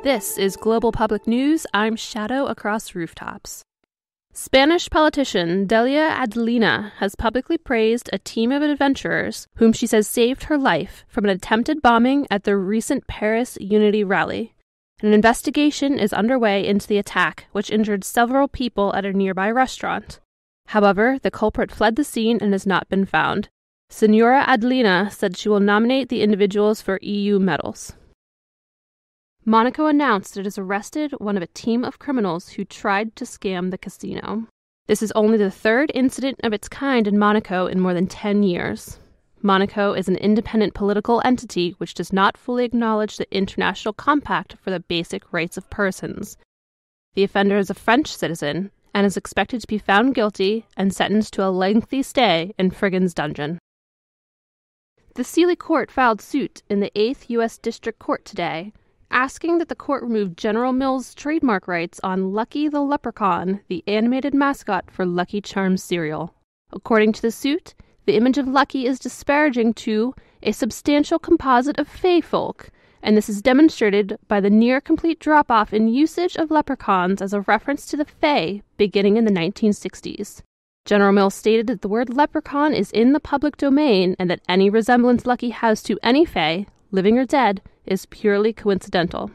This is Global Public News. I'm Shadow Across Rooftops. Spanish politician Delia Adelina has publicly praised a team of adventurers whom she says saved her life from an attempted bombing at the recent Paris Unity rally. An investigation is underway into the attack, which injured several people at a nearby restaurant. However, the culprit fled the scene and has not been found. Senora Adelina said she will nominate the individuals for EU medals. Monaco announced it has arrested one of a team of criminals who tried to scam the casino. This is only the third incident of its kind in Monaco in more than 10 years. Monaco is an independent political entity which does not fully acknowledge the International Compact for the Basic Rights of Persons. The offender is a French citizen and is expected to be found guilty and sentenced to a lengthy stay in Friggan's dungeon. The Sealy Court filed suit in the 8th U.S. District Court today, asking that the court remove General Mills' trademark rights on Lucky the Leprechaun, the animated mascot for Lucky Charms cereal. According to the suit, the image of Lucky is disparaging to a substantial composite of fae folk, and this is demonstrated by the near-complete drop-off in usage of leprechauns as a reference to the fae beginning in the 1960s. General Mills stated that the word leprechaun is in the public domain and that any resemblance Lucky has to any fae, living or dead, is purely coincidental.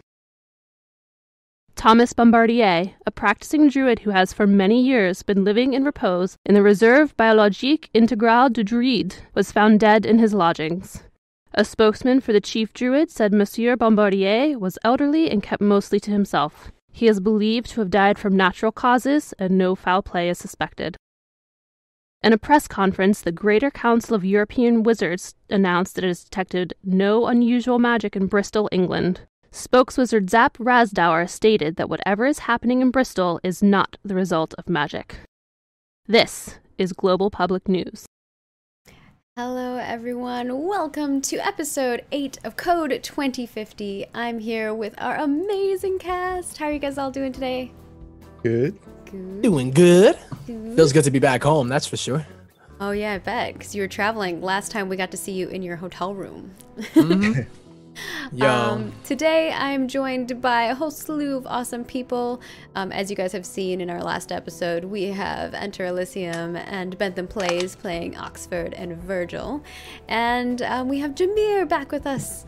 Thomas Bombardier, a practicing druid who has for many years been living in repose in the Réserve Biologique Intégrale du Druide, was found dead in his lodgings. A spokesman for the chief druid said Monsieur Bombardier was elderly and kept mostly to himself. He is believed to have died from natural causes and no foul play is suspected. In a press conference, the Greater Council of European Wizards announced that it has detected no unusual magic in Bristol, England. Spokeswizard Zap Rasdauer stated that whatever is happening in Bristol is not the result of magic. This is Global Public News. Hello everyone, welcome to episode 8 of Code 2050. I'm here with our amazing cast. How are you guys all doing today? Good. Doing good. Feels good to be back home, that's for sure. Oh yeah, I bet, because you were traveling. Last time we got to see you in your hotel room. Today I'm joined by a whole slew of awesome people. As you guys have seen in our last episode, we have Enter Elysium and Bentham Plays playing Oxford and Virgil. And we have Jameer back with us.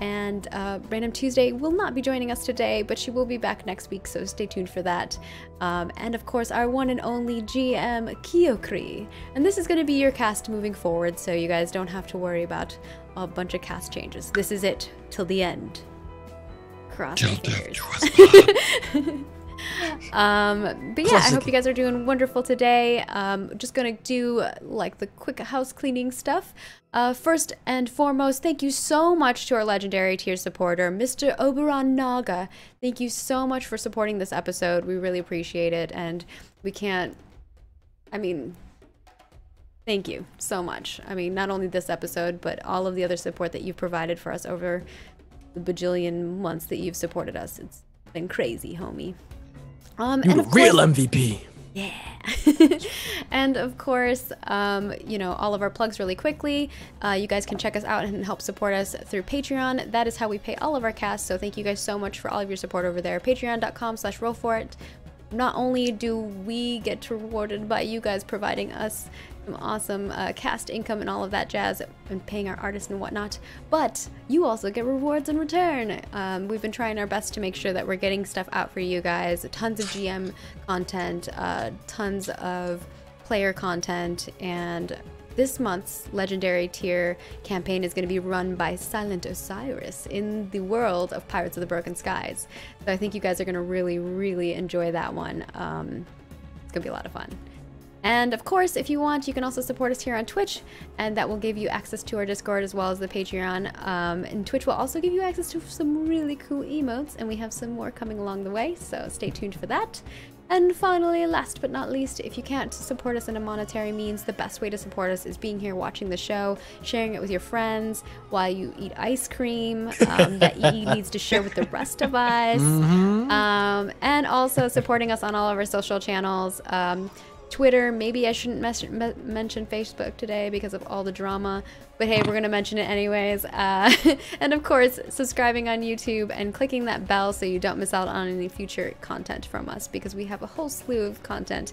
And Random Tuesday will not be joining us today, but she will be back next week, so stay tuned for that. And of course, our one and only GM, Kyokri. And this is going to be your cast moving forward, so you guys don't have to worry about a bunch of cast changes. This is it, till the end. Cross your fingers. But yeah, I hope you guys are doing wonderful today. Just gonna do like the quick house cleaning stuff. First and foremost, thank you so much to our legendary tier supporter, Mr. Oberon Naga. Thank you so much for supporting this episode. We really appreciate it, and we can't, thank you so much. I mean, not only this episode, but all of the other support that you've provided for us over the bajillion months that you've supported us. It's been crazy, homie. You're a real MVP. Yeah. And of course, all of our plugs really quickly. You guys can check us out and help support us through Patreon. That is how we pay all of our cast. So thank you guys so much for all of your support over there. Patreon.com/Roll4It. Not only do we get rewarded by you guys providing us some awesome cast income and all of that jazz and paying our artists and whatnot, but you also get rewards in return. We've been trying our best to make sure that we're getting stuff out for you guys. Tons of GM content, tons of player content, and this month's legendary tier campaign is going to be run by Silent Osiris in the world of Pirates of the Broken Skies. So I think you guys are going to really, really enjoy that one. It's going to be a lot of fun. And of course, if you want, you can also support us here on Twitch, and that will give you access to our Discord as well as the Patreon. And Twitch will also give you access to some really cool emotes, and we have some more coming along the way, so stay tuned for that. And finally, last but not least, if you can't support us in a monetary means, the best way to support us is being here watching the show, sharing it with your friends while you eat ice cream that E needs to share with the rest of us, and also supporting us on all of our social channels. Twitter. Maybe I shouldn't mention Facebook today because of all the drama, but hey, we're going to mention it anyways. And of course, subscribing on YouTube and clicking that bell so you don't miss out on any future content from us, because we have a whole slew of content.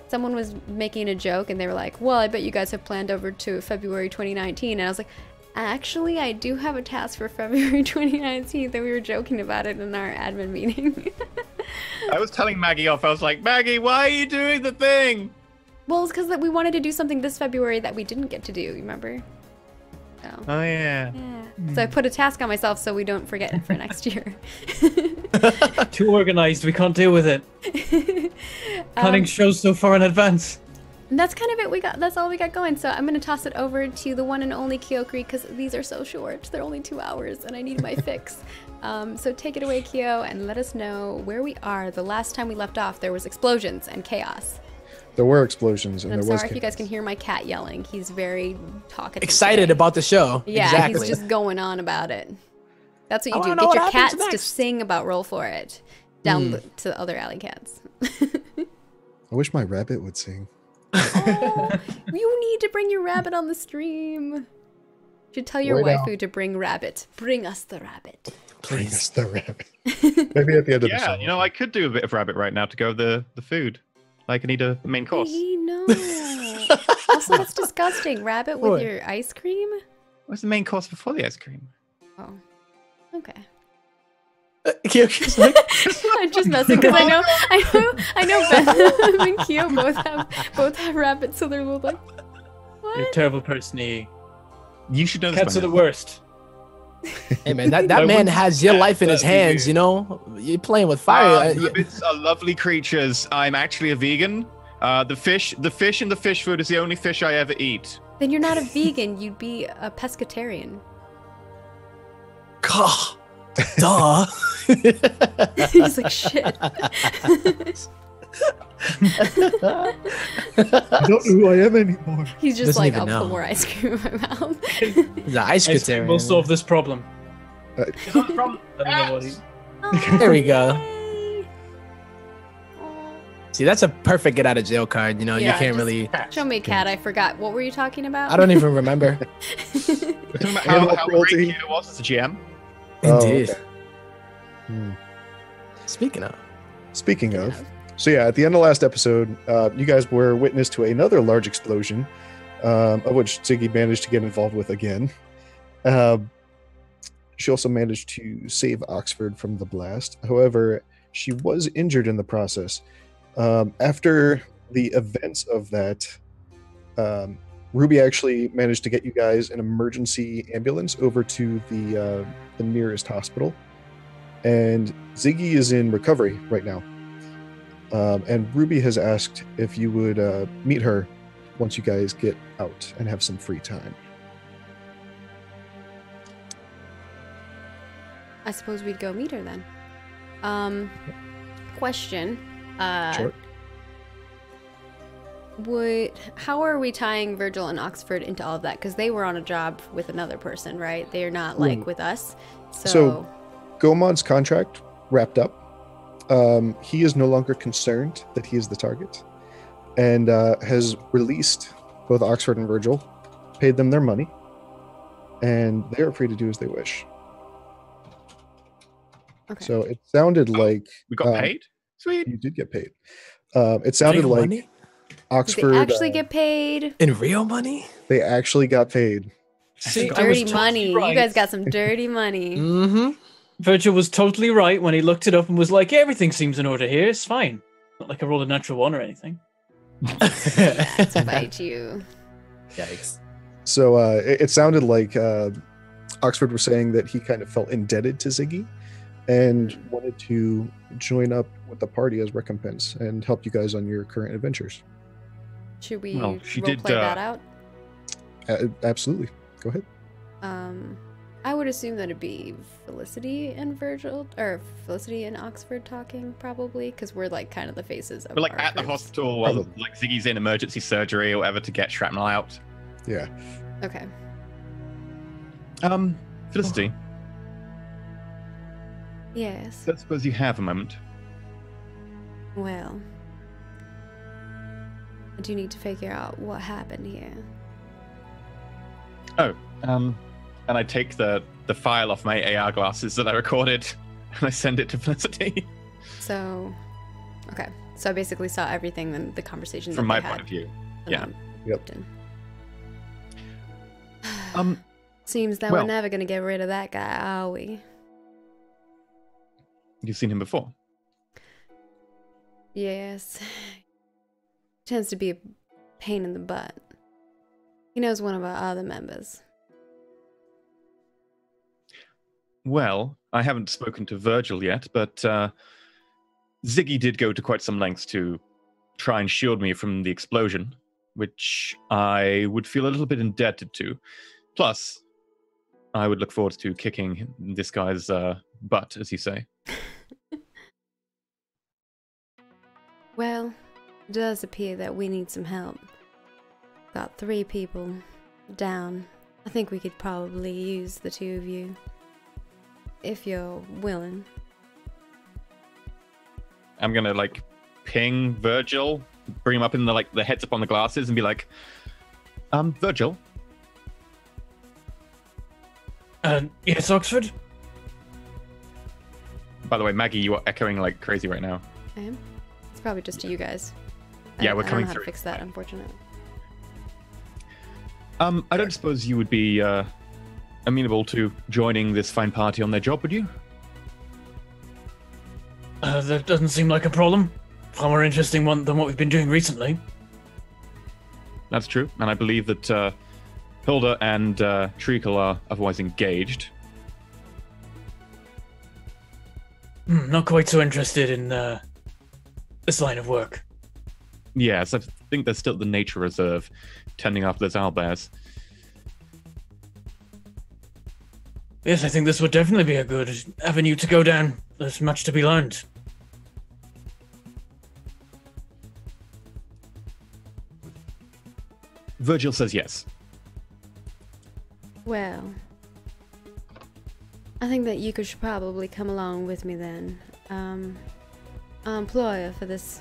Someone was making a joke and they were like, well, I bet you guys have planned over to February 2019. And I was like, actually, I do have a task for February 2019 that we were joking about it in our admin meeting. I was telling Maggie off. I was like, Maggie, why are you doing the thing? Well, it's because we wanted to do something this February that we didn't get to do, you remember? So, Oh, yeah. So I put a task on myself so we don't forget it for next year. Too organized. We can't deal with it. Planning shows so far in advance. And that's kind of it. That's all we got going. So I'm going to toss it over to the one and only Kyokri because these are so short. They're only 2 hours and I need my fix. So take it away, Kyo, and let us know where we are. The last time we left off, there was explosions and chaos. There were explosions and I'm there was sorry if you guys chaos. can hear my cat yelling. He's very talkative. Excited today. about the show. Yeah, exactly. he's just going on about it. That's what you I do. wanna know Get your what happens cats to next. sing about Roll4It down to the other alley cats. I wish my rabbit would sing. Oh, you need to bring your rabbit on the stream. You should tell your Right waifu to bring rabbit. Bring us the rabbit. Bring us the rabbit. Maybe at the end of the show. Yeah, you know, I could do a bit of rabbit right now to go with the food. Like, I need a main course. No. Also, that's disgusting. Rabbit with What? your ice cream? What's the main course before the ice cream? Oh, okay. Kyoki's like, I'm just messing because I know Ben and Kyo both have rabbits, so they're a little like, what? You're a terrible person, E. You should know this Cats by are the now. worst. hey man, that I man wouldn't has your say life in his that, hands. dude. You know, you're playing with fire. Rabbits are lovely creatures. I'm actually a vegan. The fish in the fish food is the only fish I ever eat. Then you're not a vegan. You'd be a pescatarian. God, duh. He's like, shit. I don't know who I am anymore. He's just Doesn't like, even I'll know. put more ice cream in my mouth. The ice Ice cream will Catarian. solve this problem. From I don't know what he... There we go. Yay. See, that's a perfect get out of jail card. You know, Yeah, you can't just- really. Show me, cat. I forgot. What were you talking about? I don't even remember. We're talking about Animal how cruelty. great Kyo was as a GM. Oh, Indeed. okay. Hmm. Speaking of, Speaking of, so yeah, at the end of last episode, you guys were witness to another large explosion, of which Ziggy managed to get involved with again. She also managed to save Oxford from the blast. However, she was injured in the process. After the events of that, Ruby actually managed to get you guys an emergency ambulance over to the nearest hospital. And Ziggy is in recovery right now. And Ruby has asked if you would meet her once you guys get out and have some free time. I suppose we'd go meet her then. Question. Sure. How are we tying Virgil and Oxford into all of that? Because they were on a job with another person, right? They are not like with us. So Gomod's contract wrapped up. He is no longer concerned that he is the target, and has released both Oxford and Virgil, paid them their money, and they are free to do as they wish. okay. So it sounded like We got paid? Sweet. you did get paid. It sounded real like money Did Oxford they actually get paid? in real money. they actually got paid. See, I was Dirty totally money. right. You guys got some dirty money. Mm-hmm. Virgil was totally right when he looked it up and was like, yeah, everything seems in order here. It's fine. Not like I rolled a natural one or anything. To bite you. Yikes. So it sounded like Oxford was saying that he kind of felt indebted to Ziggy and wanted to join up with the party as recompense and help you guys on your current adventures. Should we Well, she role did, play that out? Absolutely. Go ahead. I would assume that it'd be Felicity and Virgil, or Felicity and Oxford talking, probably, because we're like kind of the faces of We're like our at the groups. hospital while Probably. like Ziggy's in emergency surgery or whatever to get shrapnel out. Yeah. Okay. Felicity, Yes. I suppose you have a moment. Well, I do need to figure out what happened here. Oh, and I take the file off my AR glasses that I recorded, and I send it to Felicity. So, okay. So I basically saw everything in the conversation From that my they point had. of view. And Yeah. then Yep. Seems that well- we're never gonna get rid of that guy, are we? You've seen him before. Yes. Tends to be a pain in the butt. He knows one of our other members. Well, I haven't spoken to Virgil yet, but Ziggy did go to quite some lengths to try and shield me from the explosion, which I would feel a little bit indebted to. Plus, I would look forward to kicking this guy's butt, as you say. Well, it does appear that we need some help. Got 3 people down. I think we could probably use the 2 of you. If you're willing. I'm gonna ping Virgil, bring him up in the heads up on the glasses, and be like, Virgil. Yes, Oxford? By the way, Maggie, you are echoing like crazy right now. I am? It's probably just to you guys. Yeah, we're I don't coming know how to through. fix that, unfortunately. I don't suppose you would be amenable to joining this fine party on their job, would you? That doesn't seem like a problem. Far more interesting one than what we've been doing recently. That's true, and I believe that Hilda and Treacle are otherwise engaged. Not quite so interested in this line of work. Yes, I think they're still at the nature reserve, tending after those owlbears. Yes, I think this would definitely be a good avenue to go down. There's much to be learned. Virgil says yes. Well, I think that you should probably come along with me then. Our employer for this.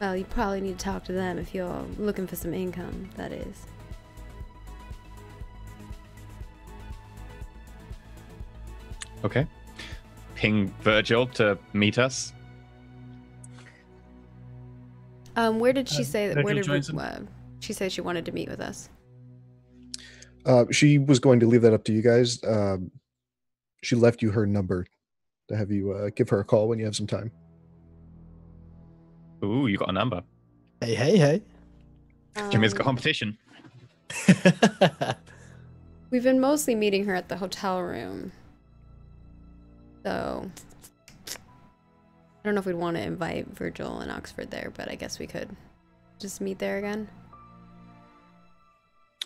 Well, you probably need to talk to them if you're looking for some income, that is. Okay. Ping Virgil to meet us. Where did she say that? Where Virgil did joins them. she say she wanted to meet with us? She was going to leave that up to you guys. She left you her number to have you give her a call when you have some time. Ooh, you got a number. Hey, hey, hey. Jimmy's got competition. We've been mostly meeting her at the hotel room. So, I don't know if we'd want to invite Virgil and Oxford there, but I guess we could just meet there again.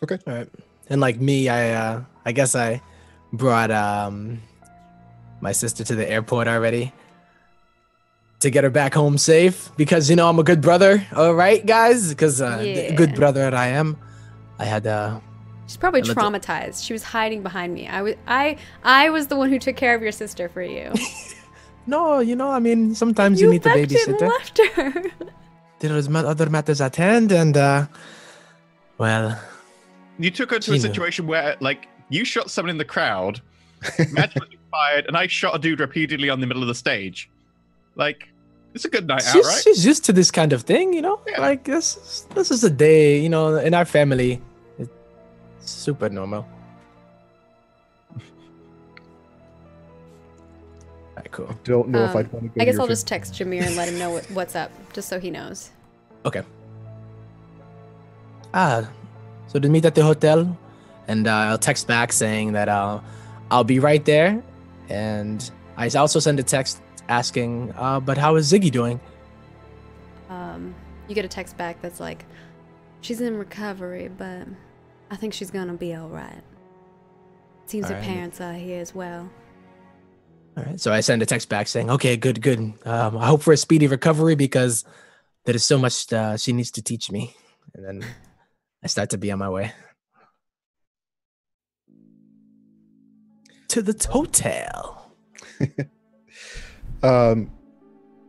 Okay. All right. And like me, I guess I brought my sister to the airport already to get her back home safe because I'm a good brother. All right, guys, because Yeah. good brother that I am. I had She's probably And let's- traumatized. She was hiding behind me. I was the one who took care of your sister for you. no, I mean sometimes you need a left it and babysitter. left her. There was other matters at hand, and well, You took her to a Gina. situation where, you shot someone in the crowd, Magic was fired, and I shot a dude repeatedly on the middle of the stage. It's a good night out, right? she's used to this kind of thing, Yeah. Like this is a day, in our family, it's super normal. Alright, cool. Don't know if I'd want to go I to guess your I'll just text Jameer and let him know what's up, just so he knows. Okay. So to meet at the hotel, and I'll text back saying that I'll be right there, and I also send a text asking, but how is Ziggy doing? You get a text back that's like, she's in recovery, but I think she's gonna be all right. Seems her Alright. parents are here as well. All right. So I send a text back saying, okay, good. I hope for a speedy recovery because there is so much she needs to teach me. And then I start to be on my way. To the hotel.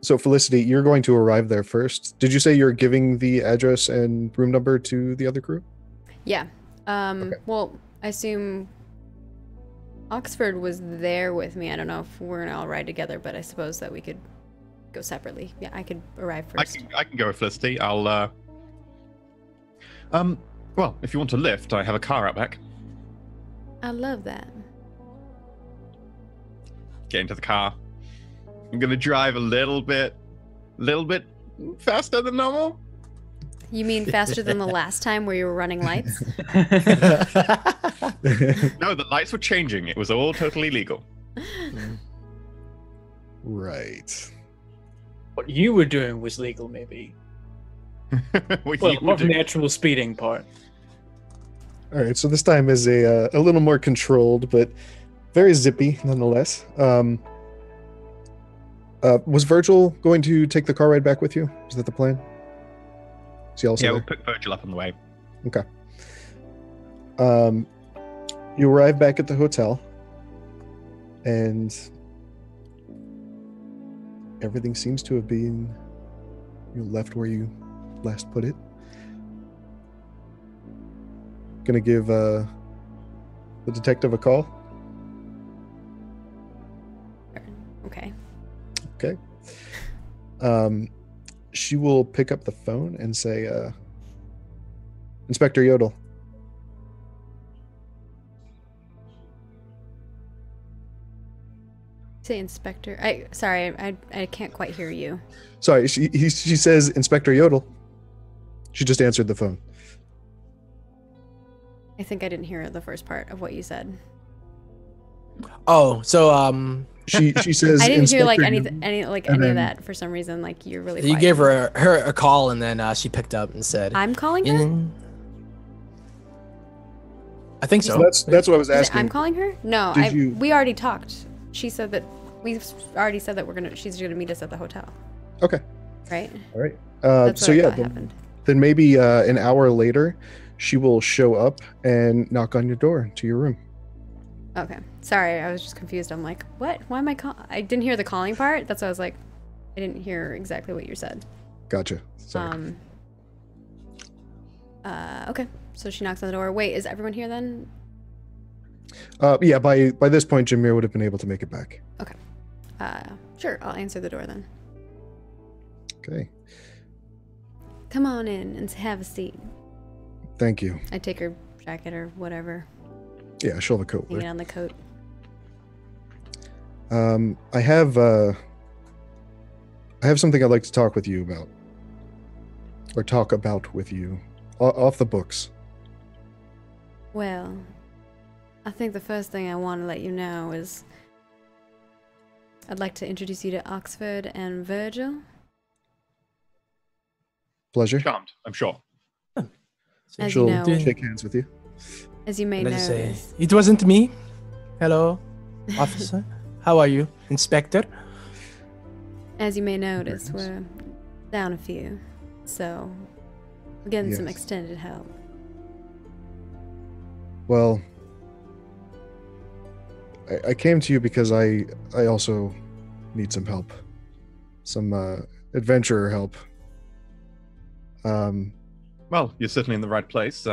So Felicity, you're going to arrive there first. Did you say you're giving the address and room number to the other crew? Yeah. Okay. Well, I assume Oxford was there with me. I don't know if we're gonna all ride together, but I suppose that we could go separately. Yeah, I could arrive first. I can go with Felicity. I'll well, if you want a lift, I have a car out back. I love that. Get into the car. I'm gonna drive a little bit faster than normal. You mean faster than the last time where you were running lights? No, the lights were changing. It was all totally legal. Right. What you were doing was legal, maybe. What Well, you not do- the actual speeding part. All right. So this time is a little more controlled, but very zippy nonetheless. Was Virgil going to take the car ride back with you? Is that the plan? Is he also Yeah, there? we'll pick Virgil up on the way. Okay. You arrive back at the hotel, and everything seems to have been left where you last put it. Gonna give the detective a call. Okay. Okay. She will pick up the phone and say, Inspector Yodel. Say Inspector. Sorry, I can't quite hear you. Sorry, she says Inspector Yodel. She just answered the phone. I think I didn't hear the first part of what you said. Oh, so She says I didn't hear like Inspector any Yodel, and of then- that for some reason. Like you're really. you quiet. gave her a call, and then she picked up and said, I'm calling her. "In-" I think so. So that's what I was Is it asking. I'm calling her. No, Did you- we already talked. She said that we've already said that she's gonna meet us at the hotel, Okay. right? All right. That's So what I yeah, thought happened. then maybe an hour later, she will show up and knock on your door to your room. Okay. Sorry, I was just confused. I'm like, what? Why am I I didn't hear the calling part. That's why I was like, I didn't hear exactly what you said. Gotcha. Sorry. Okay. So she knocks on the door. Wait, is everyone here then? Yeah. By this point, Jameer would have been able to make it back. Sure. I'll answer the door then. Okay. Come on in and have a seat. Thank you. I take her jacket or whatever. Yeah, she'll have a coat. Hang it on the coat. I have something I'd like to talk with you about, or talk about with you, off the books. Well, I think the first thing I want to let you know is I'd like to introduce you to Oxford and Virgil. Pleasure. Charmed, I'm sure. As She'll you know, shake hands with you. as you may And I know, just say, "It wasn't me. Hello, officer. How are you, Inspector?" as you may notice, Greetings. we're down a few, so we're getting some Yes. extended help. Well, I came to you because I also need some help, some adventurer help. Well, you're certainly in the right place.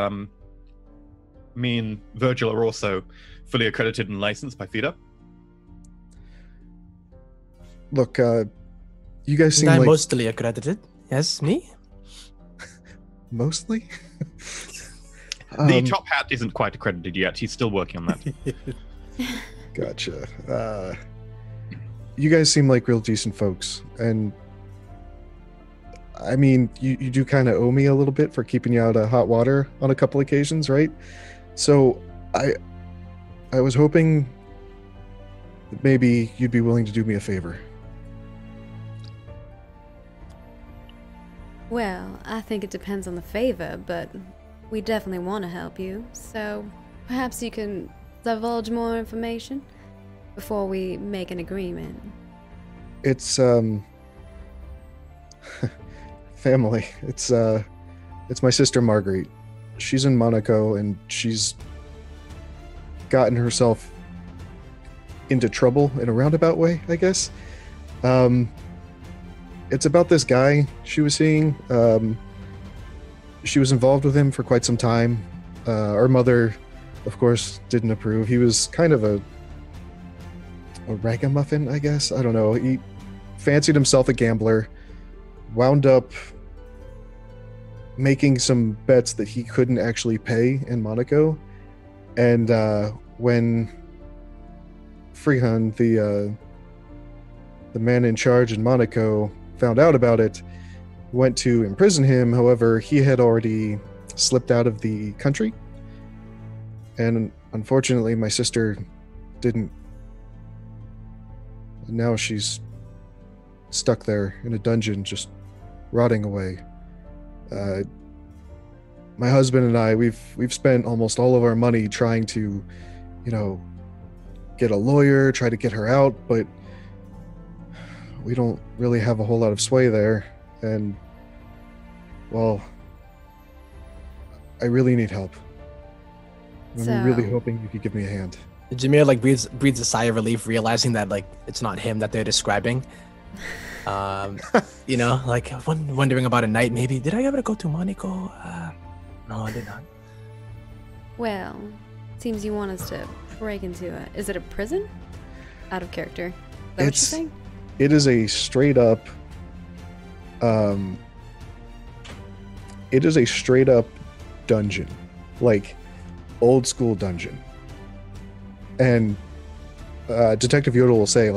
Me and Virgil are also fully accredited and licensed by FIDA. Look, you guys seem I'm like mostly accredited. Yes, me. mostly. The top hat isn't quite accredited yet. He's still working on that. Gotcha. You guys seem like real decent folks, and I mean, you do kind of owe me a little bit for keeping you out of hot water on a couple occasions, right? So I was hoping that maybe you'd be willing to do me a favor. Well, I think it depends on the favor, but we definitely want to help you. So perhaps you can divulge more information before we make an agreement. It's family. It's my sister Marguerite. She's in Monaco and she's gotten herself into trouble in a roundabout way, I guess. it's about this guy she was seeing. She was involved with him for quite some time. Our mother, of course, didn't approve. He was kind of a ragamuffin, I guess. I don't know. He fancied himself a gambler, wound up making some bets that he couldn't actually pay in Monaco. And when Freehan, the man in charge in Monaco, found out about it, went to imprison him. However, he had already slipped out of the country. And unfortunately, my sister didn't. And now she's stuck there in a dungeon, just rotting away. My husband and I, we've spent almost all of our money trying to, get a lawyer, try to get her out, but we don't really have a whole lot of sway there. And, well, I really need help. I'm really hoping you could give me a hand. Jameer breathes a sigh of relief, realizing that it's not him that they're describing. Wondering about a night. Maybe did I ever go to Monaco? No, I did not. Well, seems you want us to break into it. Is it a prison? Out of character. Is that what you're saying? It is a straight up. It is a straight up dungeon, like old school dungeon. And Detective Yoda will say,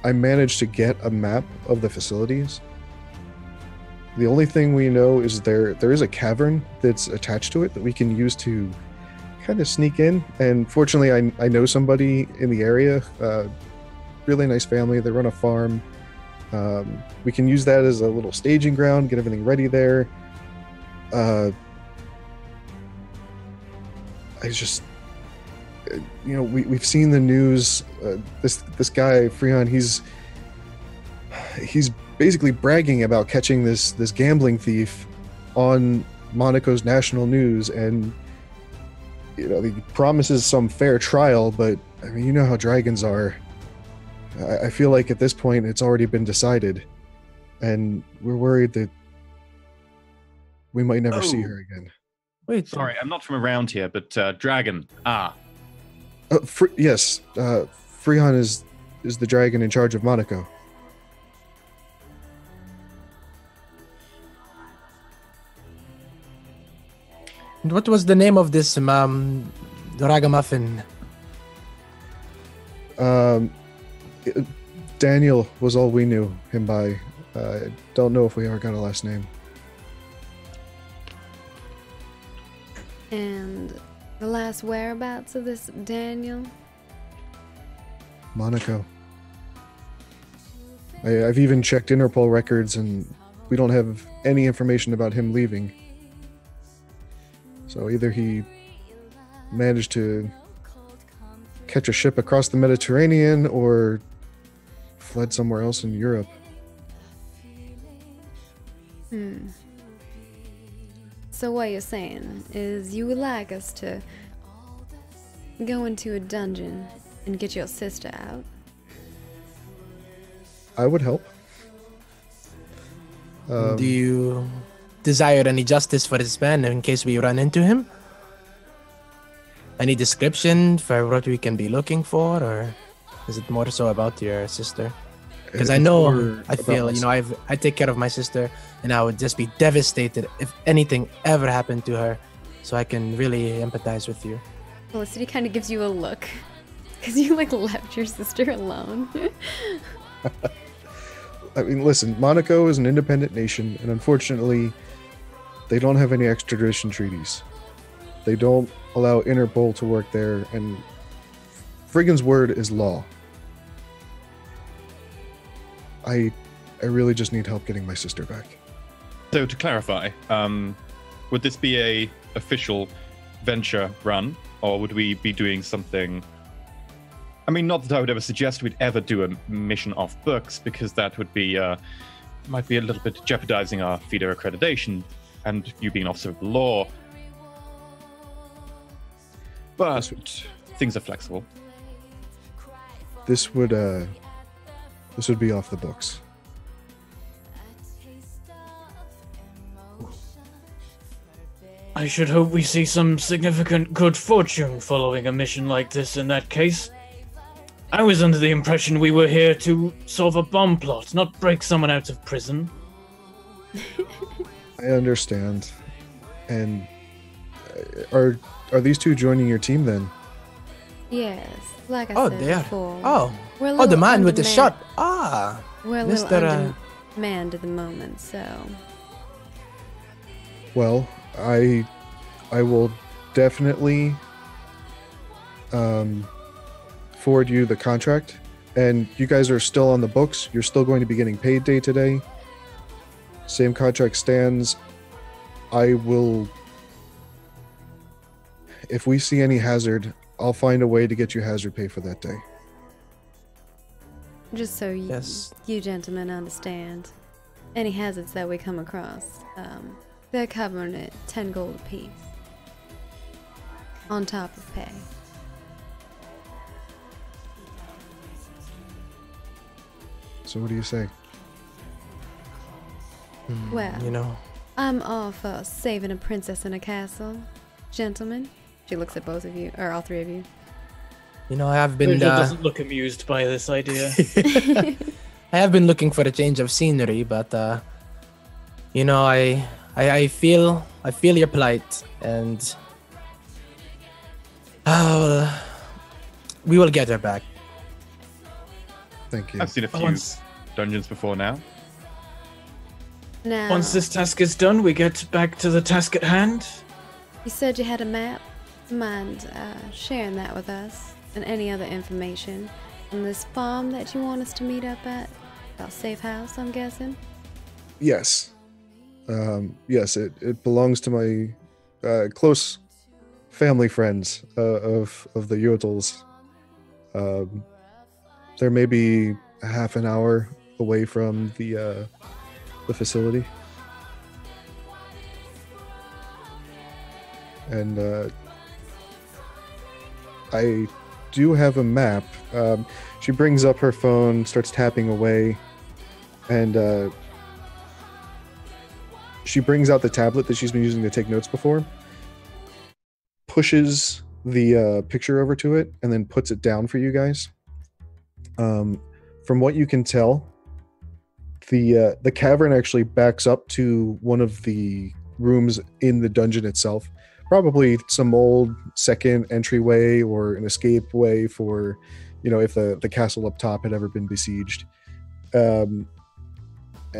I managed to get a map of the facilities. The only thing we know is there is a cavern that's attached to it that we can use to kind of sneak in. And fortunately, I know somebody in the area, really nice family. They run a farm. We can use that as a little staging ground, get everything ready there. We've seen the news. This guy Freon, he's basically bragging about catching this gambling thief on Monaco's national news, and he promises some fair trial. But I mean, you know how dragons are. I feel like at this point it's already been decided, and we're worried that we might never see her again. Wait, sorry, I'm not from around here, but dragon. Yes, Freon is the dragon in charge of Monaco. And what was the name of this ragamuffin? Daniel was all we knew him by. I don't know if we ever got a last name. And the last whereabouts of this Daniel? Monaco. I've even checked Interpol records, and we don't have any information about him leaving. So either he managed to catch a ship across the Mediterranean or fled somewhere else in Europe. So what you're saying is you would like us to go into a dungeon and get your sister out? I would help. Do you desire any justice for this man in case we run into him? Any description for what we can be looking for, or is it more so about your sister? Because I feel, I take care of my sister, and I would just be devastated if anything ever happened to her. So I can really empathize with you. Felicity kind of gives you a look, because you left your sister alone. I mean, listen, Monaco is an independent nation, and unfortunately, they don't have any extradition treaties. They don't allow Interpol to work there, and Friggan's word is law. I really just need help getting my sister back. So to clarify, would this be a official venture run, or would we be doing something? I mean, not that I would ever suggest we'd ever do a mission off books, because that would be might be a little bit jeopardizing our feeder accreditation, and you being an officer of the law. But things are flexible. This would be off the books. I should hope we see some significant good fortune following a mission like this in that case. I was under the impression we were here to solve a bomb plot, not break someone out of prison. I understand. And are these two joining your team then? Yes, like I Oh, said they are. before. Oh, We're a the little man with the undermanned- shot. Ah, We're a little Mr. undermanned at the moment, so Well, I will definitely forward you the contract, and you guys are still on the books. You're still going to be getting paid day to day. Same contract stands. I will, if we see any hazard, I'll find a way to get you hazard pay for that day. just so Yes. you gentlemen understand, any hazards that we come across, they're covering it 10 gold apiece on top of pay. So what do you say? Well, you know, I'm all for saving a princess in a castle, gentlemen. She looks at both of you, or all three of you. I have been. Virgil doesn't look amused by this idea. I have been looking for a change of scenery, but I feel your plight, and we will get her back. Thank you. I've seen a few Once- dungeons before now. Now, Once this task is done, we get back to the task at hand. you said you had a map. Mind sharing that with us, and any other information on this farm that you want us to meet up at? About safe house, I'm guessing. Yes. Yes, it belongs to my close family friends of the Yodels. They're maybe a half an hour away from the facility. And I do have a map. She brings up her phone, starts tapping away, and she brings out the tablet that she's been using to take notes before, pushes the picture over to it, and then puts it down for you guys. From what you can tell, the cavern actually backs up to one of the rooms in the dungeon itself. Probably some old second entryway or an escape way for, if the castle up top had ever been besieged. And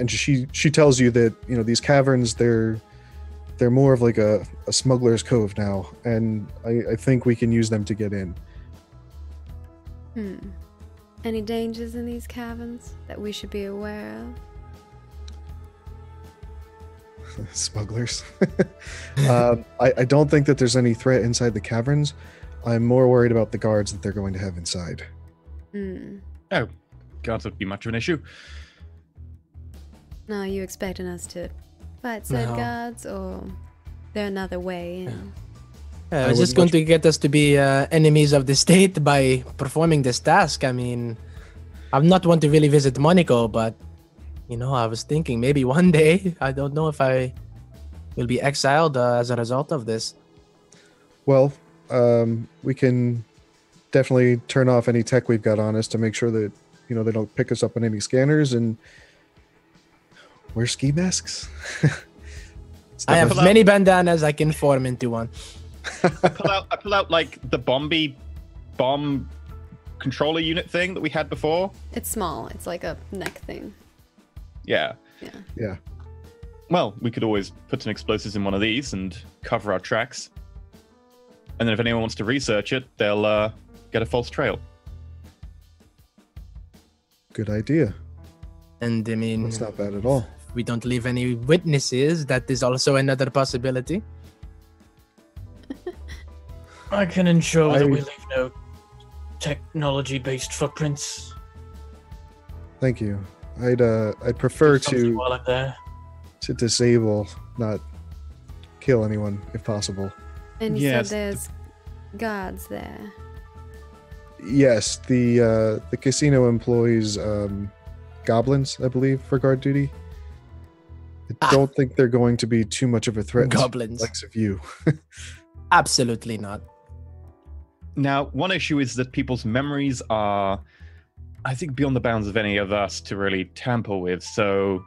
she tells you that these caverns, they're more of like a smuggler's cove now, and I think we can use them to get in. Any dangers in these caverns that we should be aware of? Smugglers. I don't think that there's any threat inside the caverns. I'm more worried about the guards that they're going to have inside. Oh, guards would be much of an issue. Now, are you expecting us to fight said No. guards, or there another way in? I I was would just going much- to get us to be enemies of the state by performing this task. I mean, I'm not one to really visit Monaco, but I was thinking maybe one day. I don't know if I will be exiled as a result of this. Well, we can definitely turn off any tech we've got on us to make sure that they don't pick us up on any scanners, and wear ski masks. I have Pull out- many bandanas I can form into one. I pull out like the bomb controller unit thing that we had before. It's small. It's like a neck thing. Yeah. Yeah. Yeah. Well, we could always put some explosives in one of these and cover our tracks. And then if anyone wants to research it, they'll get a false trail. Good idea. And I mean, That's not bad at all. if we don't leave any witnesses, that is also another possibility. I can ensure that I- we leave no technology-based footprints. Thank you. I'd prefer Something while I'm there. to disable, not kill anyone if possible. And you Yes. said there's guards there. Yes, the casino employs goblins, I believe, for guard duty. I don't think they're going to be too much of a threat Goblins. to the likes of you. Absolutely not. Now, one issue is that people's memories are, I think, beyond the bounds of any of us to really tamper with. So,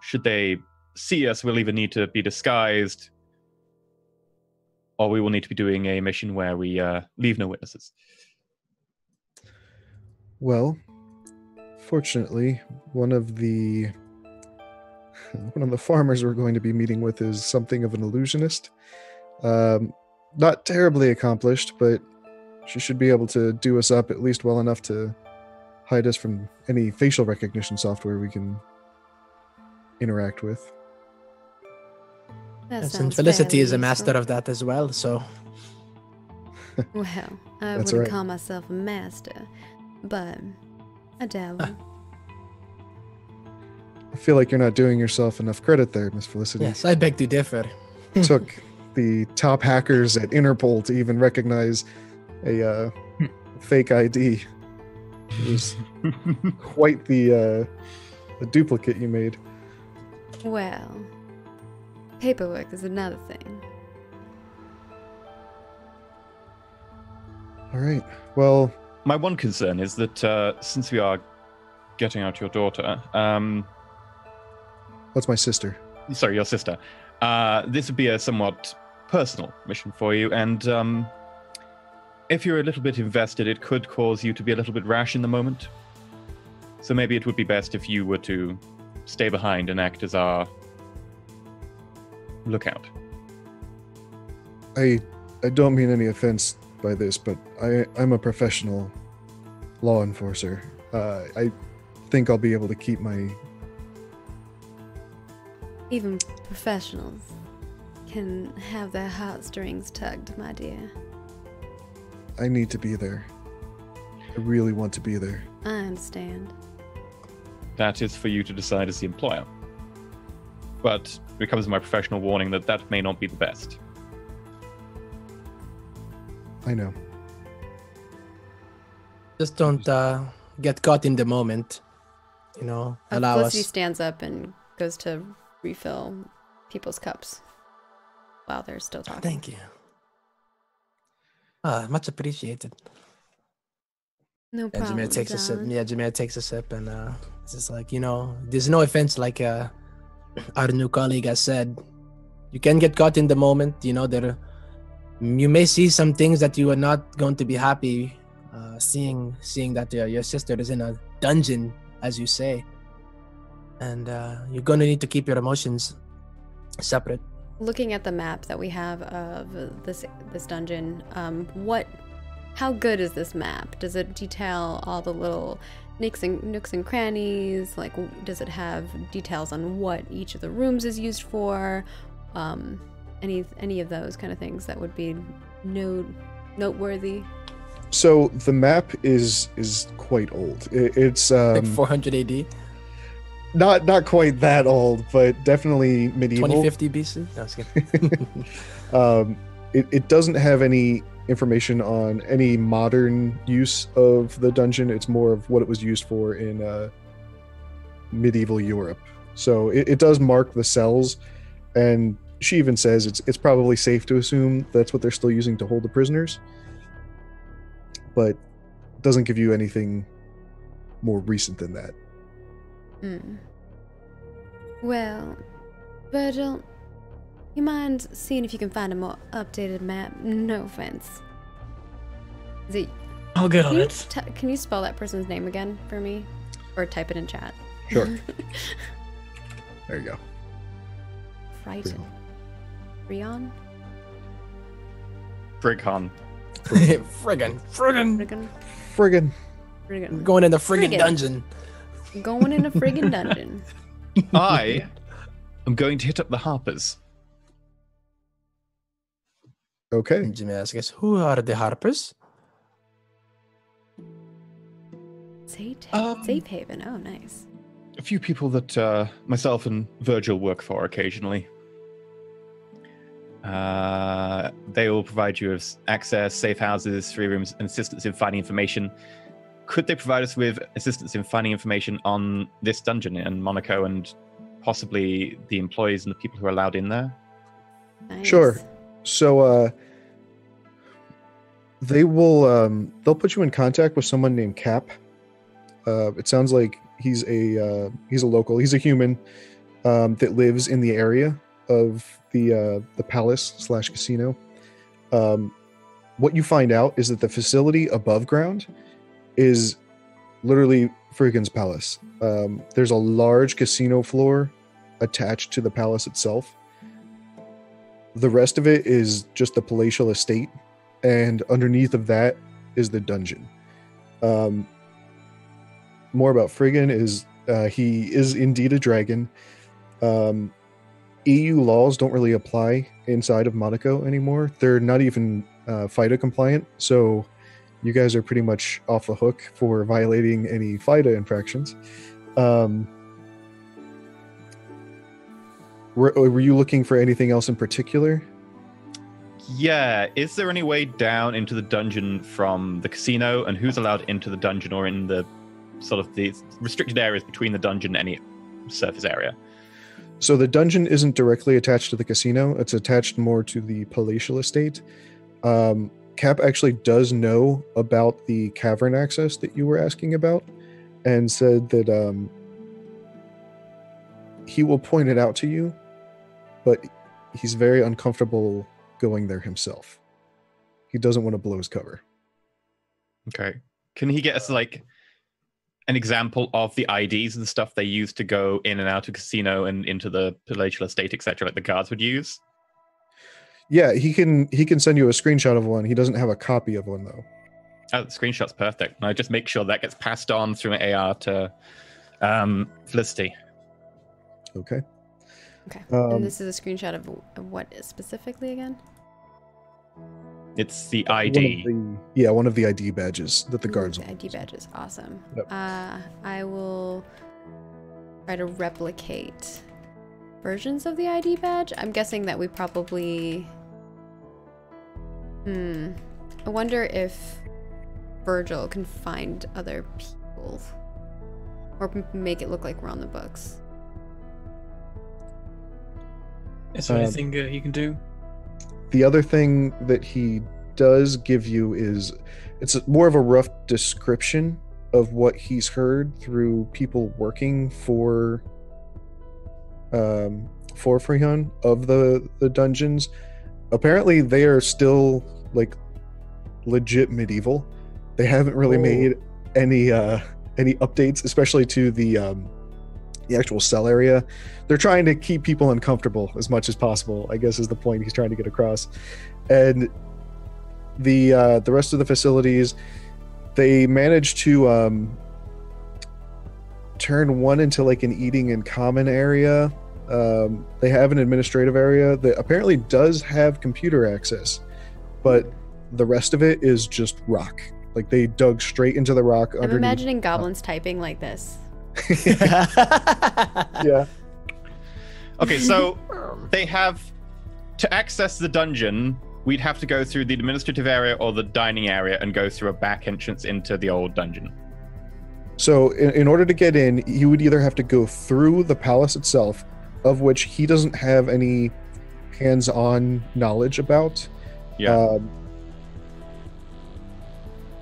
should they see us, we'll either need to be disguised, or we will need to be doing a mission where we leave no witnesses. Well, fortunately, one of the farmers we're going to be meeting with is something of an illusionist. Not terribly accomplished, but she should be able to do us up at least well enough to hide us from any facial recognition software we can interact with. That Yes, sounds and Felicity fairly is a master useful. of that as well, so Well, I That's wouldn't right. call myself a master, but I dabble. I feel like you're not doing yourself enough credit there, Miss Felicity. yes, I beg to differ. It took the top hackers at Interpol to even recognize a fake ID. It was quite the duplicate you made. Well, paperwork is another thing. All right. Well, My one concern is that since we are getting out your daughter, that's my sister. sorry, your sister, this would be a somewhat personal mission for you, and if you're a little bit invested, it could cause you to be a little bit rash in the moment. So maybe it would be best if you were to stay behind and act as our lookout. I don't mean any offense by this, but I'm a professional law enforcer. I think I'll be able to keep my... Even professionals can have their heartstrings tugged, my dear. I need to be there. I really want to be there. I understand. That is for you to decide as the employer. But it comes as my professional warning that that may not be the best. I know. Just don't get caught in the moment. You know, allow Felicity us. stands up and goes to refill people's cups while they're still talking. Thank you. Much appreciated. No And problem. Jameer takes a sip. darling. Yeah, Jameer takes a sip, and it's just like, you know, there's no offense. Like our new colleague has said, you can get caught in the moment. You know, you may see some things that you are not going to be happy seeing that your sister is in a dungeon, as you say, and you're going to need to keep your emotions separate. Looking at the map that we have of this dungeon, how good is this map? Does it detail all the little nooks and crannies? Like, does it have details on what each of the rooms is used for? Any of those kind of things that would be noteworthy? So the map is quite old. It's Like 400 AD, not quite that old, but definitely medieval. 2050 BC. No, I was kidding. It doesn't have any information on any modern use of the dungeon. It's more of what it was used for in medieval Europe. So it does mark the cells, and she even says it's probably safe to assume that's what they're still using to hold the prisoners, but doesn't give you anything more recent than that. Well, Virgil, you mind seeing if you can find a more updated map? No offense. Is it? I'll get Can on you, it. can you spell that person's name again for me, or type it in chat? Sure. There you go. Frighten. Rion? Brighon. Friggin'. Friggin. Friggin'. Friggin. Going in the friggin' Friggin'. dungeon. Going in a friggin' dungeon. I am going to hit up the Harpers. Okay. Jimmy asks, who are the Harpers? Safe haven. Oh, nice. A few people that myself and Virgil work for occasionally. They will provide you with access, safe houses, free rooms, and assistance in finding information. Could they provide us with assistance in finding information on this dungeon in Monaco and possibly the employees and the people who are allowed in there? Nice. Sure. So they'll put you in contact with someone named Cap. It sounds like he's a local. He's a human that lives in the area of the palace/casino. What you find out is that the facility above ground is literally Friggins' palace. There's a large casino floor attached to the palace itself. The rest of it is just the palatial estate, and underneath of that is the dungeon. More about Friggin is he is indeed a dragon. EU laws don't really apply inside of Monaco anymore. They're not even FIDA compliant, so you guys are pretty much off the hook for violating any FIDA infractions. Were you looking for anything else in particular? Yeah, is there any way down into the dungeon from the casino, and who's allowed into the dungeon or in the sort of the restricted areas between the dungeon and any surface area? So the dungeon isn't directly attached to the casino. It's attached more to the palatial estate. Cap actually does know about the cavern access that you were asking about, and said that he will point it out to you, but he's very uncomfortable going there himself. He doesn't want to blow his cover. Okay. Can he get us like an example of the IDs and stuff they use to go in and out of casino and into the palatial estate, etc., like the guards would use? Yeah, he can send you a screenshot of one. He doesn't have a copy of one though. Oh, the screenshot's perfect. I just make sure that gets passed on through an AR to Felicity. Okay. Okay. And this is a screenshot of what specifically again? It's the ID. One of the ID badges that the guards The ID badges. Awesome. Yep. I will try to replicate versions of the ID badge. I'm guessing that we probably... I wonder if Virgil can find other people. Or make it look like we're on the books. Is there anything he can do? The other thing that he does give you is it's more of a rough description of what he's heard through people working for Freehan of the dungeons. Apparently they are still like legit medieval. They haven't really made any updates, especially to the actual cell area. They're trying to keep people uncomfortable as much as possible, I guess, is the point he's trying to get across. And the rest of the facilities, they managed to turn one into like an eating in common area. They have an administrative area that apparently does have computer access, but the rest of it is just rock. Like they dug straight into the rock. I'm imagining goblins typing like this. Yeah. Okay, so they have to access the dungeon. We'd have to go through the administrative area or the dining area and go through a back entrance into the old dungeon. So in order to get in, you would either have to go through the palace itself, of which he doesn't have any hands-on knowledge about. Yeah.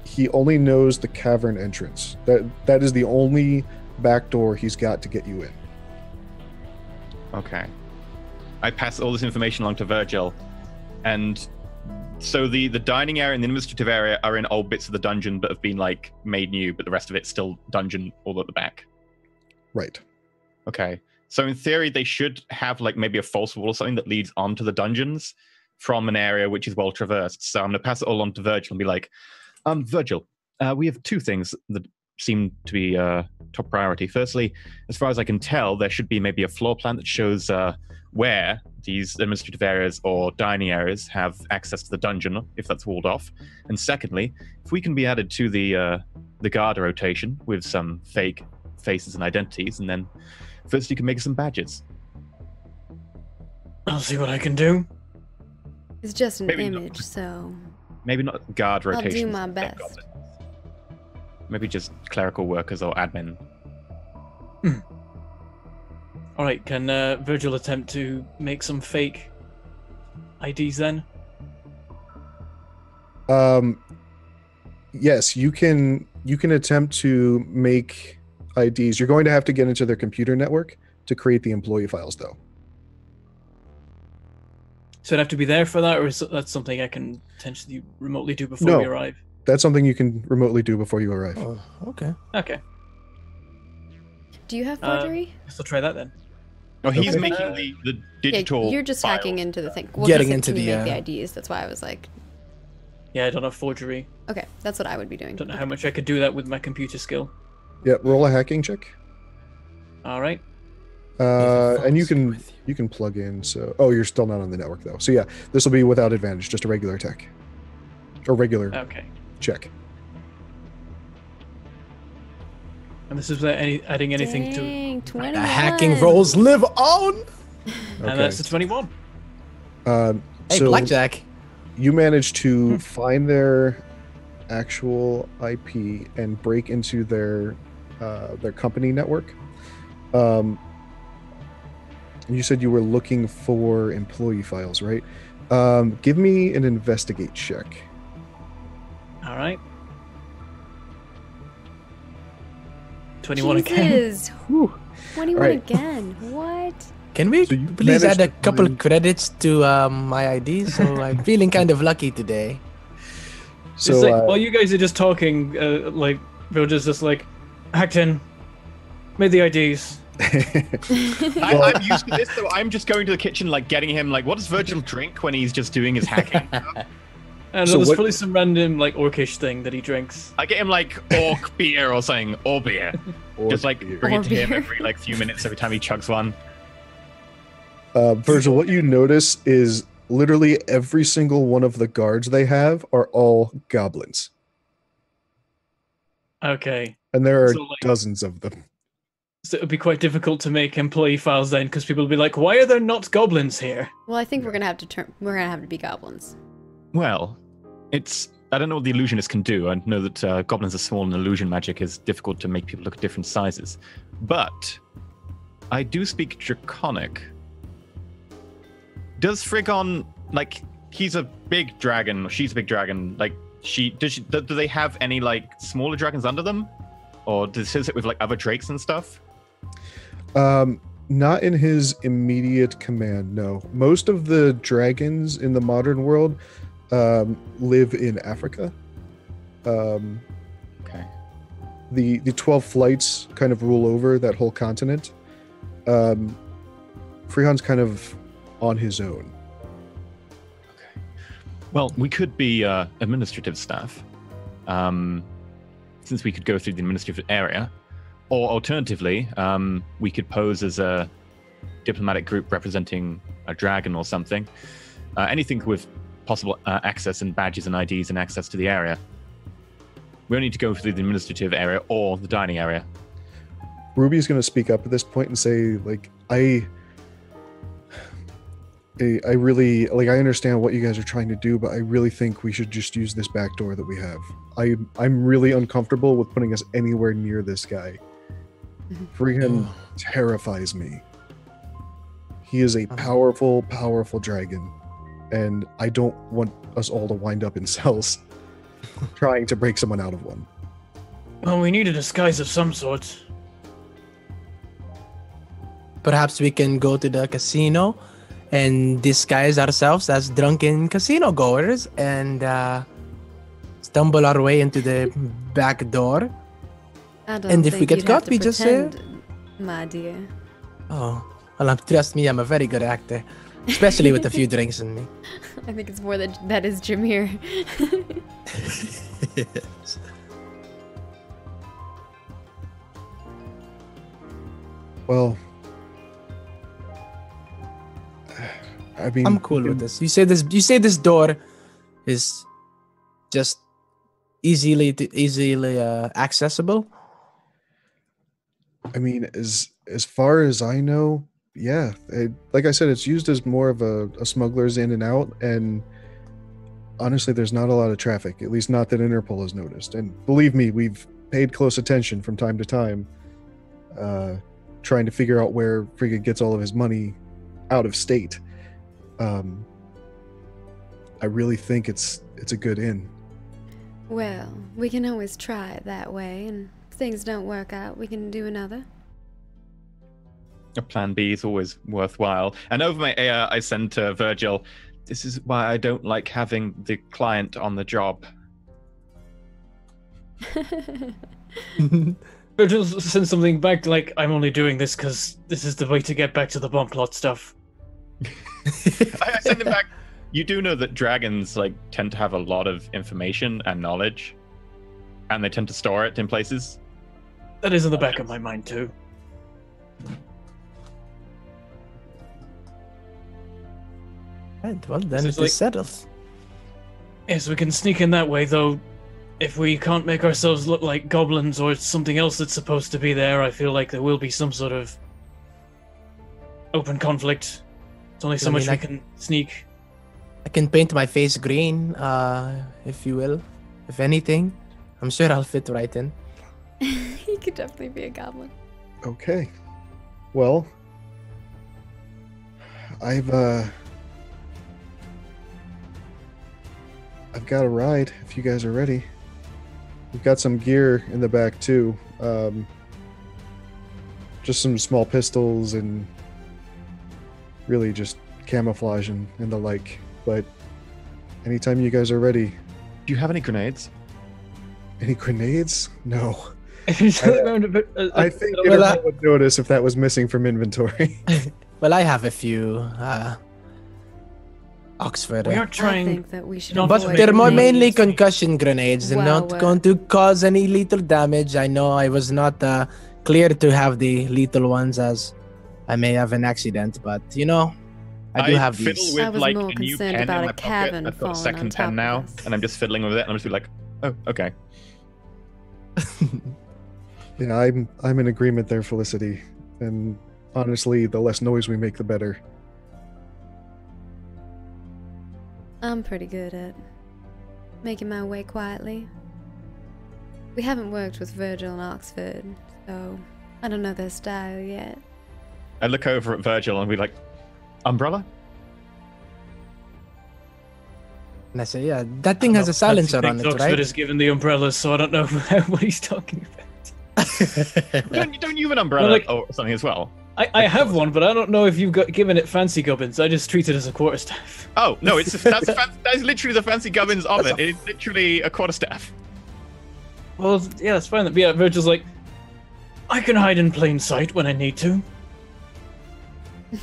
He only knows the cavern entrance. That is the only back door he's got to get you in. Okay. I pass all this information along to Virgil, and so the dining area and the administrative area are in old bits of the dungeon that have been like made new, but the rest of it's still dungeon all at the back. Right. Okay. So in theory, they should have like maybe a false wall or something that leads onto the dungeons from an area which is well traversed. So I'm going to pass it all on to Virgil and be like, Virgil, we have two things that seem to be top priority. Firstly, as far as I can tell, there should be maybe a floor plan that shows where these administrative areas or dining areas have access to the dungeon, if that's walled off. And secondly, if we can be added to the guard rotation with some fake faces and identities, and then first you can make some badges. I'll see what I can do. It's just an Maybe image, not. so... Maybe not guard I'll rotation. do my best. Maybe just clerical workers or admin. All right, can Virgil attempt to make some fake IDs then? Yes, you can attempt to make IDs. You're going to have to get into their computer network to create the employee files, though. So I'd have to be there for that, or is that something I can potentially remotely do before we arrive? That's something you can remotely do before you arrive. Oh, okay. Okay. Do you have forgery? Guess I'll try that then. Oh, he's Okay. making the digital. Yeah, you're just file. hacking into the thing. Well, Getting he said, into can you the, make the IDs. That's why I was like, Yeah, I don't have forgery. okay, that's what I would be doing. Don't know how much I could do that with my computer skill. Yeah, roll a hacking check. All right. And you can plug in. So, you're still not on the network though. So yeah, this will be without advantage, just a regular attack or regular Okay. check. And this is without adding anything to it. Dang, 21. The hacking rolls live on. And that's a 21. Hey, Hey, so Blackjack. you managed to find their actual IP and break into their company network. You said you were looking for employee files, right? Give me an investigate check. All right. 21 again. Jesus. 21 Alright. again. What? Can we So you please managed add a to couple find- credits to my ID? So I'm feeling kind of lucky today. So It's like, while you guys are just talking, like, Virgil's just like, hacked in, made the IDs. I'm used to this, so I'm just going to the kitchen, like getting him, like, what does Virgil drink when he's just doing his hacking? And So there's what- probably some random, like, orcish thing that he drinks. I get him like orc beer or something, or beer. Just like bring Or it to him beer. every like few minutes every time he chugs one. Virgil, what you notice is literally every single one of the guards they have are all goblins, Okay. and there are So, like- dozens of them. So it would be quite difficult to make employee files then, because people will be like, why are there not goblins here? Well, I think we're gonna have to be goblins. Well, I don't know what the illusionist can do. I know that goblins are small and illusion magic is difficult to make people look at different sizes. But I do speak Draconic. Does Frigon, like, he's a big dragon, or she's a big dragon, like, do they have any, like, smaller dragons under them? Or does it sit with, like, other drakes and stuff? Not in his immediate command, no. Most of the dragons in the modern world live in Africa. Okay. The 12 flights kind of rule over that whole continent. Freon's kind of on his own. Okay. Well, we could be administrative staff, since we could go through the administrative area. Or alternatively, we could pose as a diplomatic group representing a dragon or something. Anything with possible access and badges and IDs and access to the area. We only need to go through the administrative area or the dining area. Ruby's going to speak up at this point and say, like, I really, like, I understand what you guys are trying to do, but I really think we should just use this back door that we have. I'm really uncomfortable with putting us anywhere near this guy. Freaking terrifies me. He is a powerful, powerful dragon, and I don't want us all to wind up in cells trying to break someone out of one. Well, we need a disguise of some sort. Perhaps we can go to the casino and disguise ourselves as drunken casino goers and stumble our way into the back door. I don't And if we think get you'd have caught, to we just say- pretend, my dear. Oh, well, trust me, I'm a very good actor, especially with a few drinks in me. I think it's more that is Jameer. Well, I mean, I'm cool with this. You say this door is just easily accessible. I mean, as far as I know, yeah. Like I said, it's used as more of a smuggler's in and out, and honestly, there's not a lot of traffic. At least not that Interpol has noticed. And believe me, we've paid close attention from time to time, trying to figure out where Frigga gets all of his money out of state. I really think it's a good inn. Well, we can always try it that way, and if things don't work out, we can do another. A plan B is always worthwhile. And over my AR, I send to Virgil, this is why I don't like having the client on the job. Virgil sends something back like, I'm only doing this because this is the way to get back to the bomb plot stuff. I send him back. You do know that dragons like tend to have a lot of information and knowledge, and they tend to store it in places. That is in the back of my mind too. Right, well, then This is it is settled. Yes, we can sneak in that way, though. If we can't make ourselves look like goblins or something else that's supposed to be there, I feel like there will be some sort of open conflict. It's only so much we can sneak. I can paint my face green, if you will. If anything, I'm sure I'll fit right in. He could definitely be a goblin. Okay. Well, I've got a ride if you guys are ready. We've got some gear in the back too. Just some small pistols and really just camouflage and the like. But anytime you guys are ready. Do you have any grenades? Any grenades? No. I think everyone would notice if that was missing from inventory. Well, I have a few. Oxford. We are I trying. think that we should But avoid They're more grenades. mainly concussion grenades. They're Well, not going to cause any lethal damage. I know I was not clear to have the lethal ones, as I may have an accident, but I do have fiddle these. with I was like more a new concerned pen about in a my pocket. cabin I've got a falling second on top pen of now, us. and I'm just fiddling with it, and I'm just be like, oh, okay. Yeah, I'm in agreement there, Felicity. And honestly, the less noise we make, the better. I'm pretty good at making my way quietly. We haven't worked with Virgil and Oxford, so I don't know their style yet. I look over at Virgil and be like, umbrella? And I say, yeah, that thing has a silencer on it, Oxford right? is given the umbrellas, so I don't know what he's talking about. Don't you have an umbrella Well, like- or something as well? I have one, but I don't know if you've given it fancy gubbins. I just treat it as a quarterstaff. Oh, no, that is literally the fancy gubbins of it. It's literally a quarterstaff. Well, yeah, that's fine. Yeah, Virgil's like, I can hide in plain sight when I need to.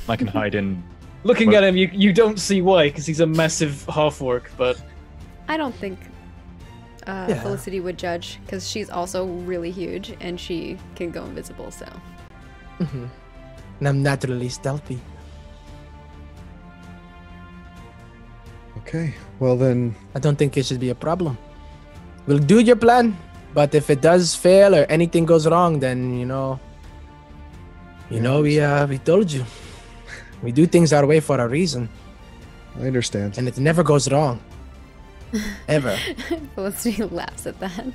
I can hide in... Looking Well- at him, you don't see why, because he's a massive half-orc, but... I don't think Felicity would judge, because she's also really huge, and she can go invisible, so... Mhm. And I'm naturally stealthy. Okay, well then, I don't think it should be a problem. We'll do your plan, but if it does fail or anything goes wrong, then we told you. We do things our way for a reason, I understand. and it never goes wrong. Ever. Felicity laughs at that.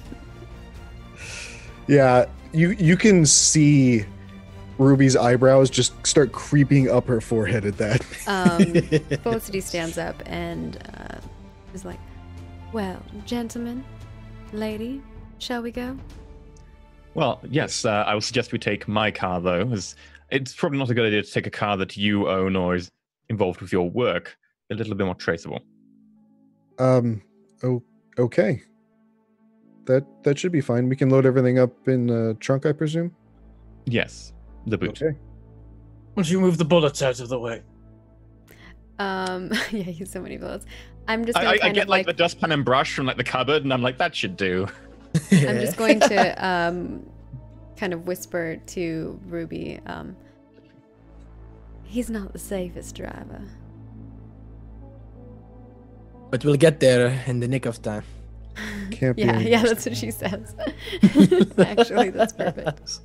Yeah, you can see Ruby's eyebrows just start creeping up her forehead at that. Felicity stands up and is like, well, gentlemen, lady, shall we go? Well, yes, I would suggest we take my car, though, as it's probably not a good idea to take a car that you own or is involved with your work. A little bit more traceable. Okay. That should be fine. We can load everything up in the trunk, I presume? Yes, the boot. Okay. Once you move the bullets out of the way. Yeah, use so many bullets. I'm just gonna I kind get of like the dustpan and brush from like the cupboard, and I'm like, that should do. I'm just going to kind of whisper to Ruby, he's not the safest driver. But we'll get there in the nick of time. Can't be. Yeah, any yeah, worse. that's what she says. Actually, that's perfect.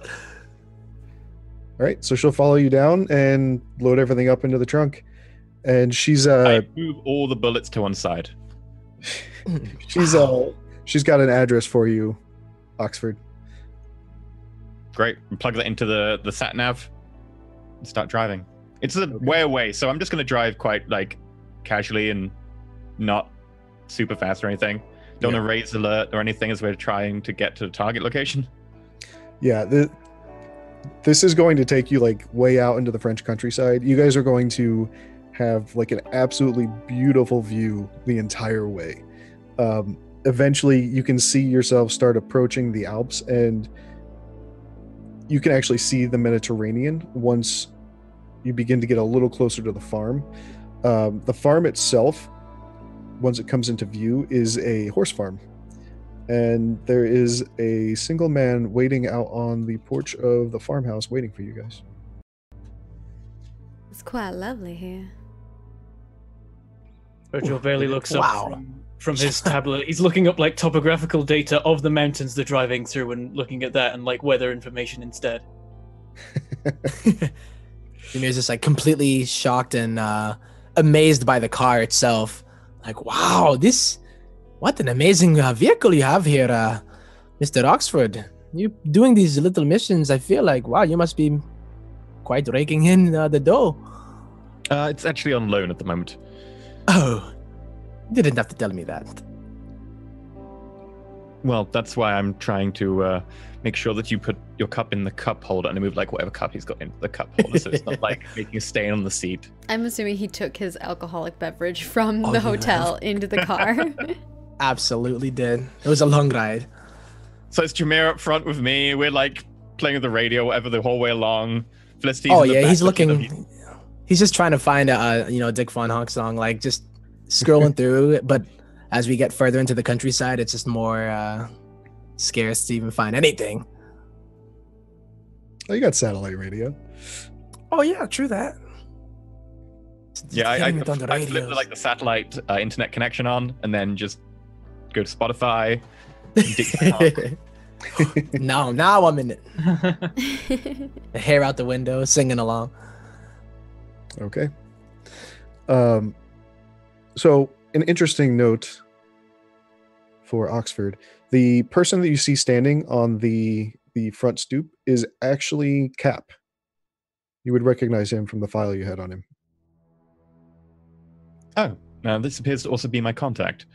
All right, so she'll follow you down and load everything up into the trunk. And she's I move all the bullets to one side. she's got an address for you, Oxford. Great. And plug that into the sat nav. and start driving. It's a way away, so I'm just going to drive quite like casually and not super fast or anything. Don't want to raise alert or anything as we're trying to get to the target location. Yeah, this is going to take you like way out into the French countryside. You guys are going to have like an absolutely beautiful view the entire way. Eventually, you can see yourself start approaching the Alps, and you can actually see the Mediterranean once you begin to get a little closer to the farm. The farm itself, once it comes into view, is a horse farm. And there is a single man waiting out on the porch of the farmhouse waiting for you guys. It's quite lovely here. Virgil barely looks up from his tablet. He's looking up like topographical data of the mountains they're driving through and looking at that and like weather information instead. Jumir's just like completely shocked and amazed by the car itself. Like, wow, what an amazing vehicle you have here, Mr. Oxford. You doing these little missions, I feel like, wow, you must be quite raking in the dough. It's actually on loan at the moment. Oh, you didn't have to tell me that. Well, that's why I'm trying to make sure that you put your cup in the cup holder and move like whatever cup he's got in the cup holder, so it's not like making a stain on the seat. I'm assuming he took his alcoholic beverage from the hotel into the car. Absolutely did. It was a long ride. So it's Jameer up front with me. We're like playing with the radio, whatever, the whole way along. Felicity's oh in the yeah, back he's looking looking. He's just trying to find a Dick Von Honk song, like just scrolling through it. But as we get further into the countryside, it's just more scarce to even find anything. Oh, you got satellite radio. Oh yeah, true that. Yeah, I on the flipped like the satellite internet connection on, and then just go to Spotify. now I'm in it. The hair out the window, singing along. Okay. So an interesting note for Oxford: the person that you see standing on the front stoop is actually Cap. You would recognize him from the file you had on him. Oh, now this appears to also be my contact.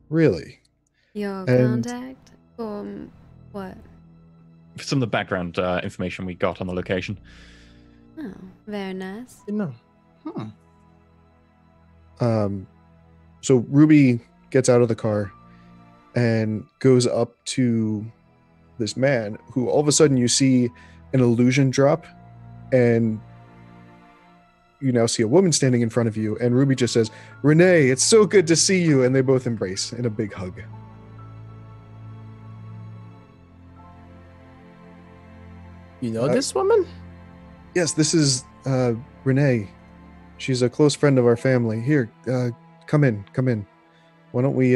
Really? Your And- contact? What? Some of the background information we got on the location. Oh, very nice. No. So Ruby gets out of the car and goes up to this man who all of a sudden you see an illusion drop, and you now see a woman standing in front of you, and Ruby just says, "Renee, it's so good to see you," and they both embrace in a big hug. You know this woman? Yes, this is Renee. She's a close friend of our family. Here, come in. Why don't we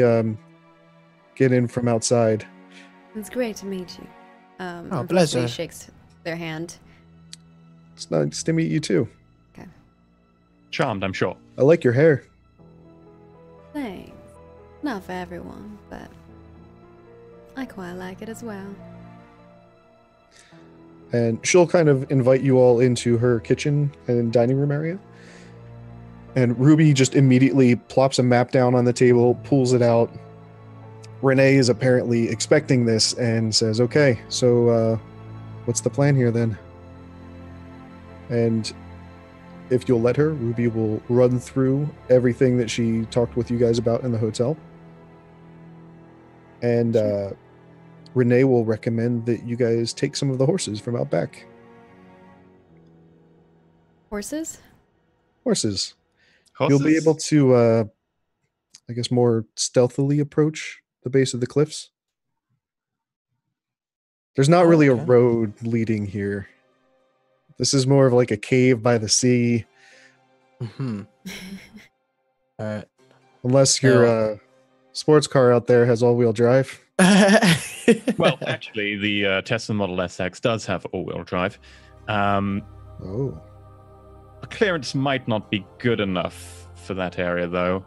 get in from outside? It's great to meet you. Oh, and pleasure. Felicity shakes their hand. It's nice to meet you too. Charmed, I'm sure. I like your hair. Thanks. Not for everyone, but I quite like it as well. And she'll kind of invite you all into her kitchen and dining room area. And Ruby just immediately plops a map down on the table, pulls it out. Renee is apparently expecting this and says, "Okay, so what's the plan here then?" And if you'll let her, Ruby will run through everything that she talked with you guys about in the hotel. And Renee will recommend that you guys take some of the horses from out back. Horses? Horses. Horses? You'll be able to, I guess, more stealthily approach the base of the cliffs. There's not really a road leading here. This is more of like a cave by the sea. Mm-hmm. Unless your sports car out there has all-wheel drive. Well, actually, the Tesla Model SX does have all-wheel drive. Oh. Clearance might not be good enough for that area, though.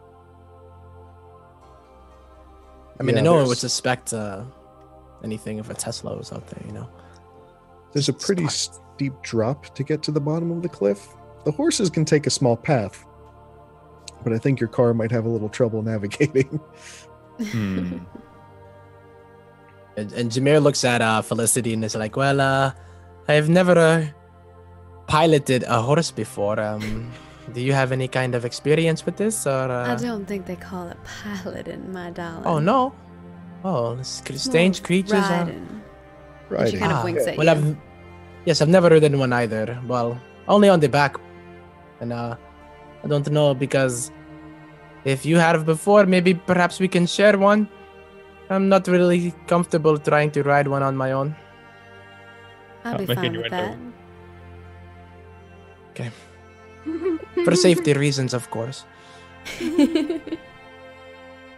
I mean, Yeah, no one there's- would suspect anything if a Tesla was out there, you know? there's a pretty steep drop to get to the bottom of the cliff. The horses can take a small path, but I think your car might have a little trouble navigating. Hmm. And Jameer looks at Felicity and is like, well, I've never piloted a horse before. Do you have any kind of experience with this? Or I don't think they call it piloting, my darling. Oh, no? Oh, strange creatures. Riding. And she kind of winks at well, you. I've never ridden one either. Well, only on the back. And I don't know, because if you have before, maybe perhaps we can share one. I'm not really comfortable trying to ride one on my own. I'll be fine with that. Okay. For safety reasons, of course.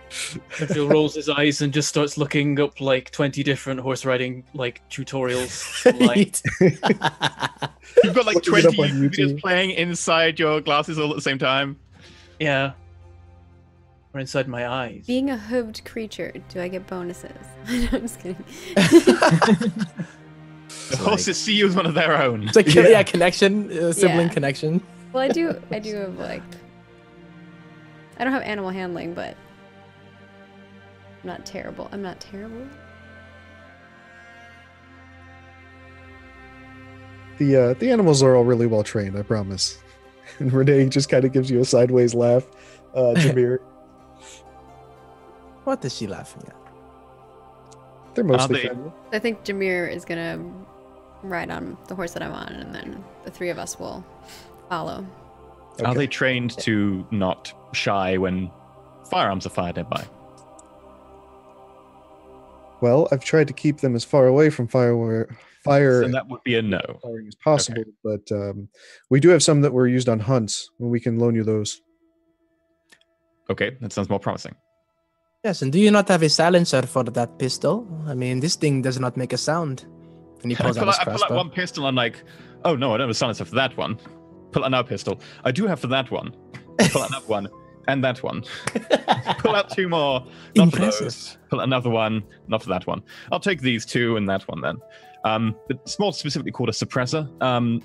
Phil rolls his eyes and just starts looking up like 20 different horse riding like tutorials. Like, You've got like Looking it 20 up on videos YouTube. playing inside your glasses all at the same time. yeah. Or inside my eyes. Being a hooved creature, do I get bonuses? No, I'm just kidding. The horses see you as one of their own. It's like, yeah, connection, sibling Yeah. connection. Well, I do have like, I don't have animal handling, but I'm not terrible. The animals are all really well trained, I promise. And Renee just kind of gives you a sideways laugh. Jameer, What is she laughing at? they're mostly they- friendly. I think Jameer is gonna ride on the horse that I'm on, and then the three of us will follow. Are Okay. they trained to not shy when firearms are fired nearby? Well, I've tried to keep them as far away from fire Then that would be a no. firing as possible, but we do have some that were used on hunts, and we can loan you those. Okay, that sounds more promising. Yes, and do you not have a silencer for that pistol? I mean, this thing does not make a sound. And he I pulls out pull his out crossbow. one pistol and like, oh no, I don't have a silencer for that one. Pull out another pistol. I do have for that one. Pull out another one. And that one. Pull out two more. Not Impressive. for those. Pull out another one. Not for that one. I'll take these two and that one then. It's more specifically called a suppressor.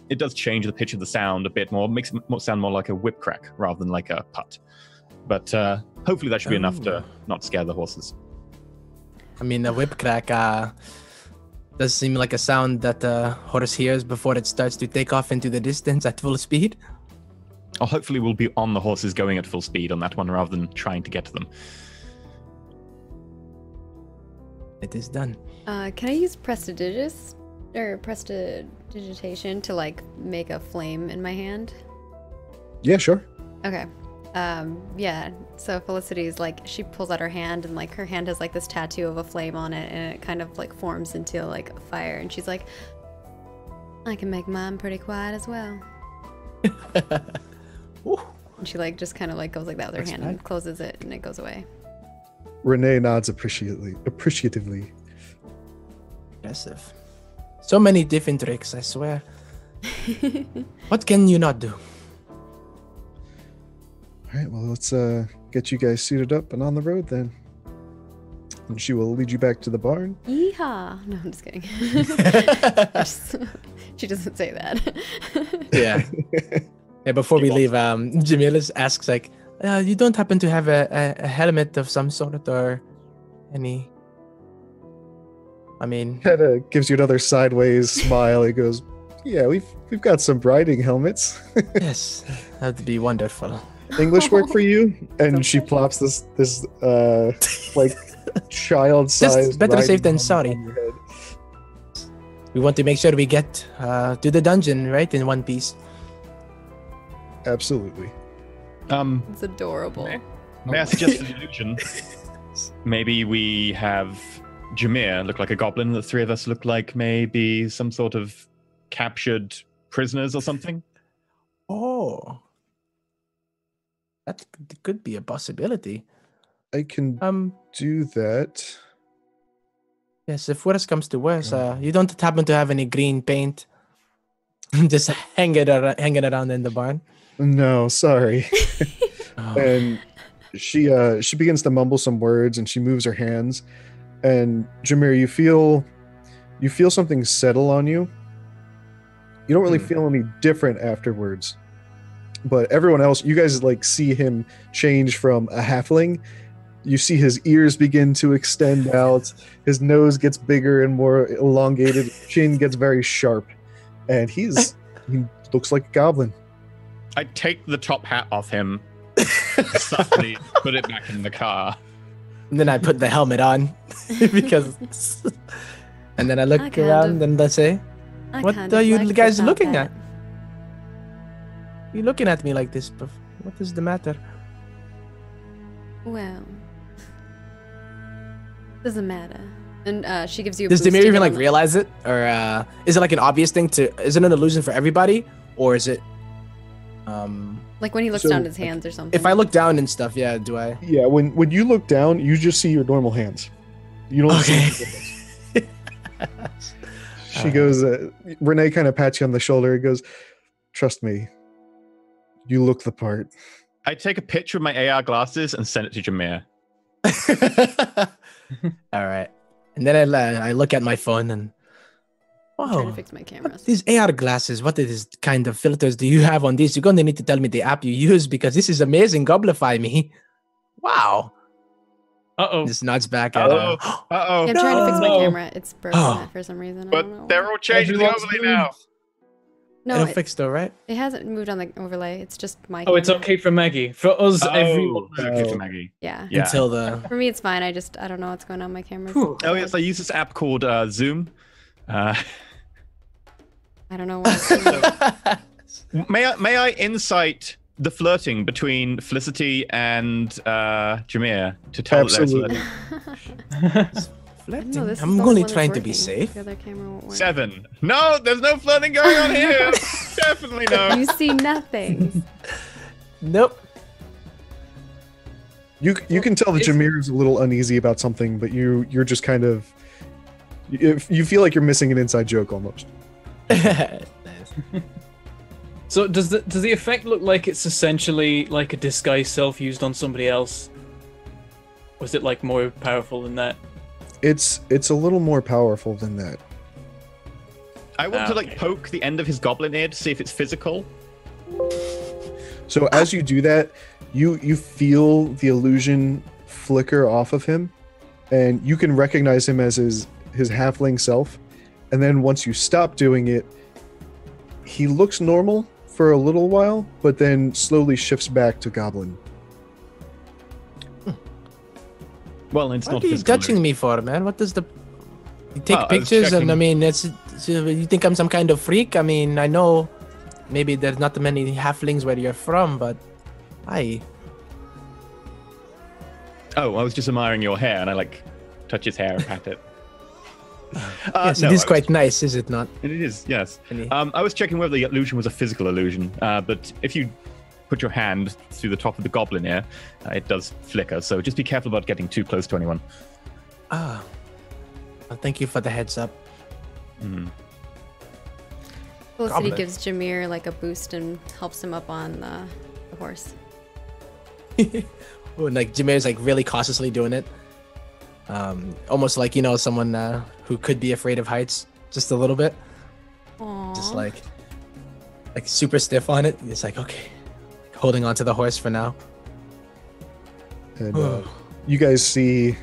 It does change the pitch of the sound a bit more. Makes it sound more like a whip crack rather than like a putt. But hopefully that should be enough to not scare the horses. I mean, a whip crack does seem like a sound that a horse hears before it starts to take off into the distance at full speed. Or hopefully we'll be on the horses going at full speed on that one rather than trying to get to them. It is done. Can I use prestidigitation to like make a flame in my hand? Yeah, sure. Okay. Yeah. So Felicity's like, she pulls out her hand, and like her hand has like this tattoo of a flame on it, and it kind of like forms into like a fire, and she's like, I can make mine pretty quiet as well. Ooh, And she like just kind of like goes like that with her hand and Respect. closes it, and it goes away. Renee nods appreciatively. impressive. So many different tricks, I swear. What can you not do? All right, well, let's get you guys suited up and on the road then. And she will lead you back to the barn. Yeehaw! No, I'm just kidding. She doesn't say that. Yeah. Yeah, before we leave, Jamila asks, like, you don't happen to have a helmet of some sort or any... I mean... Kind of gives you another sideways smile. He goes, "Yeah, we've got some riding helmets. Yes, that would be wonderful. English work for you?" And she plops this like child-sized. Just better safe riding than helmet sorry. on your head. We want to make sure we get to the dungeon, right, in one piece. Absolutely. It's adorable. May I suggest an illusion? Maybe we have Jameer look like a goblin. The three of us look like maybe some sort of captured prisoners or something. Oh. That could be a possibility. I can do that. Yes, if worse comes to worse, you don't happen to have any green paint. Just hanging around in the barn. No, sorry. Oh. And she begins to mumble some words, and she moves her hands. And Jameer, you feel something settle on you, You don't really feel any different afterwards. But everyone else, you guys like see him change from a halfling. You see his ears begin to extend out. His nose gets bigger and more elongated. Chin gets very sharp, and he looks like a goblin. I take the top hat off him, softly put it back in the car. And then I put the helmet on because, and then I look around and I say, "What are you guys looking at? You looking at me like this? What is the matter?" Well, doesn't matter. And she gives you. Does Demir even like realize it, or is it like an obvious thing to? Is it an illusion for everybody, or is it? Like when he looks down at his hands or something. If I look down and stuff, yeah, do I? Yeah, when you look down, you just see your normal hands. You don't see anything. She goes, Renee kind of pats you on the shoulder. He goes, "Trust me, you look the part." I take a picture of my AR glasses and send it to Jameer. All right. And then I look at my phone and, I'm trying to fix my cameras. These AR glasses, what is kind of filters do you have on these? You're going to need to tell me the app you use because this is amazing. Goblify me. Wow. Uh-oh. Just nods back at Uh-oh. her. Uh-oh. Yeah, I'm trying to fix my camera. It's broken for some reason. I But don't know. they're all changing the overlay now. No, It'll fix though, right? it hasn't moved on the overlay. It's just my Oh, it's camera. okay for Maggie. For us, everyone. It's okay for Maggie. Yeah. Yeah. Until the... For me, it's fine. I don't know what's going on with my cameras. Whew. Oh, yes, I use this app called Zoom. I don't know why. May I insight the flirting between Felicity and Jameer to tell that Absolutely. Flirting? No, this is I'm the only one that's trying to be working. safe. The other camera won't work. 7. No, there's no flirting going on here. Definitely no. You see nothing. Nope. You can tell that Jameer is a little uneasy about something, but you're just kind of you feel like you're missing an inside joke almost. So does the effect look like it's essentially like a disguised self used on somebody else? Or is it like more powerful than that? It's a little more powerful than that. I want to like Okay. poke the end of his goblin ear to see if it's physical. So as you do that, you feel the illusion flicker off of him, and you can recognize him as his halfling self. And then once you stop doing it, he looks normal for a little while, but then slowly shifts back to goblin. Well, it's What not are you physical. touching me for, man? What does the... You take Well, I was pictures and checking- I mean, you think I'm some kind of freak? I mean, I know maybe there's not many halflings where you're from, but hi. Oh, I was just admiring your hair, and I like touch his hair and pat it. Yes, no, it is I quite nice, is it not? It is, yes. Any- I was checking whether the illusion was a physical illusion, but if you put your hand through the top of the goblin ear, it does flicker. So just be careful about getting too close to anyone. Ah. Well, thank you for the heads up. Felicity Goblin. gives Jameer like a boost and helps him up on the horse. Oh, and like Jameer's like really cautiously doing it. Almost like, you know, someone who could be afraid of heights just a little bit. Aww. Just like super stiff on it. It's like, okay, holding onto the horse for now. And you guys see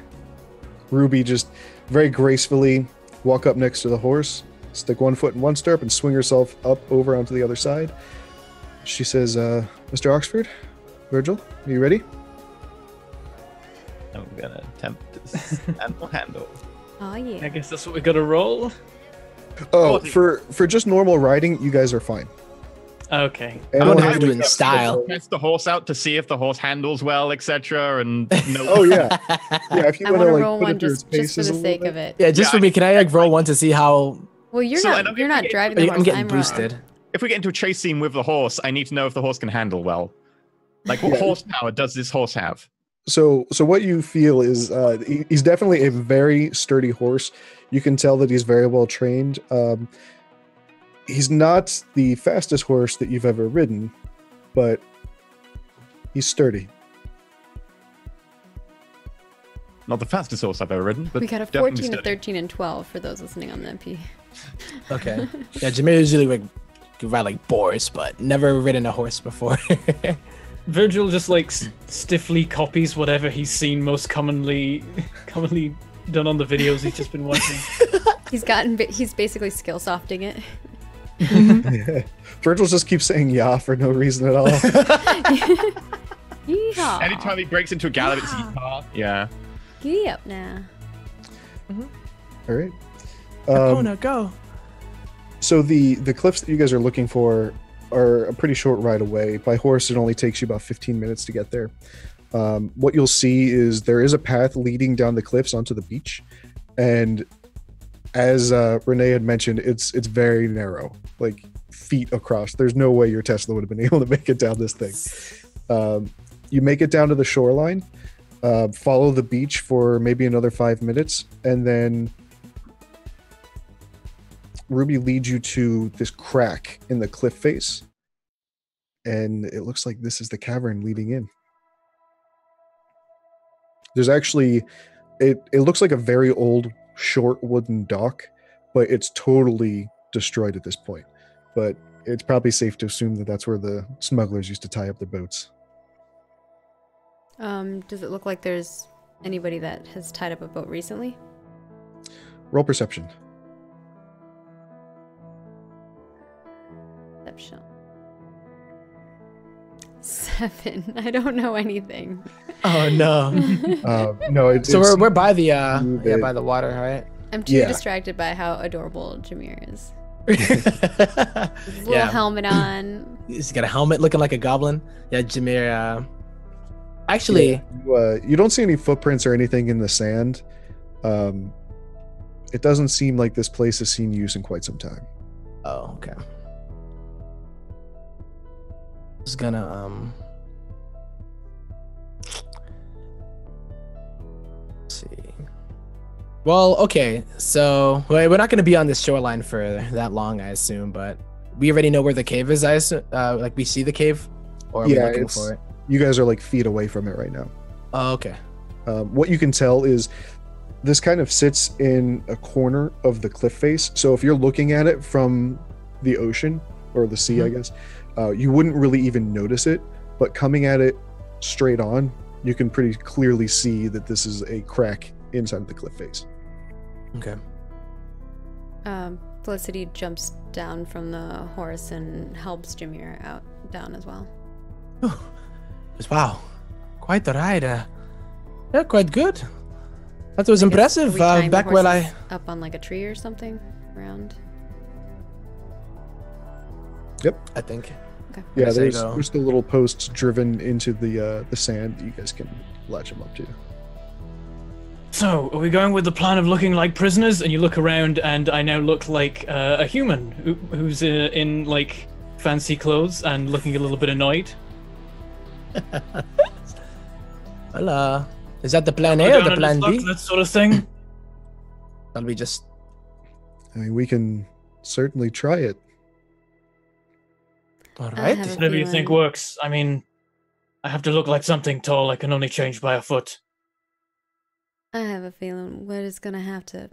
Ruby just very gracefully walk up next to the horse, stick one foot in one stirrup, and swing herself up over onto the other side. She says, "Mr. Oxford, Virgil, are you ready?" I'm gonna attempt this animal handle. Oh yeah. I guess that's what we gotta roll. Oh, for just normal riding, you guys are fine. Okay. And I want to only- have to do it in style. Test the horse out to see if the horse handles well, etc. And no. Oh yeah, yeah. If you I want want to to roll put one it through its just for paces the a little sake bit. of it. Yeah, just Yeah, for me, can I like roll one to see how... Well, you're So, not. and I'm You're not getting- driving the horse. I'm getting I'm boosted. If we get into a chase scene with the horse, I need to know if the horse can handle well. Like, what Yeah. horsepower does this horse have? So what you feel is he's definitely a very sturdy horse. You can tell that he's very well trained. He's not the fastest horse that you've ever ridden, but he's sturdy. Not the fastest horse I've ever ridden, but We got a definitely 14, a sturdy. 13, and 12 for those listening on the MP. Okay. Yeah, Jameer usually like could ride like boars, but never ridden a horse before. Virgil just like stiffly copies whatever he's seen most commonly done on the videos he's just been watching. He's basically skill softing it. Virgil just keeps saying "yeah" for no reason at all. Yeehaw. Anytime he breaks into a gallop, it's yeehaw. Yeah. Giddy up now. All right. Hakuna, go. So the cliffs that you guys are looking for are a pretty short ride away. By horse, it only takes you about 15 minutes to get there. What you'll see is there is a path leading down the cliffs onto the beach, and as Renee had mentioned, it's very narrow, like feet across. There's no way your Tesla would have been able to make it down this thing. You make it down to the shoreline, follow the beach for maybe another 5 minutes, and then Ruby leads you to this crack in the cliff face, and it looks like this is the cavern leading in. There's actually, it looks like a very old, short wooden dock, but it's totally destroyed at this point. But it's probably safe to assume that that's where the smugglers used to tie up their boats. Does it look like there's anybody that has tied up a boat recently? Roll perception. Perception. 7. I don't know anything. Oh no. No, it's So we're by the by the water, right? I'm too distracted by how adorable Jameer is. His little helmet on. He's got a helmet looking like a goblin. Yeah, Jameer. Actually, you don't see any footprints or anything in the sand. It doesn't seem like this place has seen use in quite some time. Oh, okay. I was gonna let's see. Well, okay, so we're not gonna be on this shoreline for that long, I assume, but we already know where the cave is. I assume, like we see the cave, or are we looking for it? You guys are like feet away from it right now. Oh, okay. What you can tell is this kind of sits in a corner of the cliff face. So if you're looking at it from the ocean or the sea, I guess, you wouldn't really even notice it. But coming at it straight on, you can pretty clearly see that this is a crack inside of the cliff face. Okay. Felicity jumps down from the horse and helps Jameer down as well. Oh, wow, quite the ride. Yeah, quite good. That was impressive. Back when I up on like a tree or something around. Yep, I think. Okay. Yeah, there's the little posts driven into the sand that you guys can latch them up to. So, are we going with the plan of looking like prisoners? And you look around, and I now look like a human who's in like fancy clothes and looking a little bit annoyed. Hola. Is that the plan A or the plan B? That sort of thing. Shall we just? I mean, we can certainly try it. All right. Whatever you think works. I mean, I have to look like something tall. I can only change by a foot. I have a feeling we're just gonna have to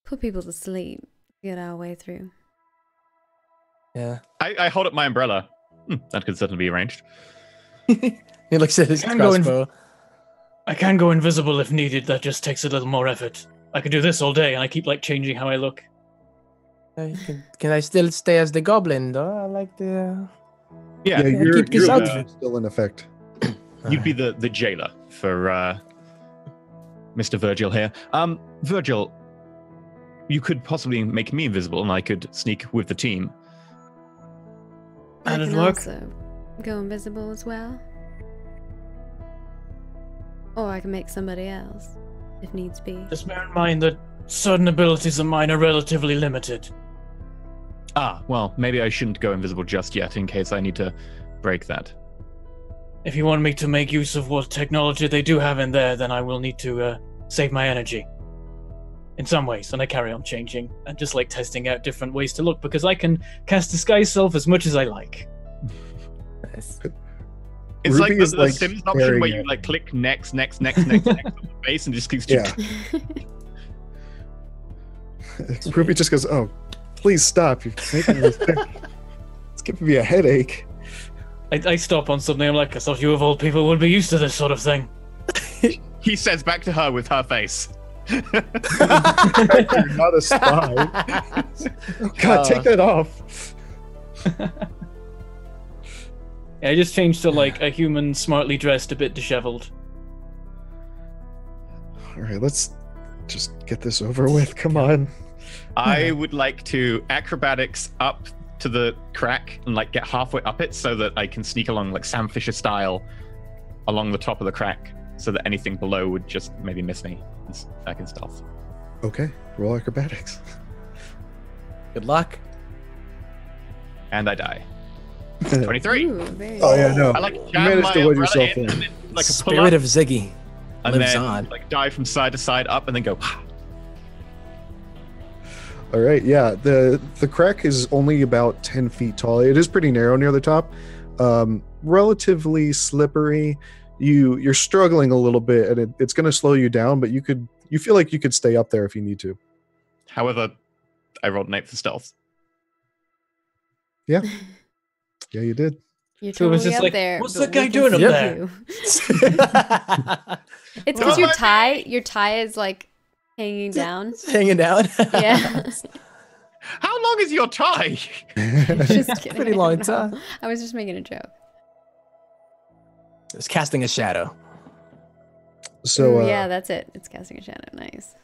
put people to sleep, get our way through. Yeah. I hold up my umbrella. That could certainly be arranged. He looks at his crossbow. I can go invisible if needed. That just takes a little more effort. I could do this all day, and I keep like changing how I look. Can I still stay as the goblin though? I like the. Yeah, you're keep this outfit. still in effect. You'd be the jailer for Mr. Virgil here. Virgil, you could possibly make me invisible, and I could sneak with the team. I That'd can work. also go invisible as well. Or I can make somebody else, if needs be. Just bear in mind that certain abilities of mine are relatively limited. Well, maybe I shouldn't go invisible just yet, in case I need to break that. If you want me to make use of what technology they do have in there, then I will need to save my energy. In some ways, and I carry on changing and just like testing out different ways to look, because I can cast disguise self as much as I like. Nice. It's Ruby like is, the Sims option staring where you at- like click next on the face and just keeps. Yeah. Ruby just goes, "Oh, Please stop. You're making me sick. It's giving me a headache. I stop on something. I'm like, I thought you of all people would be used to this sort of thing. He says back to her with her face. You're not a spy. Oh, God, take that off. Yeah, I just changed to like a human, smartly dressed, a bit disheveled. All right, let's just get this over with. Come on. I would like to acrobatics up to the crack and like get halfway up it so that I can sneak along like Sam Fisher style along the top of the crack so that anything below would just maybe miss me. I can stealth. Okay, roll acrobatics. Good luck. And I die. 23. Ooh, very Oh yeah, no. I like You jam managed my to wedge umbrella yourself in in. and then, like a pull Spirit up, of Ziggy and lives then on. like dive from side to side up and then go. All right, yeah. The crack is only about 10 feet tall. It is pretty narrow near the top. Relatively slippery. You're struggling a little bit, and it's going to slow you down. But you feel like you could stay up there if you need to. However, I rolled an 8 for stealth. Yeah, you did. You're So it was totally just up like, there. what's but that guy we can doing up see there? you. It's because your tie is like hanging down. Hanging down. Yeah. How long is your tie? Just kidding. Pretty I long don't know. time. I was just making a joke. It's casting a shadow. So yeah, that's it. It's casting a shadow. Nice.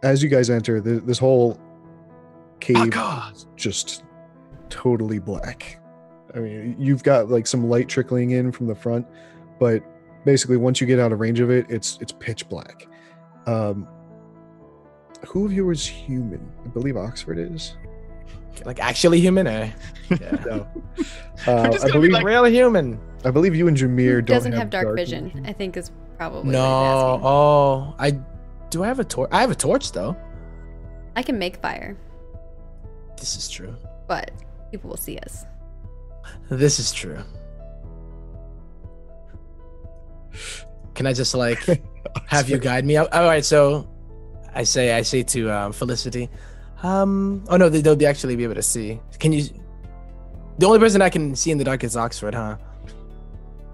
as you guys enter, this whole cave God. is just totally black. I mean, you've got like some light trickling in from the front, but basically once you get out of range of it, it's pitch black. Who of you is human? I believe Oxford is. Like actually human, eh? Yeah. No. I'm just I gonna be believe like- Real human. I believe you and Jameer Who don't doesn't have dark vision, vision. I think is probably No. what he's asking. Oh, I have a torch. I have a torch though. I can make fire, This is true. but people will see us. This is true. Can I just like have you guide me? All right, so I say to Felicity, oh no, they'll be actually be able to see. Can you? The only person I can see in the dark is Oxford, huh?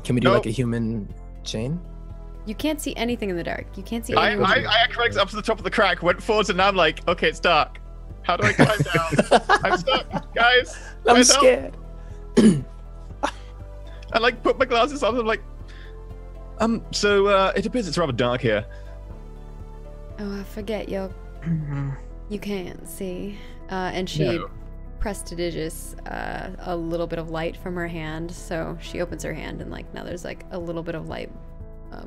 Can we do Nope. like a human chain? You can't see anything in the dark. You can't see I anyone. acrobatics up to the top of the crack, went forwards, and now I'm like, okay, it's dark. How do I climb down? I'm stuck, guys. I'm Guys, help. scared. I like put my glasses on. And I'm like, so it appears it's rather dark here. Oh, I forget you can't see. And she No. prestidigious a little bit of light from her hand. So she opens her hand and like now there's like a little bit of light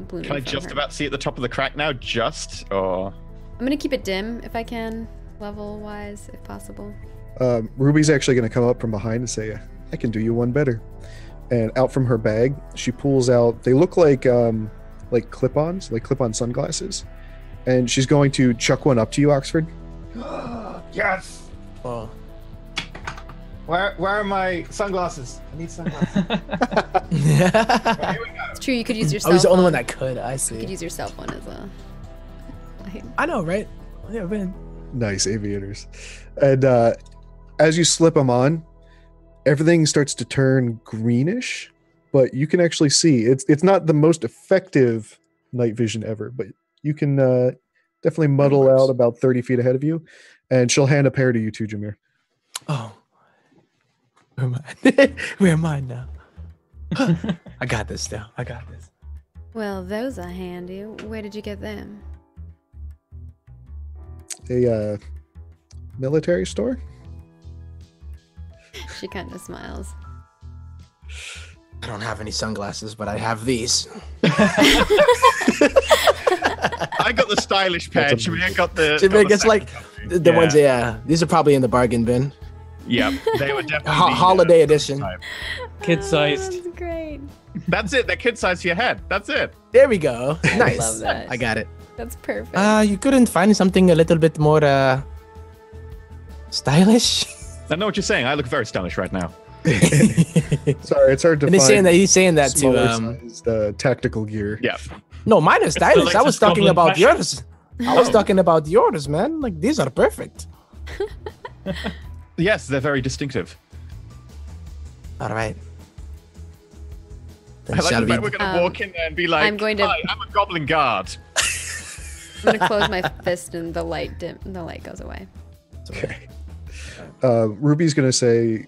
blooming Can I from just her. about see at the top of the crack now? Just or I'm gonna keep it dim if I can, level wise, if possible. Ruby's actually going to come up from behind and say, I can do you one better. And out from her bag, she pulls out, they look like clip-ons, like clip-on sunglasses. And she's going to chuck one up to you, Oxford. yes. Oh. Where are my sunglasses? I need sunglasses. I Here we go. It's true. You could use your cell was the only phone. one that could. I You could see. use your cell phone as a light. I know, right? Yeah, man. Nice aviators. And as you slip them on, everything starts to turn greenish, but you can actually see. It's not the most effective night vision ever, but you can definitely muddle works. out about 30 feet ahead of you. And she'll hand a pair to you too, Jameer. Oh. Where am I? Where am I now? I got this now. I got this. Well, those are handy. Where did you get them? A military store? She kind of smiles. I don't have any sunglasses, but I have these. I got the stylish pair. That's Jameer got the. Jameer got the gets, like, second The copy. ones, yeah. These are probably in the bargain bin. Yeah, they were definitely Holiday edition. type. Kid-sized. That's great. That's it. They're kid size for your head. That's it. There we go. Nice. love that. I got it. That's perfect. You couldn't find something a little bit more stylish? I know what you're saying. I look very stylish right now. Sorry, it's hard to And he's find. saying that to smaller sized, tactical gear. Yeah. No, mine is stylish. like I was some talking goblin about fashion. yours. I was talking about yours, man. Like, these are perfect. Yes, they're very distinctive. All right. Then I like shall the we? fact we're going to walk in there and be like, I'm going to- "Hi, I'm a goblin guard." I'm gonna close my fist and the light goes away. Okay. Ruby's gonna say,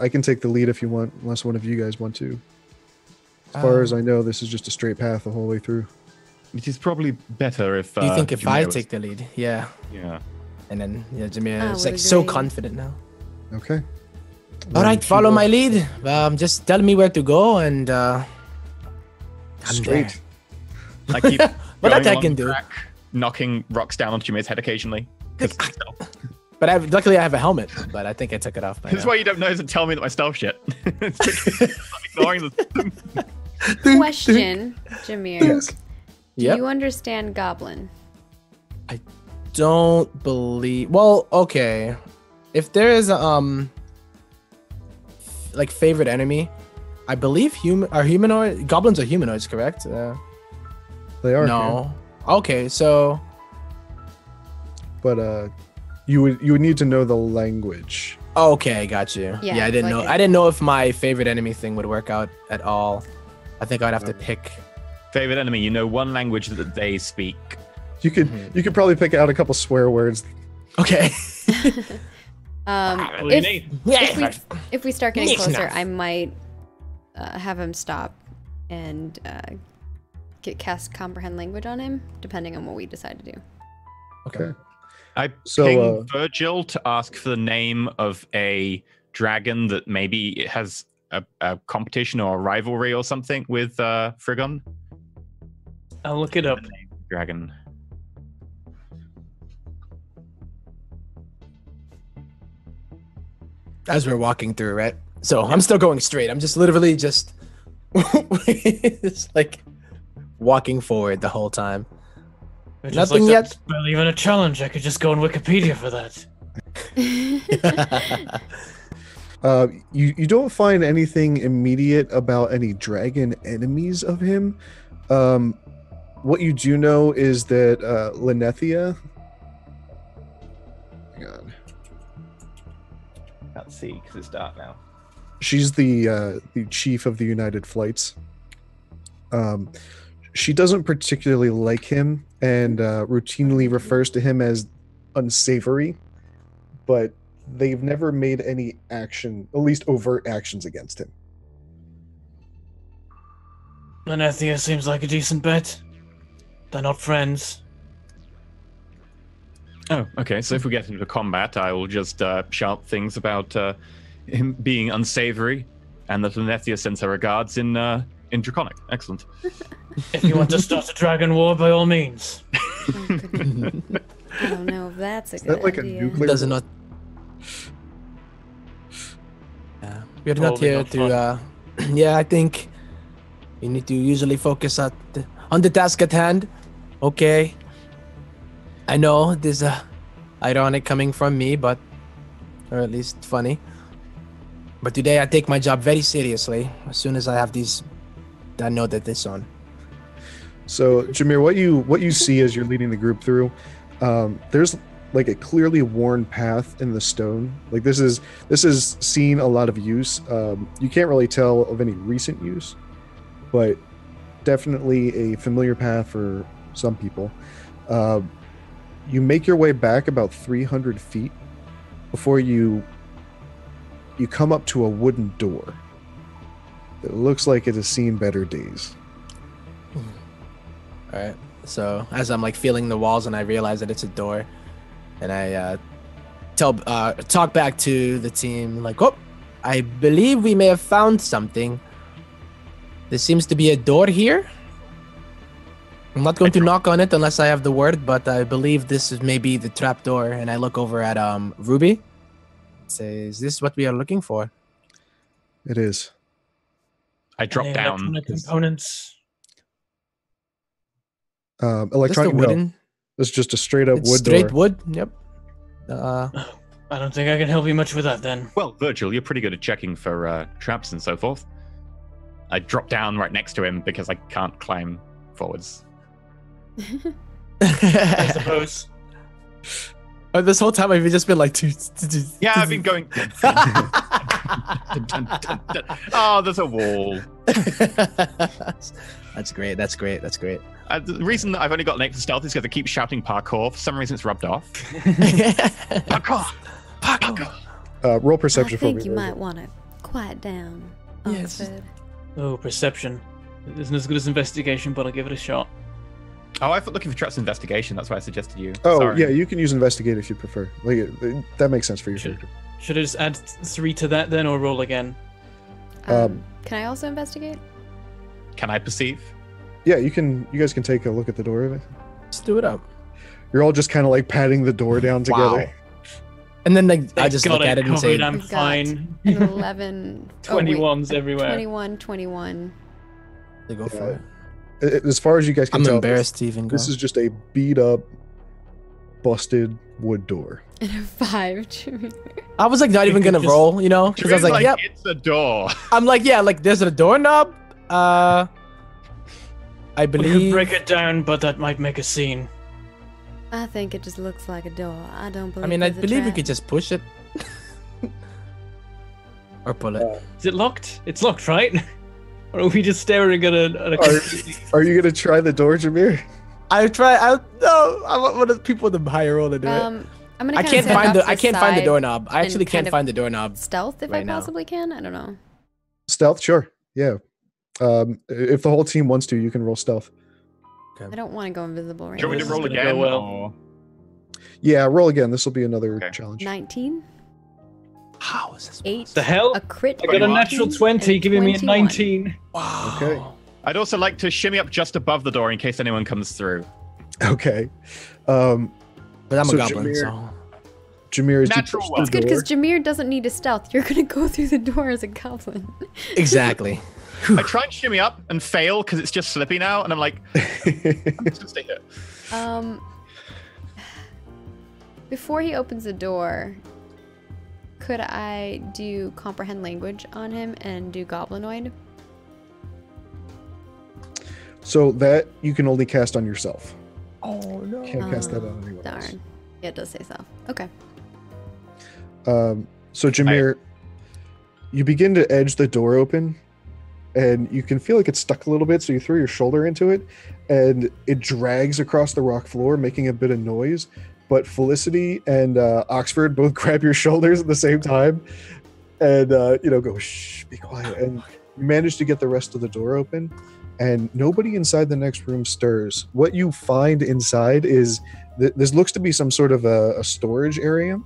I can take the lead if you want, unless one of you guys want to. As far as I know, this is just a straight path the whole way through. It is probably better if. Do you think if I Jameer was- take the lead? Yeah. Yeah. And then Jameer I is would like so agree. confident now. Okay. All right, Then follow she my will- lead. Just tell me where to go, and I'm Straight. I keep But that going I along can the do. track, knocking rocks down onto Jameer's head occasionally. 'Cause it's stealth. But luckily I have a helmet, but I think I took it off by This is now. why you don't know to tell me that my stealth shit. It's because I'm ignoring the. Question, Jameer. Yes. Do Yep. you understand Goblin? Don't believe. Well, okay. If there is a like favorite enemy, I believe humanoid goblins are humanoids, correct? They are. No. Okay, so But you would need to know the language. okay, got you. Yeah, Yeah, I didn't like know. I didn't know if my favorite enemy thing would work out at all. I think I'd have to pick. Favorite enemy, you know one language that they speak. You could probably pick out a couple swear words. Okay. What do you If, need? if we start getting Yes, closer, enough. I might have him stop and cast comprehend language on him, depending on what we decide to do. Okay. I So, ping Virgil to ask for the name of a dragon that maybe it has a competition or a rivalry or something with Frigon. I'll look it up. Dragon. As we're walking through, right? So I'm still going straight. I'm just literally just like walking forward the whole time. It's just Nothing like yet. that's barely even a challenge. I could just go on Wikipedia for that. You don't find anything immediate about any dragon enemies of him. What you do know is that Lenethia. Hang on. Can't see because it's dark now. She's the chief of the United Flights. She doesn't particularly like him and routinely refers to him as unsavory, but they've never made any action, at least overt actions against him. Lenethia seems like a decent bet. They're not friends. Oh, okay. So if we get into combat, I will just shout things about him being unsavory, and that Lenethia sends her regards in Draconic. Excellent. If you want to start a dragon war, by all means. Oh, good. I don't know if that's a Is good that like a idea. nuclear? Does it not? Yeah, we're not Totally here not to. Yeah, I think we need to usually focus on the task at hand. Okay. I know this is ironic coming from me, but or at least funny. But today I take my job very seriously. As soon as I have these, I know that this on. So, Jameer, what you see as you're leading the group through, there's like a clearly worn path in the stone. Like this is seen a lot of use. You can't really tell of any recent use, but definitely a familiar path for some people. You make your way back about 300 feet before you come up to a wooden door that looks like it has seen better days. All right. So as I'm like feeling the walls and I realize that it's a door, and I talk back to the team like, "Oh, I believe we may have found something. There seems to be a door here. I'm not going to knock on it unless I have the word, but I believe this is maybe the trap door." And I look over at Ruby. Say, "Is this what we are looking for?" It is. I drop Any down. electronic components. Just a Electronic. No, wooden. it's just a straight up It's wood straight door. wood. Yep. I don't think I can help you much with that then. Well, Virgil, you're pretty good at checking for traps and so forth. I drop down right next to him because I can't climb forwards. I suppose. Oh, this whole time I've just been like, Yeah, I've been going. Oh, there's a wall. That's great. That's great. That's great. The reason that I've only got an 8 for stealth is because I keep shouting parkour. For some reason, it's rubbed off. Parkour! Parkour! Roll I perception for me. think you might want to quiet down, Yes. Oxford. Oh, perception. It isn't as good as investigation, but I'll give it a shot. Oh, I thought looking for traps investigation. That's why I suggested you. Oh, Sorry. yeah, you can use investigate if you prefer. Like that makes sense for your Sure. character. Should I just add 3 to that then, or roll again? Can I also investigate? Can I perceive? Yeah, you guys can take a look at the door of it. Let's do it up. You're all just kind of like patting the door down together. Wow. And then like I just Got look at it and covered, say, I'm We've got fine. An 11. 21s everywhere. 21. they go for it. As far as you guys can I'm tell, embarrassed to even go. this is just a beat up, busted wood door. And a 5, Jimmy. I was like not even gonna Just- roll, you know, because I was like, yep. It's a door. I'm like, yeah, like there's a doorknob. I We could believe. break it down, but that might make a scene. I think it just looks like a door. I don't believe I mean, I there's a believe we trap. could just push it or pull it. Is it locked? It's locked, right? Or are we just staring at a Are you gonna try the door, Jameer? I want one of the people with the higher roll to do it. I'm gonna I kinda can't stand find off the I can't find the side. doorknob. I actually and can't kind of find the doorknob. Stealth, if I right now. possibly can. I don't know. Stealth, sure. Yeah. If the whole team wants to, you can roll stealth. I don't want to go invisible right Do you want me now. to roll gonna go again? well. Or... Yeah, roll again. This will be another Okay. challenge. 19, How is this? 8, The hell? a crit. I got a 21. natural 20, and giving me a 21. 19. Wow. Okay. I'd also like to shimmy up just above the door in case anyone comes through. Okay. But I'm So a goblin, Jameer- so Jameer, as you Natural push one. It's the good because door, Jameer doesn't need a stealth. You're gonna go through the door as a goblin. exactly. I try and shimmy up and fail because it's just slippy now, and I'm like, I'm just gonna stay here. Before he opens the door, could I do comprehend language on him and do goblinoid? So that you can only cast on yourself. Oh no. Can't cast that on anyone else. Darn. Yeah, it does say so. Okay. So Jameer, you begin to edge the door open, and you can feel like it's stuck a little bit. So you throw your shoulder into it, and it drags across the rock floor, making a bit of noise. But Felicity and Oxford both grab your shoulders at the same time, and go shh, be quiet. And you manage to get the rest of the door open, and nobody inside the next room stirs. What you find inside is this looks to be some sort of a storage area.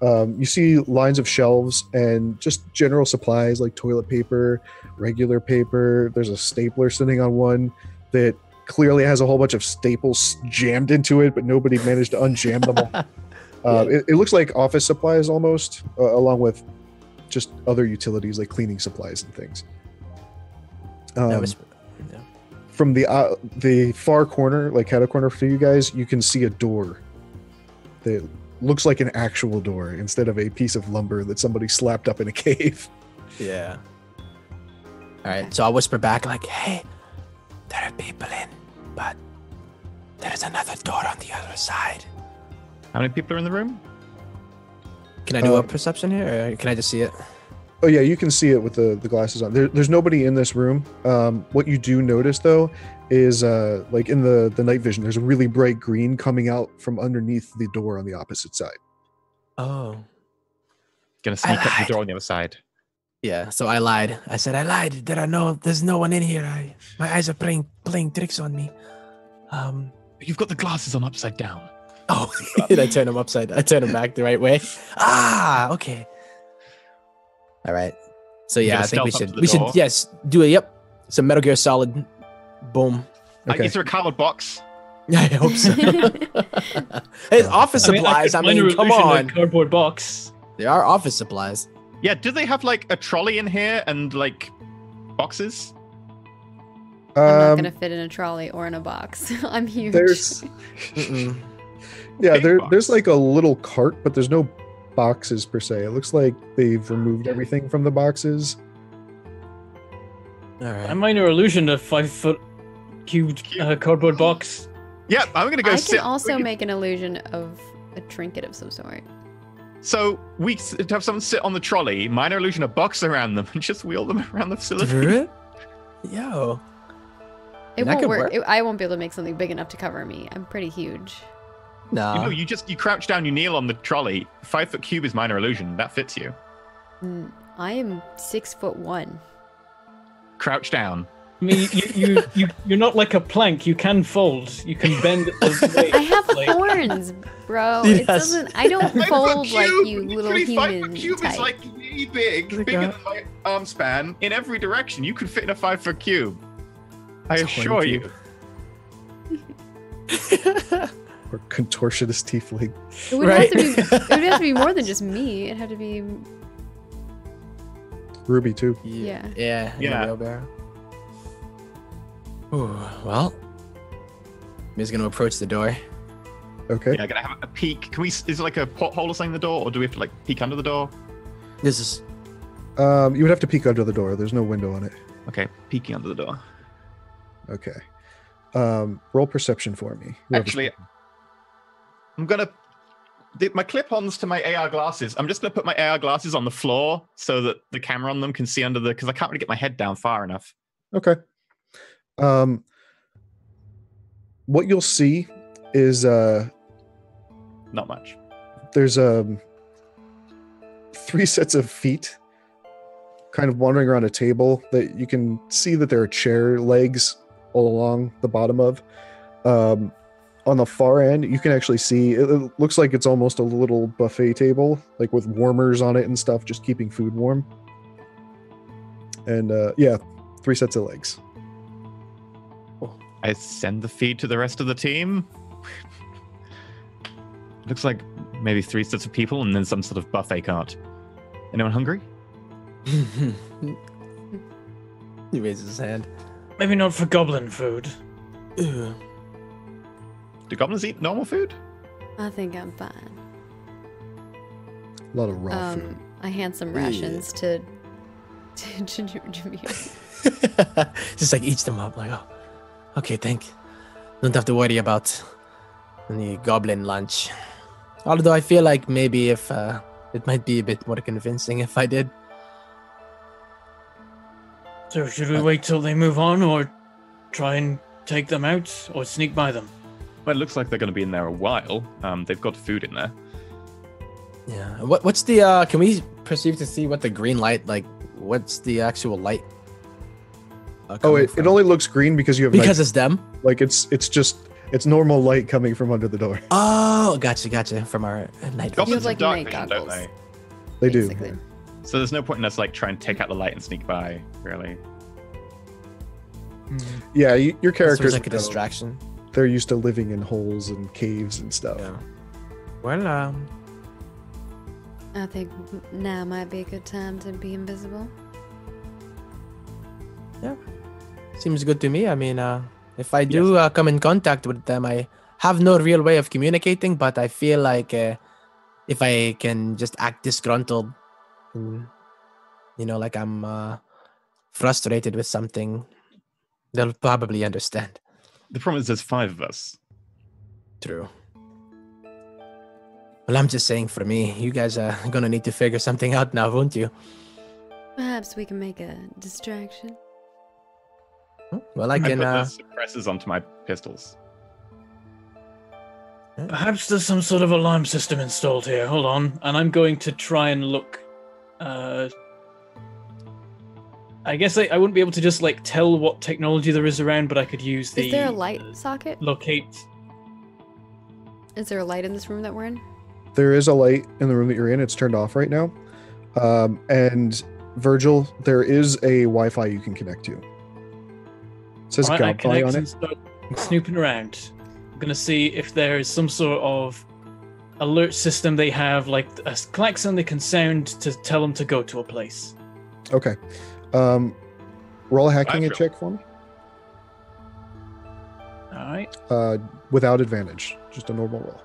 You see lines of shelves and just general supplies like toilet paper, regular paper. There's a stapler sitting on one that clearly has a whole bunch of staples jammed into it, but nobody managed to unjam them all. It looks like office supplies almost, along with just other utilities like cleaning supplies and things. From the far corner, like cattle corner for you guys, you can see a door that looks like an actual door instead of a piece of lumber that somebody slapped up in a cave. Yeah. All right. So I whisper back like, "Hey, there are people in, but there's another door on the other side." How many people are in the room? Can I do a perception here, or can I just see it? Oh yeah, you can see it with the glasses on. There's nobody in this room. What you do notice though is like in the night vision, there's a really bright green coming out from underneath the door on the opposite side. Oh. Gonna sneak up lied. the door on the other side. Yeah. So I lied. I said I lied. There's no one in here. My eyes are playing tricks on me. You've got the glasses on upside down. Oh, and I turn them upside. I turn them back the right way. Ah, okay. All right. So yeah, gonna I think we stealth up should to the door? yes do it. Yep. Some Metal Gear Solid. Boom. Okay. Is there a cardboard box? Yeah, I hope so. Hey, office supplies. I mean, come on. Cardboard box. There are office supplies. Yeah, do they have like a trolley in here and like boxes? I'm not Um, gonna fit in a trolley or in a box. I'm huge. there's Mm-mm. yeah, Big there's box. like a little cart, but there's no boxes per se. It looks like they've removed everything from the boxes. All A right. minor illusion, a 5-foot cubed cardboard box. Yeah, I'm going to go I sit. can also make an illusion of a trinket of some sort. So we have someone sit on the trolley, minor illusion a box around them, and just wheel them around the facility. Yo. It That won't could work. work. I won't be able to make something big enough to cover me. I'm pretty huge. No. You know, you crouch down, you kneel on the trolley. 5-foot cube is minor illusion. That fits you. I am 6'1". Crouch down. I mean, you're not like a plank. You can fold. You can bend the weight. I have like, horns, bro. Yes. It doesn't. I don't 5-foot fold like cube! you little Literally, human 5-foot cube type. is like really big, Look bigger at- than my arm span in every direction. You could fit in a 5-foot cube. I It's a assure horny you. cube. Or contortionist tiefling. It would Right? have to be. It would have to be more than just me. It'd have to be. Ruby too. Yeah. Yeah. in Yeah. the wheelbarrow. Ooh, well, I'm just gonna approach the door. Okay. Yeah, gonna have a peek. Can we? Is it like a pothole or something in the door, or do we have to like peek under the door? This is You would have to peek under the door. There's no window on it. Okay, peeking under the door. Okay. Roll perception for me. Actually, I'm gonna. My clip-ons to my AR glasses. I'm just gonna put my AR glasses on the floor so that the camera on them can see under the. Because I can't really get my head down far enough. Okay. What you'll see is Not much. there's 3 sets of feet kind of wandering around a table that you can see that there are chair legs all along the bottom of. On the far end, you can actually see it looks like it's almost a little buffet table, like with warmers on it and stuff, just keeping food warm. And 3 sets of legs. I send the feed to the rest of the team. Looks like maybe 3 sets of people and then some sort of buffet cart. Anyone hungry? He raises his hand. maybe not for goblin food. Ugh. Do goblins eat normal food? I think I'm fine. A lot of raw food. I hand some rations to Jimmy. Just like eats them up. Like, oh, okay, thank you. Don't have to worry about any goblin lunch. Although I feel like maybe if it might be a bit more convincing if I did. So should we wait till they move on, or try and take them out, or sneak by them? Well, it looks like they're going to be in there a while. They've got food in there. Yeah. What's the can we perceive to see what the green light, like what's the actual light? It only looks green because you have because night, it's them. like it's normal light coming from under the door. Oh, gotcha. From our night. Goblins like, have dark night vision, don't goggles. they? They Basically. do. So there's no point in us like trying to take out the light and sneak by, really. Yeah, your Characters characters like a know. distraction. They're used to living in holes and caves and stuff. Yeah. Well, I think now might be a good time to be invisible. seems good to me. I mean, if I do come in contact with them, I have no real way of communicating, but I feel like if I can just act disgruntled, and, like I'm frustrated with something, they'll probably understand. The problem is there's 5 of us. True. Well, I'm just saying for me, you guys are gonna need to figure something out now, won't you? Perhaps we can make a distraction. Well, I I can. put the suppressors onto my pistols. Perhaps there's some sort of alarm system installed here. Hold on. And I'm going to try and look. I guess I wouldn't be able to just like tell what technology there is around, but I could use the Is there a light socket? locate. Is there a light in this room that we're in? There is a light in the room that you're in. It's turned off right now. And Virgil, there is a Wi-Fi you can connect to. It says Alright, I Godfly connect on and it. start snooping around. I'm gonna see if there is some sort of alert system they have, like a klaxon they can sound to tell them to go to a place. Okay. Roll a hacking Natural. check for me. All right. Without advantage. Just a normal roll.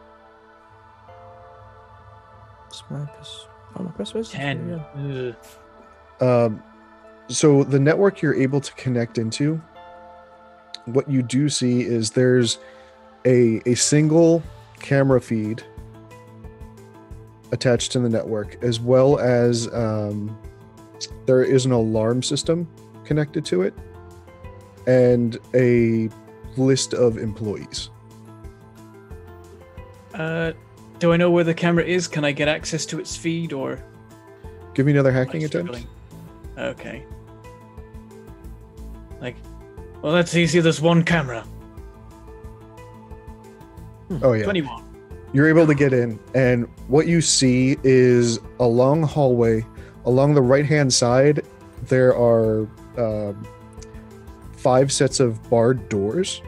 10. So the network you're able to connect into, what you do see is there's a single camera feed attached to the network, as well as there is an alarm system connected to it, and a list of employees. Do I know where the camera is? Can I get access to its feed, or? Give me another am I hacking attempt. struggling? Okay. Like, well, that's easy. There's one camera. Oh yeah. 21. You're able to get in, and what you see is a long hallway. Along the right-hand side, there are 5 sets of barred doors.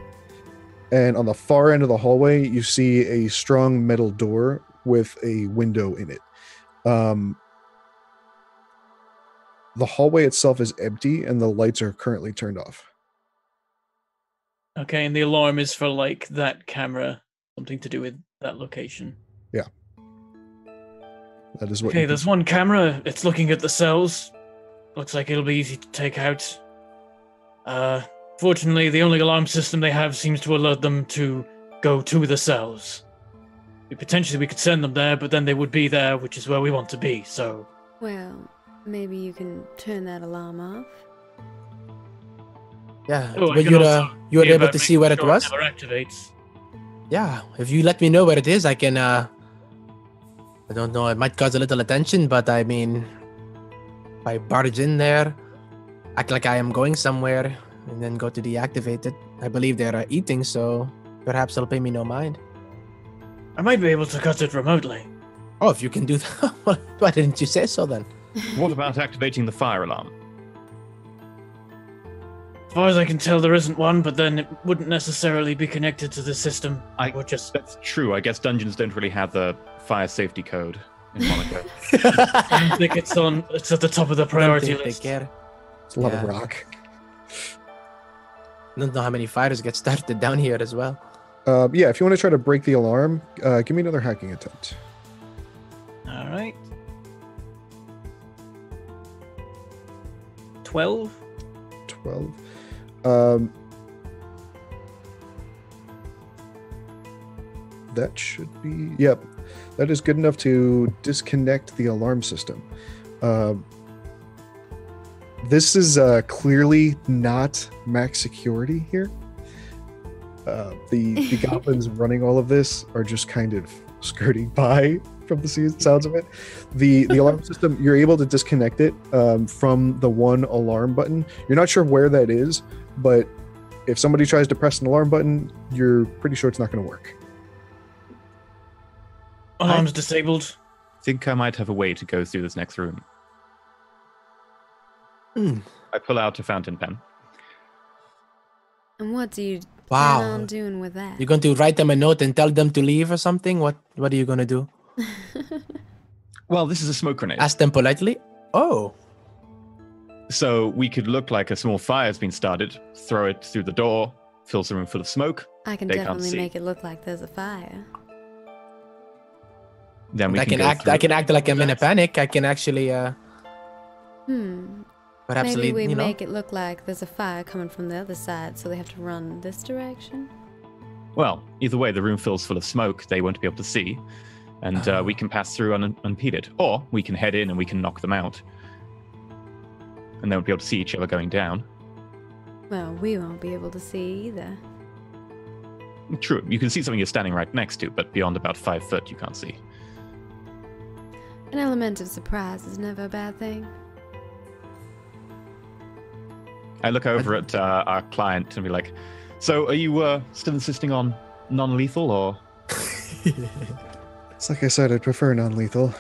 And on the far end of the hallway, you see a strong metal door with a window in it. The hallway itself is empty, and the lights are currently turned off. Okay, and the alarm is for, like, that camera. Something to do with that location. Yeah. That is what Okay, you there's one camera. It's looking at the cells. Looks like it'll be easy to take out. Fortunately, the only alarm system they have seems to alert them to go to the cells. Potentially we could send them there, but then they would be there, which is where we want to be, so... Well, maybe you can turn that alarm off. Yeah, Oh, I but can also you were see able about to making see where it sure was? never activates. Yeah, if you let me know where it is, I can, I don't know, it might cause a little attention, but I mean, if I barge in there, act like I am going somewhere, and then go to deactivate it. I believe they're eating, so perhaps they'll pay me no mind. I might be able to cut it remotely. Oh, if you can do that, why didn't you say so then? What about activating the fire alarm? As far as I can tell, there isn't one, but then it wouldn't necessarily be connected to the system. Or just... That's true. I guess dungeons don't really have the fire safety code in Monaco. I don't think it's at the top of the priority Don't think list. they care. It's a lot of Yeah. rock. Don't know how many fires get started down here as well. Yeah, if you want to try to break the alarm, give me another hacking attempt. All right. 12. 12. That should be... Yep. That is good enough to disconnect the alarm system. This is clearly not max security here. The goblins running all of this are just kind of skirting by from the sounds of it. The alarm system, you're able to disconnect it from the one alarm button. You're not sure where that is, but if somebody tries to press an alarm button, you're pretty sure it's not going to work. Alarm's disabled. Think I might have a way to go through this next room. I pull out a fountain pen. And what do you Wow. plan on doing with that? You're going to write them a note and tell them to leave or something? What are you going to do? Well, this is a smoke grenade. Ask them politely? Oh. So we could look like a small fire's been started, throw it through the door, fills the room full of smoke. I can They can't definitely see. make it look like there's a fire. Then we I can go act through. I can act like I'm in a panic. I can actually perhaps Maybe lead, we you know. make it look like there's a fire coming from the other side, so they have to run this direction. Well, either way, the room fills full of smoke. They won't be able to see, and we can pass through unimpeded. Or we can head in and we can knock them out, and they won't be able to see each other going down. Well, we won't be able to see either. True, you can see something you're standing right next to, but beyond about 5 foot, you can't see. An element of surprise is never a bad thing. I look over at our client and be like, "So, are you still insisting on non-lethal, or It's like I said, I'd prefer non-lethal.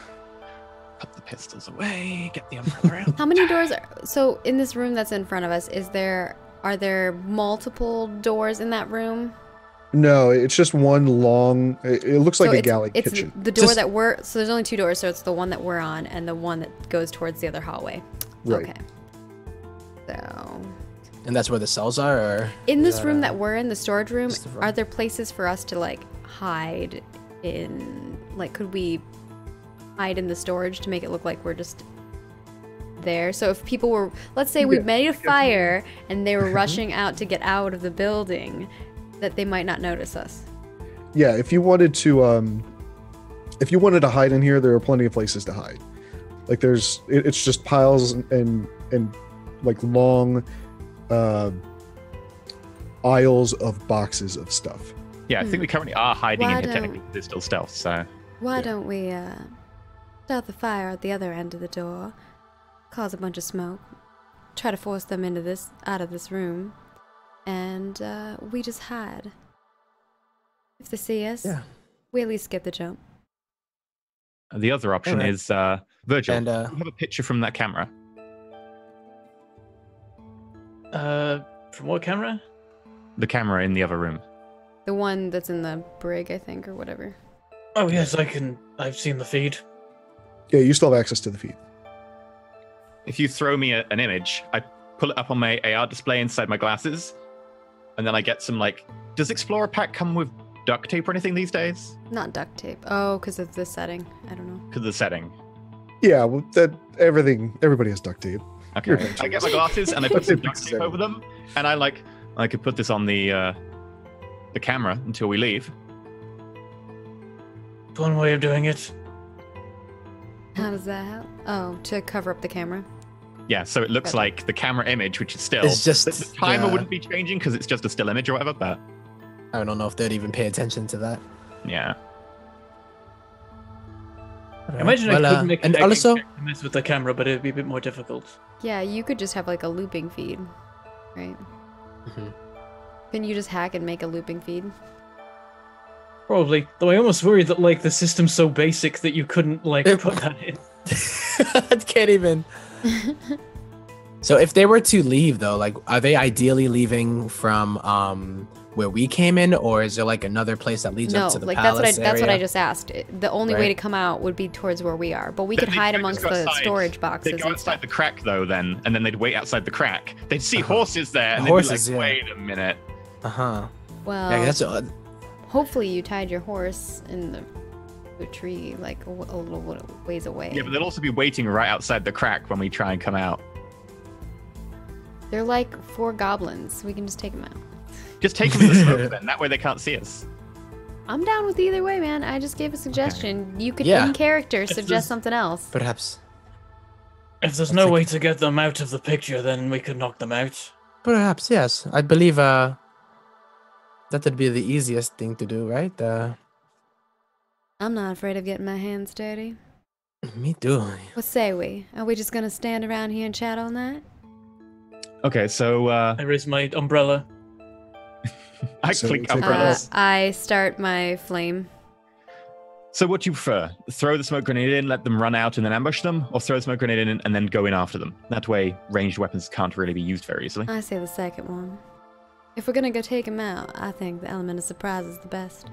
put the pistols away, get the umbrella out?" How many doors are so in this room that's in front of us? Are there multiple doors in that room? No, it's just one long... It looks like a galley it's kitchen. the door Just- that we're so there's only 2 doors, so it's the one that we're on and the one that goes towards the other hallway. Right. Okay. So And that's where the cells are, or in this room that we're in, the storage room, Just the room. are there places for us to like hide in? Like, could we hide in the storage to make it look like we're just there? So if people were, let's say we Yeah, made a fire and they were rushing out to get out of the building, that they might not notice us. yeah, if you wanted to hide in here, there are plenty of places to hide. Like it's just piles and like long aisles of boxes of stuff. Yeah, I think we currently are hiding Why in here don't- technically. There's still stealth, so Why don't we start the fire at the other end of the door, cause a bunch of smoke, try to force them out of this room, and we just hide. If they see us, Yeah. we at least get the jump. the other option Alright. is Virgil. And, you have a picture from that camera. From what camera? The camera in the other room. The one that's in the brig, I think, or whatever. Oh yes, I've seen the feed. Yeah, you still have access to the feed. If you throw me an image, I pull it up on my AR display inside my glasses, and then I get some like. Does Explorer Pack come with duct tape or anything these days? Not duct tape. Oh, because of the setting. I don't know. Because of the setting. Yeah, well, everybody has duct tape. Okay. You're I get my glasses and I put some duct Fixes tape over them, and I could put this on the camera until we leave. One way of doing it. How does that help? Oh, to cover up the camera. Yeah, so it looks Gotcha. like the camera image, which is still. It's just the timer the- wouldn't be changing because it's just a still image or whatever, but I don't know if they'd even pay attention to that. yeah. Imagine I could make and hacking also, check to mess with the camera, but it'd be a bit more difficult. Yeah, you could just have like a looping feed, right? Mhm. Can you just hack and make a looping feed? Probably. Though I almost worry that like the system's so basic that you couldn't like It- put that in. I can't even. So if they were to leave though, like, are they ideally leaving from where we came in, or is there like another place that leads No, up to the like palace that's what I area? just asked. The only way Right. to come out would be towards where we are, but we Then could they'd hide go amongst outside. the storage They'd boxes go and outside stuff. the crack though, then, and then they'd wait outside the crack. They'd see Uh-huh. horses there, and Horses, they'd yeah. be like, "Wait a minute." Uh-huh. Well, Yeah, that's hopefully you tied your horse in the tree, like a little ways away. Yeah, but they'll also be waiting right outside the crack when we try and come out. They're like 4 goblins. We can just take them out. Just take them in the smoke then. That way they can't see us. I'm down with either way, man. I just gave a suggestion. You could, Yeah. in character, If suggest there's- something else. perhaps If there's That's no like- way to get them out of the picture, then we could knock them out. Perhaps, yes. I believe that'd be the easiest thing to do, right? I'm not afraid of getting my hands dirty. Me too. What say we? Are we just gonna stand around here and chat all night? Okay, so I raise my umbrella. I So click take our umbrellas. I start my flame. So what do you prefer? Throw the smoke grenade in, let them run out, and then ambush them, or throw the smoke grenade in and then go in after them? That way, ranged weapons can't really be used very easily. I say the second one. If we're gonna go take him out, I think the element of surprise is the best.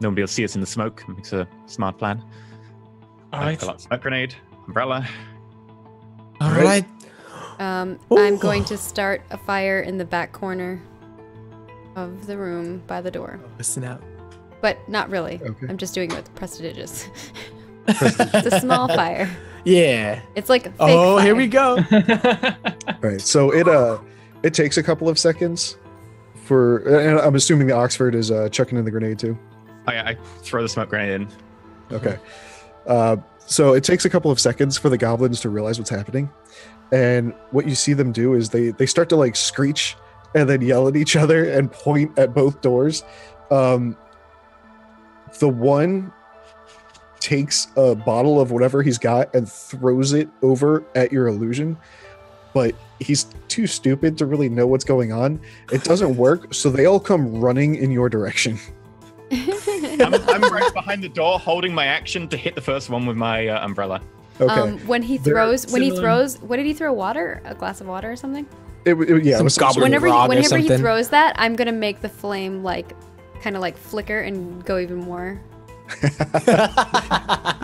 Nobody will see us in the smoke. It's a smart plan. All right. Pull out smoke grenade, umbrella. All Right. right. I'm Ooh. going to start a fire in the back corner of the room by the door. Listen out. But not really. Okay. I'm just doing it with prestidigious. It's a small fire. Yeah. It's like a fake Oh, here fire. we go. Right. So it takes a couple of seconds for, and I'm assuming the Oxford is chucking in the grenade too. I throw the smoke grenade in. Okay. So it takes a couple of seconds for the goblins to realize what's happening. And what you see them do is they start to like screech and then yell at each other and point at both doors. The one takes a bottle of whatever he's got and throws it over at your illusion, but he's too stupid to really know what's going on. It doesn't work, so they all come running in your direction. I'm right behind the door, holding my action to hit the first one with my umbrella. Okay. When he They're throws, similar. what did he throw? Water? A glass of water or something? Yeah, it Some was goblin sort of- grog or Whenever he something. throws that, I'm gonna make the flame like, kind of like flicker and go even more.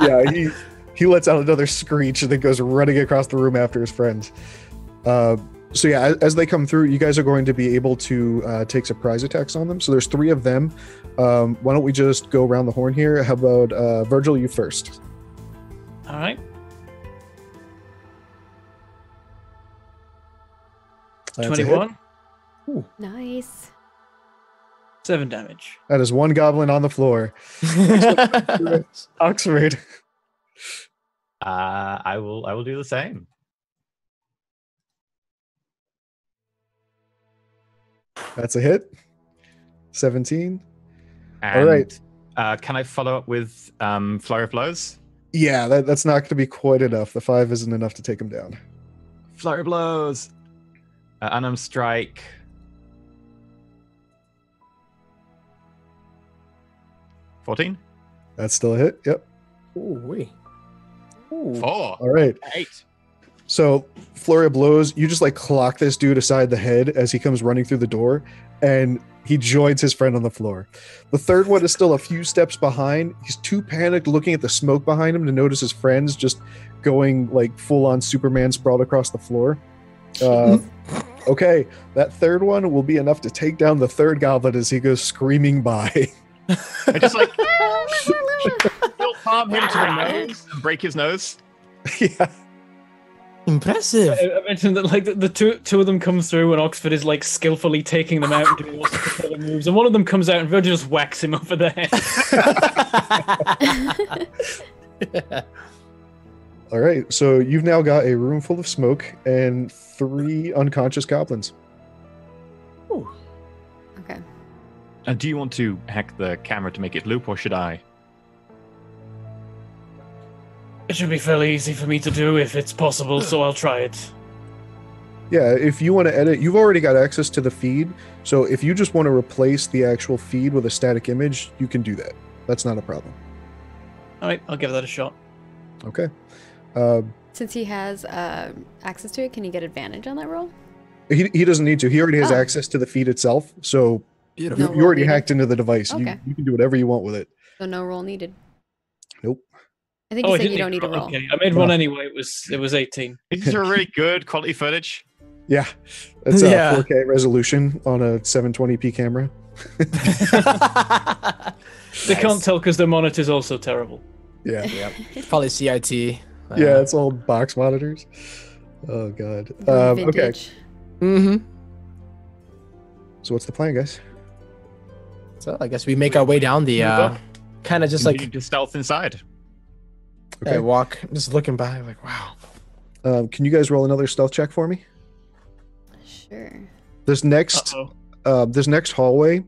Yeah, he lets out another screech and then goes running across the room after his friends. So yeah, as they come through, you guys are going to be able to take surprise attacks on them. So there's 3 of them. Why don't we just go around the horn here? How about Virgil, you first? All right. That's a hit. 21. Nice. 7 damage. That is one goblin on the floor. Oxford. I will do the same. That's a hit. 17. And, All right. Can I follow up with Flurry of Blows? Yeah, that's not going to be quite enough. The 5 isn't enough to take him down. Flurry of Blows. Unarmed Strike. 14? That's still a hit. Yep. Ooh, wait. 4. All right. 8. So, Flurry of Blows, you just like clock this dude aside the head as he comes running through the door, and he joins his friend on the floor. The third one is still a few steps behind. He's too panicked looking at the smoke behind him to notice his friends just going like full on Superman sprawled across the floor. Okay, that third one will be enough to take down the third goblin as he goes screaming by. I just like still palm him to the nose and break his nose. Yeah. Impressive. I mentioned that like the two of them come through and Oxford is like skillfully taking them out and doing lots of killer moves, and one of them comes out and Virgil just whacks him over the head. All right, so you've now got a room full of smoke and 3 unconscious goblins. Okay. And do you want to hack the camera to make it loop, or should I? It should be fairly easy for me to do if it's possible, so I'll try it. Yeah, if you want to edit, you've already got access to the feed. So if you just want to replace the actual feed with a static image, you can do that. That's not a problem. All right, I'll give that a shot. Okay. Since he has access to it, can he get advantage on that roll? He doesn't need to. He already has Oh. access to the feed itself. So Beautiful. No you already roll needed. hacked into the device. Okay. You can do whatever you want with it. So no roll needed. Nope. I think you I said you didn't don't need a roll. Okay, I made one anyway. It was 18. These are really good quality footage. Yeah. It's Yeah. 4K resolution on a 720p camera. They can't tell because their monitor's also terrible. Yeah. Yep. Probably CIT. Yeah, it's all box monitors. Oh, God. Okay. Vintage. Mm-hmm. So what's the plan, guys? So I guess we make our way down the kind of just like Continue to stealth inside. Okay. I walk, just looking by, like wow. Can you guys roll another stealth check for me? Sure. This next hallway,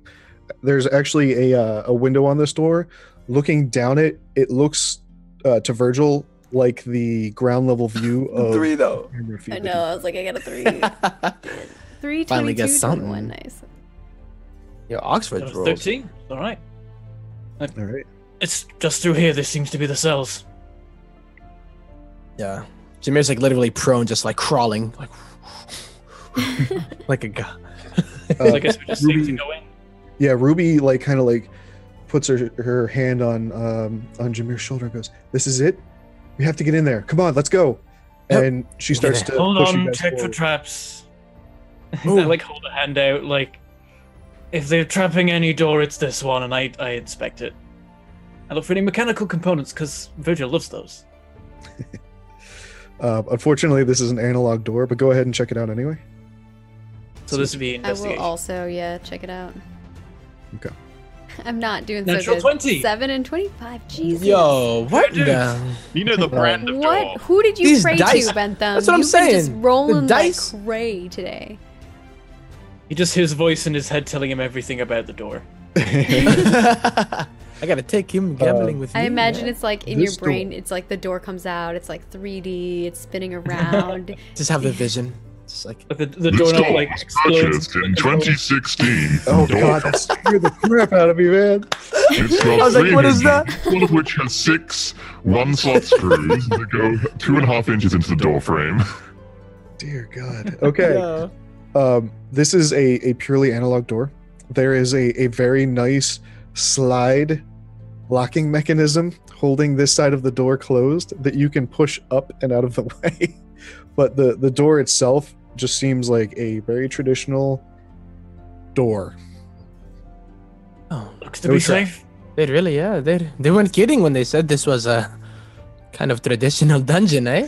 there's actually a window on this door. Looking down it, it looks to Virgil like the ground level view of 3 though. camera feed I that know. I was like, I got a 3. 3, Finally 22, get something. 21. Nice. Yo, Oxford That was rolls. 13. All right. All right. It's just through here. This seems to be the cells. Yeah. Jameer's like literally prone, just like crawling, like like a guy. So I guess we're just safe to Ruby- go in. Yeah, Ruby like kind of like puts her hand on Jameer's shoulder and goes, "This is it. We have to get in there. Come on, let's go." Yep. And she starts to Hold push you on, guys check for forward. traps. Ooh. They like hold a hand out, like if they're trapping any door, it's this one, and I inspect it. I look for any mechanical components because Virgil loves those. Unfortunately, this is an analog door, but go ahead and check it out anyway. So this would be I will investigation. also, check it out. Okay. I'm not doing Natural so good. 20. 7 and 25. Jesus. Yo, what? Dude. the- You know the brand of door. What? Who did you These pray dice- to, Bentham? That's what I'm You've been just saying. rolling The dice- like cray today. He just hears a voice in his head telling him everything about the door. I gotta take him gambling with me. I imagine man. it's like in your This brain, door- it's like the door comes out, it's like 3D, it's spinning around. Just have the vision. Just like Like the This doorknob door like was explodes. purchased in 2016. Oh Door God, that scared the crap out of me, man. It's got I was like, three what is hinges, one of which has 6 one-slot screws that go 2.5 inches into the door frame. Dear God. Okay. yeah. This is a purely analog door. There is a very nice slide locking mechanism holding this side of the door closed that you can push up and out of the way. But the door itself just seems like a very traditional door. Oh, Looks to No be trap. safe. they really, yeah, they weren't kidding when they said this was a kind of traditional dungeon, eh?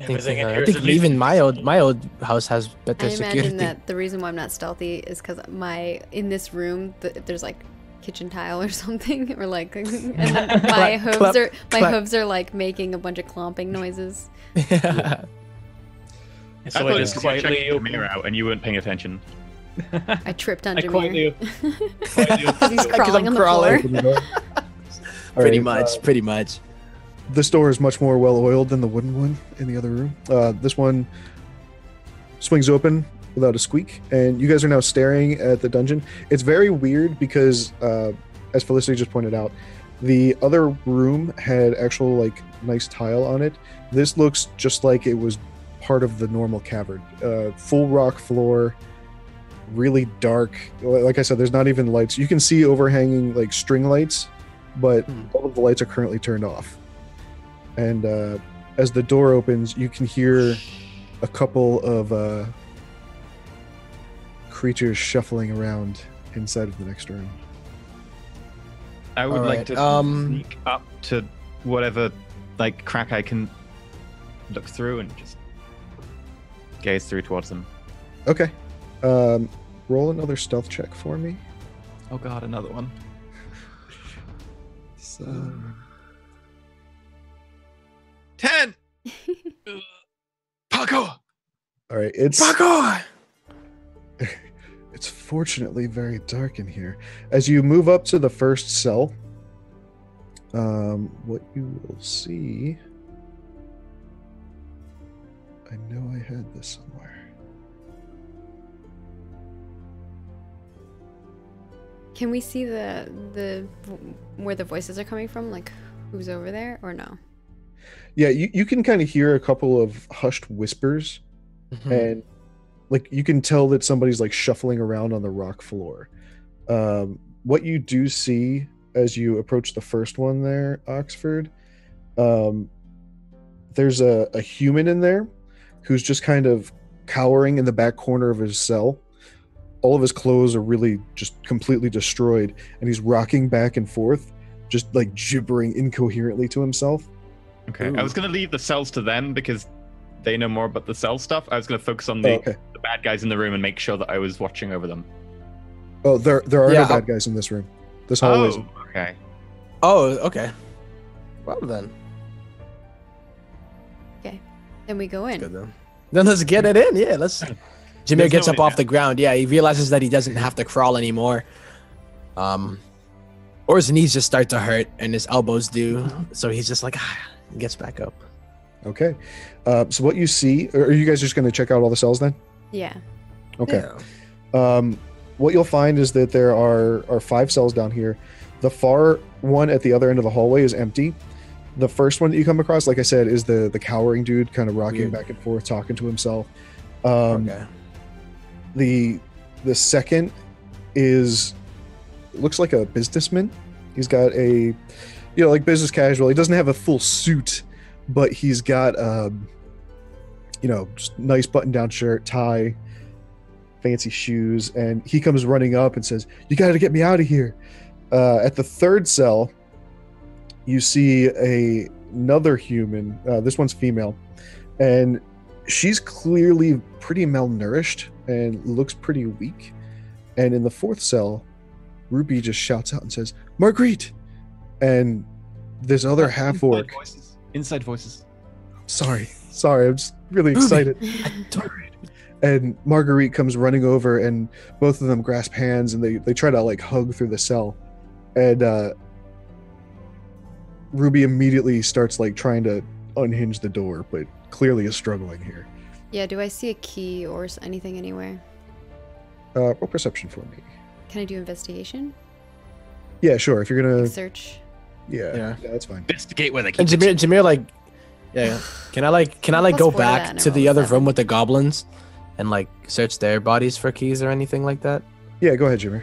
Everything in here I is think at least even my old house has better I security. imagine that the reason why I'm not stealthy is because in this room there's like kitchen tile or something, or like, and then my hooves are like making a bunch of clomping noises. Yeah. I So thought I it just was quietly checking the open. mirror out and you weren't paying attention. I tripped on I quietly, Jameer. quietly open He's the door. crawling I'm on the crawling. floor. Open the door. All Pretty right, much. Pretty much. This door is much more well oiled than the wooden one in the other room. This one swings open without a squeak, and you guys are now staring at the dungeon. It's very weird because, as Felicity just pointed out, the other room had actual like nice tile on it. This looks just like it was part of the normal cavern. Full rock floor, really dark. Like I said, there's not even lights. You can see overhanging like string lights, but all of the lights are currently turned off. And as the door opens, you can hear a couple of creatures shuffling around inside of the next room. I would like Alright, to sneak up to whatever like crack I can look through and just gaze through towards them. Okay. Roll another stealth check for me. Oh god, another one. So, 10! Parkour! all right, it's Parkour! it's fortunately very dark in here. As you move up to the first cell, what you will see. I know I had this somewhere. Can we see the where the voices are coming from? Like who's over there or no? Yeah, you can kind of hear a couple of hushed whispers, and like you can tell that somebody's like shuffling around on the rock floor. What you do see as you approach the first one there, Oxford, there's a human in there who's just kind of cowering in the back corner of his cell. All of his clothes are really just completely destroyed, and he's rocking back and forth, just like gibbering incoherently to himself. Okay, Ooh. I was going to leave the cells to them because they know more about the cell stuff. I was going to focus on the bad guys in the room and make sure that I was watching over them. Oh, there are Yeah, no bad guys in this room. This hallway is Okay. Oh, okay. Well then, Then we go in. good then. Then let's get it in. Yeah, let's. Jameer There's gets no up way off down. the ground. Yeah, he realizes that he doesn't have to crawl anymore. Or his knees just start to hurt and his elbows do. So he's just like, he gets back up. okay. So what you see, are you guys just going to check out all the cells then? Yeah. Okay. Yeah. What you'll find is that there are 5 cells down here. The far one at the other end of the hallway is empty. The first one that you come across, like I said, is the cowering dude kind of rocking Weird. back and forth, talking to himself. Okay. The second is looks like a businessman. He's got a like business casual. He doesn't have a full suit, but he's got just nice button down shirt, tie, fancy shoes, and he comes running up and says, "You got to get me out of here." At the third cell, you see another human. This one's female, and she's clearly pretty malnourished and looks pretty weak. And in the fourth cell, Ruby just shouts out and says, "Marguerite!" And this other half orc. Inside voices. Sorry, I'm just really excited. And Marguerite comes running over, and both of them grasp hands, and they try to like hug through the cell. And Ruby immediately starts like trying to unhinge the door, but clearly is struggling here. Yeah, do I see a key or anything anywhere? Roll perception for me. Can I do investigation? Yeah, sure. If you're gonna, Search. yeah, that's fine. Investigate where they keep And Jameer like, yeah. Can I Plus go 4 to that back and I to the roll a other 7. room with the goblins, and like search their bodies for keys or anything like that? Yeah, go ahead, Jimmy.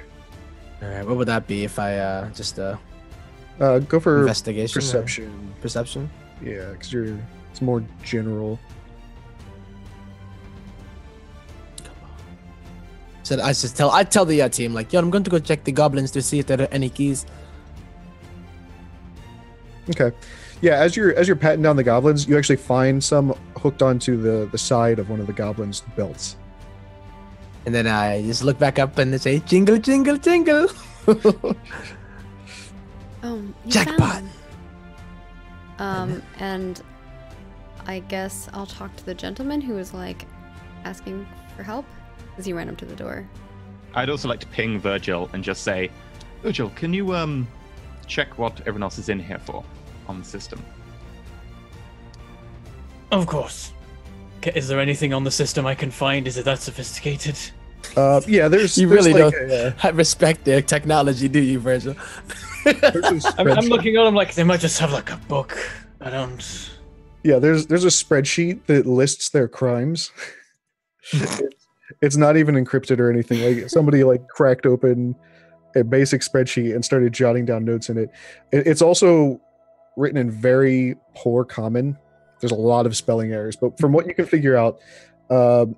All right. What would that be if I just Go for investigation? or perception. Perception. Yeah, because it's more general. So I tell the team like, yo, I'm going to go check the goblins to see if there are any keys. Okay. Yeah, as you're patting down the goblins, you actually find some hooked onto the side of one of the goblins' belts. And then I just look back up and say, jingle, jingle, jingle. You Jackpot. found them. And I guess I'll talk to the gentleman who was like asking for help as he ran up to the door. I'd also like to ping Virgil and just say, Virgil, can you check what everyone else is in here for on the system? Of course. Is there anything on the system I can find? Is it that sophisticated? Yeah, there's. You there's really like don't respect their technology, do you, Virgil? there's a I'm spreadsheet. looking at them like they might just have like a book. I don't. Yeah, there's a spreadsheet that lists their crimes. It's not even encrypted or anything. Like somebody like cracked open a basic spreadsheet and started jotting down notes in it. It's also written in very poor common. There's a lot of spelling errors, but from what you can figure out,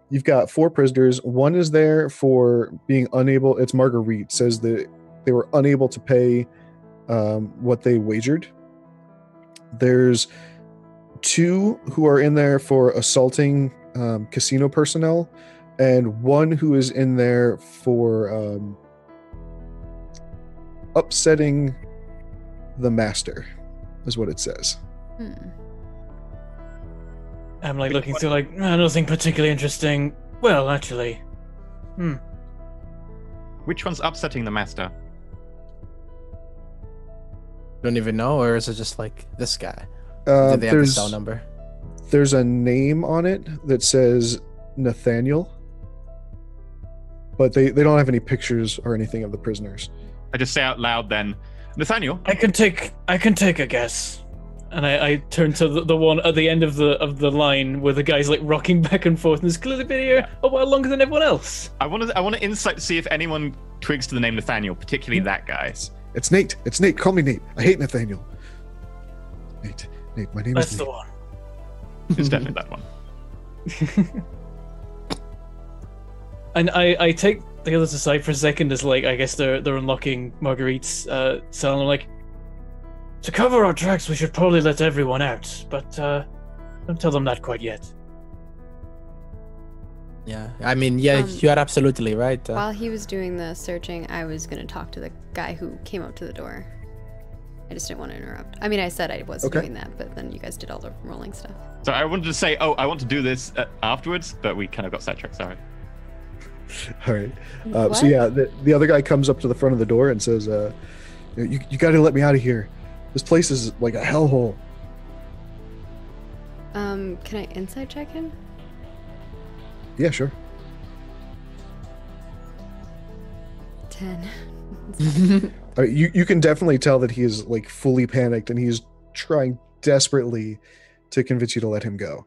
you've got 4 prisoners. One is there for being unable. It's Marguerite says that they were unable to pay what they wagered. There's 2 who are in there for assaulting casino personnel, and 1 who is in there for upsetting the master, is what it says. I'm like looking through like nothing particularly interesting. Well, actually, Which one's upsetting the master? Don't even know, or is it just like this guy? Did they have the cell number? There's a name on it that says Nathaniel, but they don't have any pictures or anything of the prisoners. I just say out loud then, Nathaniel. I can take a guess. And I turn to the one at the end of the line where the guy's like rocking back and forth and has clearly been here a while longer than everyone else. I want to insight to see if anyone twigs to the name Nathaniel, particularly that guy. It's Nate. It's Nate. Call me Nate. I hate Nathaniel. Nate. My name That's is the Nate. one. It's definitely that one. And I take the others aside for a second as like I guess they're unlocking Marguerite's cell, and I'm like, to cover our tracks, we should probably let everyone out, but don't tell them that quite yet. Yeah, I mean, yeah, you are absolutely right. While he was doing the searching, I was going to talk to the guy who came up to the door. I just didn't want to interrupt. I mean, I said I was doing that, but then you guys did all the rolling stuff. So I wanted to say, I want to do this afterwards, but we kind of got sidetracked, sorry. All right. So yeah, the other guy comes up to the front of the door and says, you got to let me out of here. This place is like a hellhole. Can I insight check him? Yeah, sure. 10. I mean, you can definitely tell that he is like fully panicked and he's trying desperately to convince you to let him go.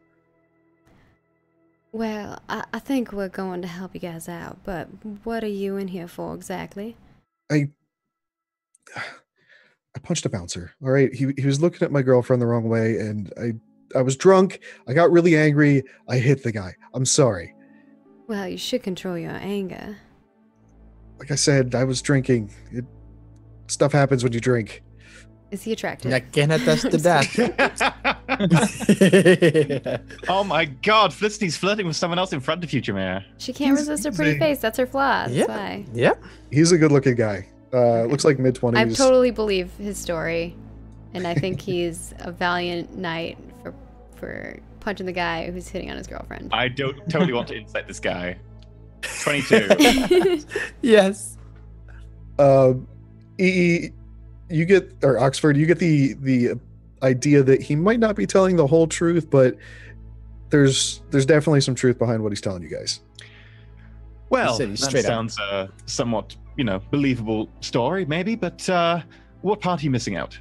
Well, I think we're going to help you guys out, but what are you in here for exactly? I punched a bouncer. All right, he was looking at my girlfriend the wrong way, and I was drunk. I got really angry. I hit the guy. I'm sorry. Well, you should control your anger. Like I said, I was drinking. Stuff happens when you drink. Is he attractive? I can attest to that. Oh my god, Felicity's flirting with someone else in front of you, Jameer. She can't resist her pretty face. That's her flaw. That's Yeah. why. Yep. He's a good-looking guy. Looks like mid-20s. I totally believe his story, and I think he's a valiant knight for punching the guy who's hitting on his girlfriend. I don't totally want to insight this guy. 22. Yes. You get, or Oxford, you get the idea that he might not be telling the whole truth, but there's definitely some truth behind what he's telling you guys. Well, said he's that straight up. sounds somewhat, believable story, maybe, but what part are you missing out?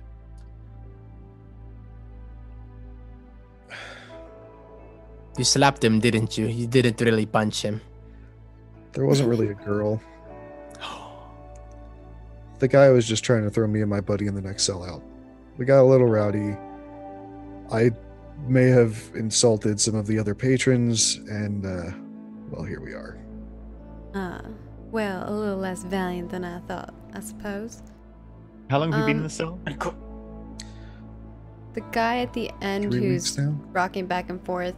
You slapped him, didn't you? You didn't really punch him. There wasn't really a girl. The guy was just trying to throw me and my buddy in the next cell out. We got a little rowdy. I may have insulted some of the other patrons, and, well, here we are. Well, a little less valiant than I thought, I suppose. How long have you been in the cell? The guy at the end 3 who's weeks now? rocking back and forth.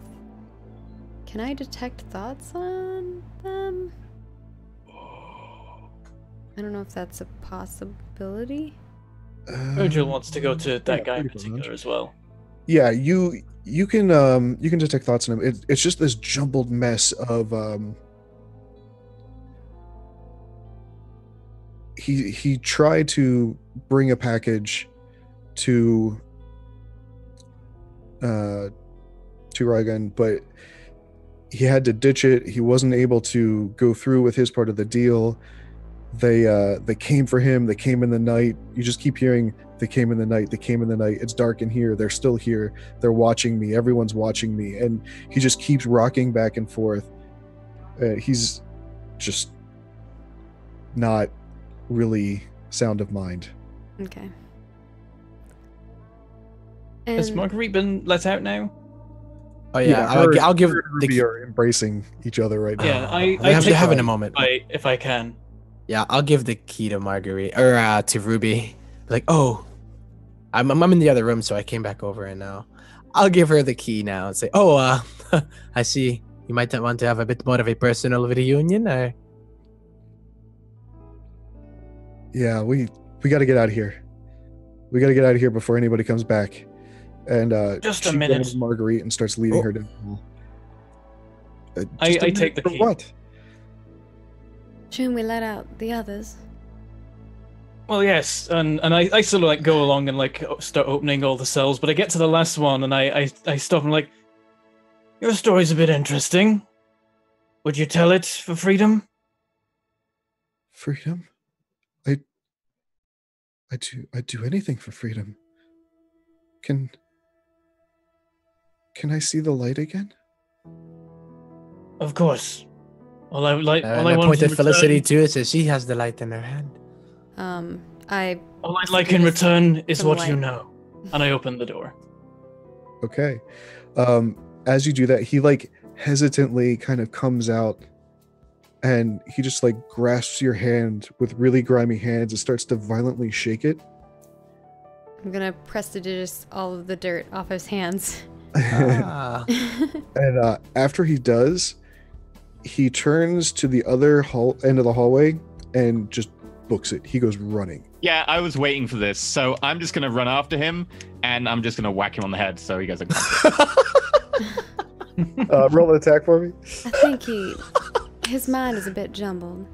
Can I detect thoughts on them? I don't know if that's a possibility. Virgil wants to go to that yeah, guy in pretty particular much. as well. Yeah, you can detect thoughts in him. It's just this jumbled mess of he tried to bring a package to Rygan, but he had to ditch it. He wasn't able to go through with his part of the deal. They came for him. They came in the night. You just keep hearing they came in the night. They came in the night. It's dark in here. They're still here. They're watching me. Everyone's watching me. And he just keeps rocking back and forth. He's just not really sound of mind. Okay. Has And Marguerite been let out now? Oh yeah, I'll give her and Ruby are embracing each other right now. Yeah, they're take having that a moment. if I can. Yeah, I'll give the key to Marguerite or to Ruby. Like, oh, I'm in the other room, so I came back over, and now I'll give her the key now and say, oh, I see you might want to have a bit more of a personal reunion. Or Yeah, we got to get out of here. We got to get out of here before anybody comes back. And Just a she minute. grabs Marguerite and starts leading her down the hall. I Just a take the minute for key. What? shouldn't we let out the others? Well, yes, and I sort of like go along and like start opening all the cells, but I get to the last one and I stop and like, your story's a bit interesting. Would you tell it for freedom? Freedom? I'd do anything for freedom. Can I see the light again? Of course. All I and want I in pointed return- Felicity to it, says she has the light in her hand. All I'd like in return is Some what you light. know. And I open the door. Okay. As you do that, he like hesitantly kind of comes out and he just like grasps your hand with really grimy hands and starts to violently shake it. I'm gonna prestidigious all of the dirt off his hands. Ah. And after he does, he turns to the other end of the hallway and just books it. He goes running. Yeah, I was waiting for this, so I'm just gonna run after him, and I'm just gonna whack him on the head. So he goes like, Roll an attack for me. I think his mind is a bit jumbled.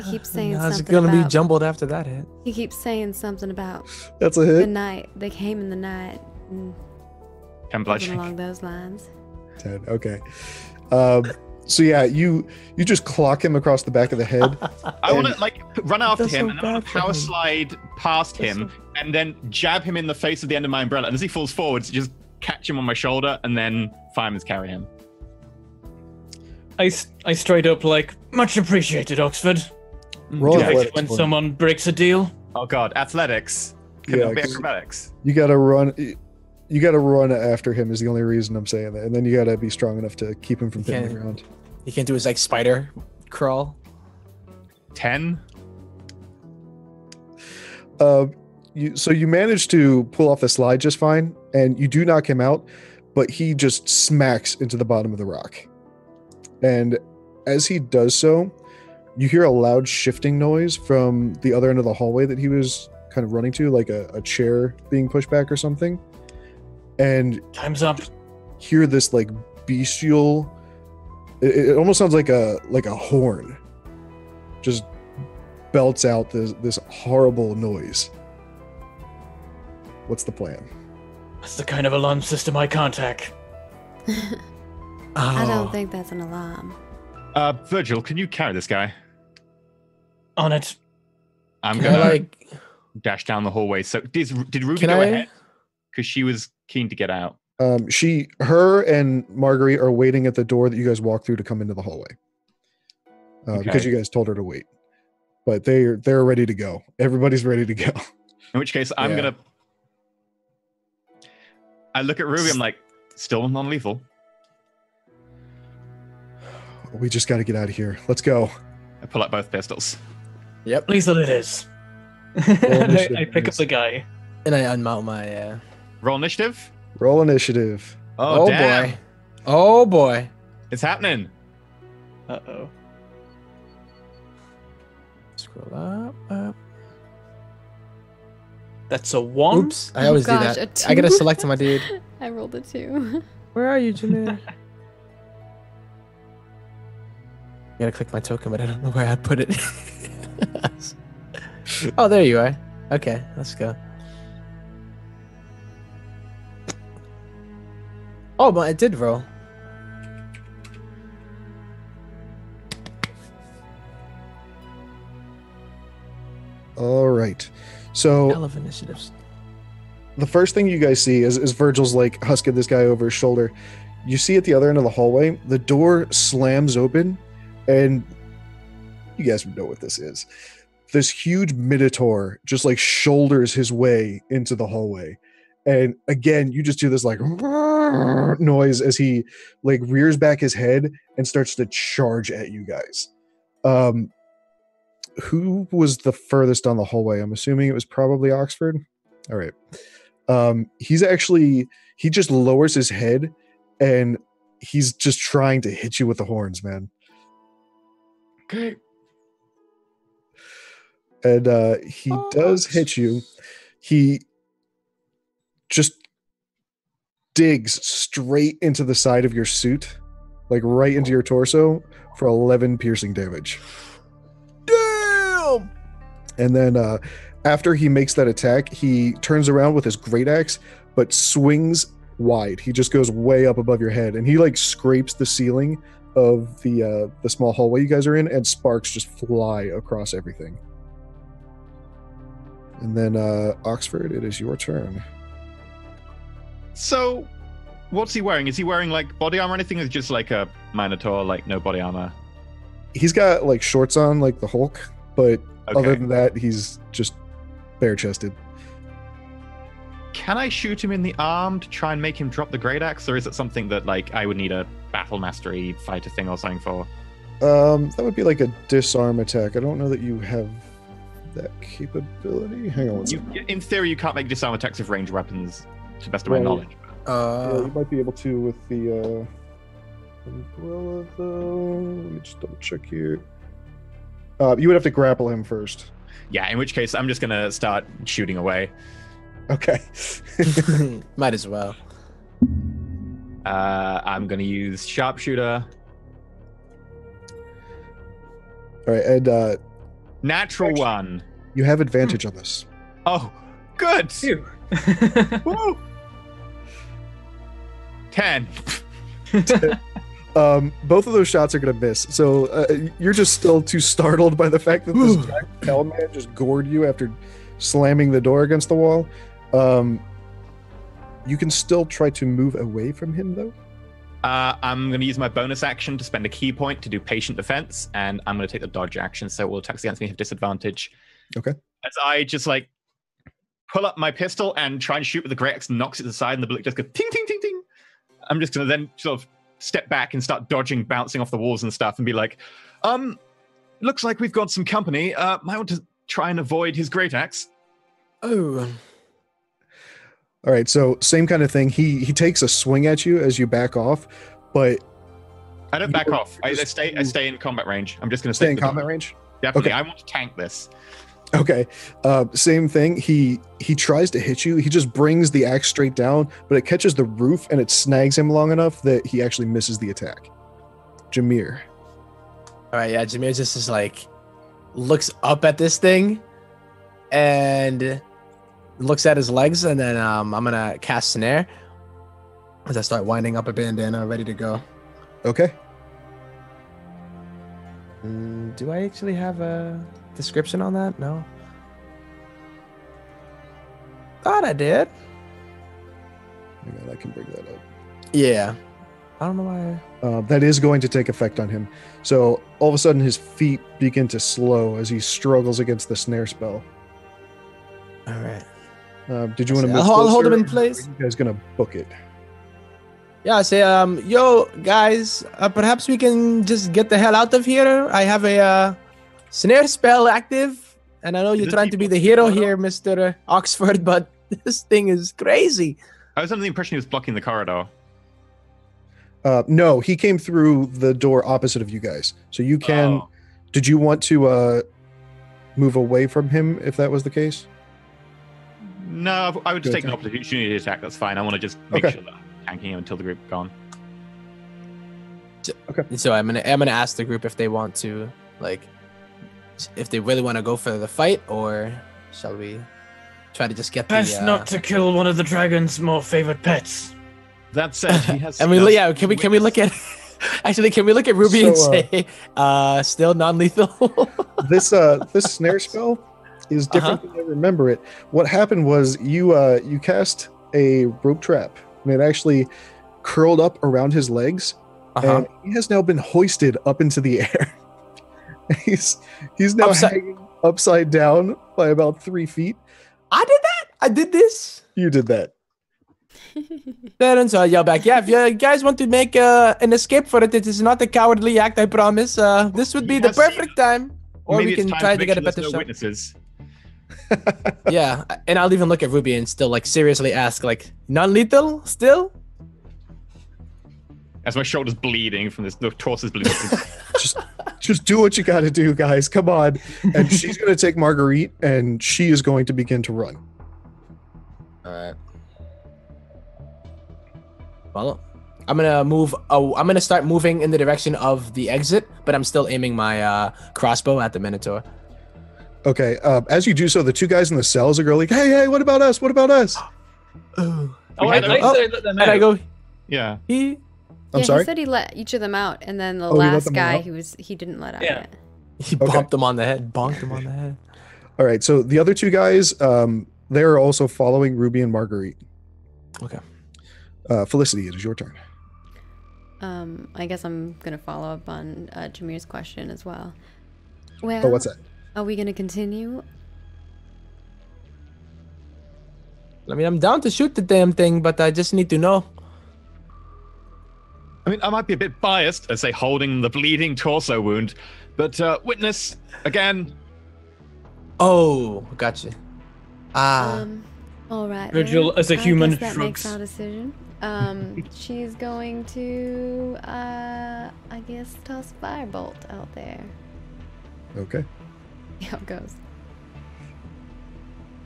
He keeps saying How's it something gonna be about. jumbled after that hit? He keeps saying something about That's a the hit. night. They came in the night. And "I'm something blushing." along those lines. 10. Okay. So yeah, you just clock him across the back of the head. I want to like run after That's him so and I want bad to for power him. slide past That's him and then jab him in the face at the end of my umbrella. And as he falls forwards, just catch him on my shoulder and then fireman's carry him. I straight up like, much appreciated, Oxford. Roll Do you hate athletics when for me. someone breaks a deal? Oh god, athletics. Can Yeah, it be 'cause acrobatics? You gotta run. You gotta run after him is the only reason I'm saying that, and then you gotta be strong enough to keep him from hitting the Okay. ground. You can't do his like spider crawl. 10? So you manage to pull off the slide just fine, and you do knock him out, but he just smacks into the bottom of the rock. And as he does so, you hear a loud shifting noise from the other end of the hallway that he was kind of running to, like a chair being pushed back or something. And Time's up. hear this like bestial. It almost sounds like a horn. Just belts out this horrible noise. What's the plan? That's the kind of alarm system I can't hack. I Oh. don't think that's an alarm. Virgil, can you carry this guy? On it. I'm Can I gonna like? dash down the hallway. So did Ruby Can go I? ahead? Because she was keen to get out. Her and Marguerite are waiting at the door that you guys walk through to come into the hallway. Because Okay. you guys told her to wait. But they're ready to go. Everybody's ready to go. In which case, I'm Yeah. gonna. I look at Ruby. I'm like, still non-lethal. We just got to get out of here. Let's go. I pull out both pistols. Yep. Lethal it is. And I initiative, pick up please. the guy. And I unmount my Roll initiative. Roll initiative. Oh, Oh damn. boy. Oh boy. It's happening. Uh-oh. Scroll up. That's a 1. Oops. I always gosh, do a that. I gotta 2? select my dude. I rolled a 2. Where are you, Jameer? I gotta click my token, but I don't know where I put it. Oh, there you are. Okay, let's go. Oh, but I did roll. All right. So Hell of initiatives. the first thing you guys see is Virgil's like husking this guy over his shoulder. You see at the other end of the hallway, the door slams open, and you guys know what this is. This huge minotaur just like shoulders his way into the hallway. And again, you just do this like noise as he like rears back his head and starts to charge at you guys. Who was the furthest on the hallway? I'm assuming it was probably Oxford. All right. He just lowers his head and he's just trying to hit you with the horns, man. Okay. And he does hit you. He just digs straight into the side of your suit, like right into your torso for 11 piercing damage. Damn! And then after he makes that attack, he turns around with his great axe, but swings wide. He just goes way up above your head, and he like scrapes the ceiling of the small hallway you guys are in, and sparks just fly across everything. And then Oxford, it is your turn. So, what's he wearing? Is he wearing like body armor or anything? Or is it just like a minotaur, like no body armor? He's got like shorts on like the Hulk, but Okay. other than that, he's just bare-chested. Can I shoot him in the arm to try and make him drop the great axe, or is it something that like I would need a battle mastery fighter thing or something for? That would be like a disarm attack. I don't know that you have that capability. Hang on one second. In theory, you can't make disarm attacks with ranged weapons, to the best of my Right. knowledge. Yeah, you might be able to with the umbrella, though. Let me just double check here. You would have to grapple him first. Yeah, in which case, I'm just gonna start shooting away. Okay. Might as well. I'm gonna use sharpshooter. All right, and Natural one. you have advantage on this. Oh, good. Phew. Woo. 10. Both of those shots are going to miss. So you're just still too startled by the fact that this giant hell man just gored you after slamming the door against the wall. You can still try to move away from him, though. I'm going to use my bonus action to spend a key point to do patient defense, and I'm going to take the dodge action, so all attacks against me have disadvantage. Okay. As I just like pull up my pistol and try and shoot with the great axe, knocks it to the side, and the bullet just goes ting, ting, ting, ting. I'm just going to then sort of step back and start dodging, bouncing off the walls and stuff, and be like, looks like we've got some company. Might want to try and avoid his great axe. Oh. All right, so same kind of thing. He takes a swing at you as you back off, but I don't back off. I stay in combat range. I'm just going to stay in combat range. Definitely. Okay. I want to tank this. Okay. Same thing. He tries to hit you. He just brings the axe straight down, but it catches the roof and it snags him long enough that he actually misses the attack. Jameer. All right, yeah, Jameer just is like looks up at this thing and looks at his legs, and then I'm gonna cast snare as I start winding up a bandana, ready to go. Okay. Do I actually have a description on that? No. Thought I did. Hang on, I can bring that up. Yeah. I don't know why. That is going to take effect on him. So all of a sudden his feet begin to slow as he struggles against the snare spell. All right. Did you want to move I'll hold him in closer, or place. are you guys gonna book it? Yeah, I say, yo, guys, perhaps we can just get the hell out of here. I have a snare spell active, and I know you're Does trying he to be put the hero the spell here, Mr. Oxford, but This thing is crazy. I was under the impression he was blocking the corridor. No, he came through the door opposite of you guys. So you can. Oh. Did you want to move away from him if that was the case? No, I would just Good take an attack. opportunity to attack. That's fine. I want to just make Okay. sure that I'm tanking him until the group gone. So I'm gonna ask the group if they want to, like, if they really want to go for the fight, or shall we try to just get the? Best not to kill one of the dragon's more favorite pets. That said, he has. And can we look at? Actually, can we look at Ruby and So, say, still non-lethal? This snare spell is different than I remember it. What happened was you cast a rope trap, and it actually curled up around his legs, and he has now been hoisted up into the air. he's now hanging upside down by about 3 feet. I did that. I did this. You did that. Then so I yell back, yeah, if you guys want to make an escape for it, it is not a cowardly act, I promise. This would be the Yes. perfect time. Or Maybe we can it's time try to make get a sure there's better no shot. witnesses. Yeah, and I'll even look at Ruby and still, like, seriously ask, like, non-lethal still? As my shoulder's bleeding from this, the torso's bleeding. Just do what you got to do, guys. Come on. And she's going to take Marguerite, and she is going to begin to run. All right. Well, I'm gonna move. Oh, I'm gonna start moving in the direction of the exit, but I'm still aiming my crossbow at the Minotaur. Okay. As you do so, the two guys in the cells are going like, hey, what about us? What about us? Oh, We I had a- say let them And I out. go, Yeah. he I'm sorry. He said he let each of them out, and then the Oh, he let last them guy out? he didn't let out Yeah. yet. bumped him on the head, bonked him on the head. All right. So the other two guys, they're also following Ruby and Marguerite. Okay. Felicity, it is your turn. I guess I'm gonna follow up on Jameer's question as well. Well, Oh, what's that? Are we gonna continue? I mean, I'm down to shoot the damn thing, but I just need to know. I mean, I might be a bit biased as say holding the bleeding torso wound, but witness again. Oh, gotcha. All right. Virgil, then. as a human, I guess that makes shrugs. our decision. She's going to, I guess, toss firebolt out there. Okay. See how it goes.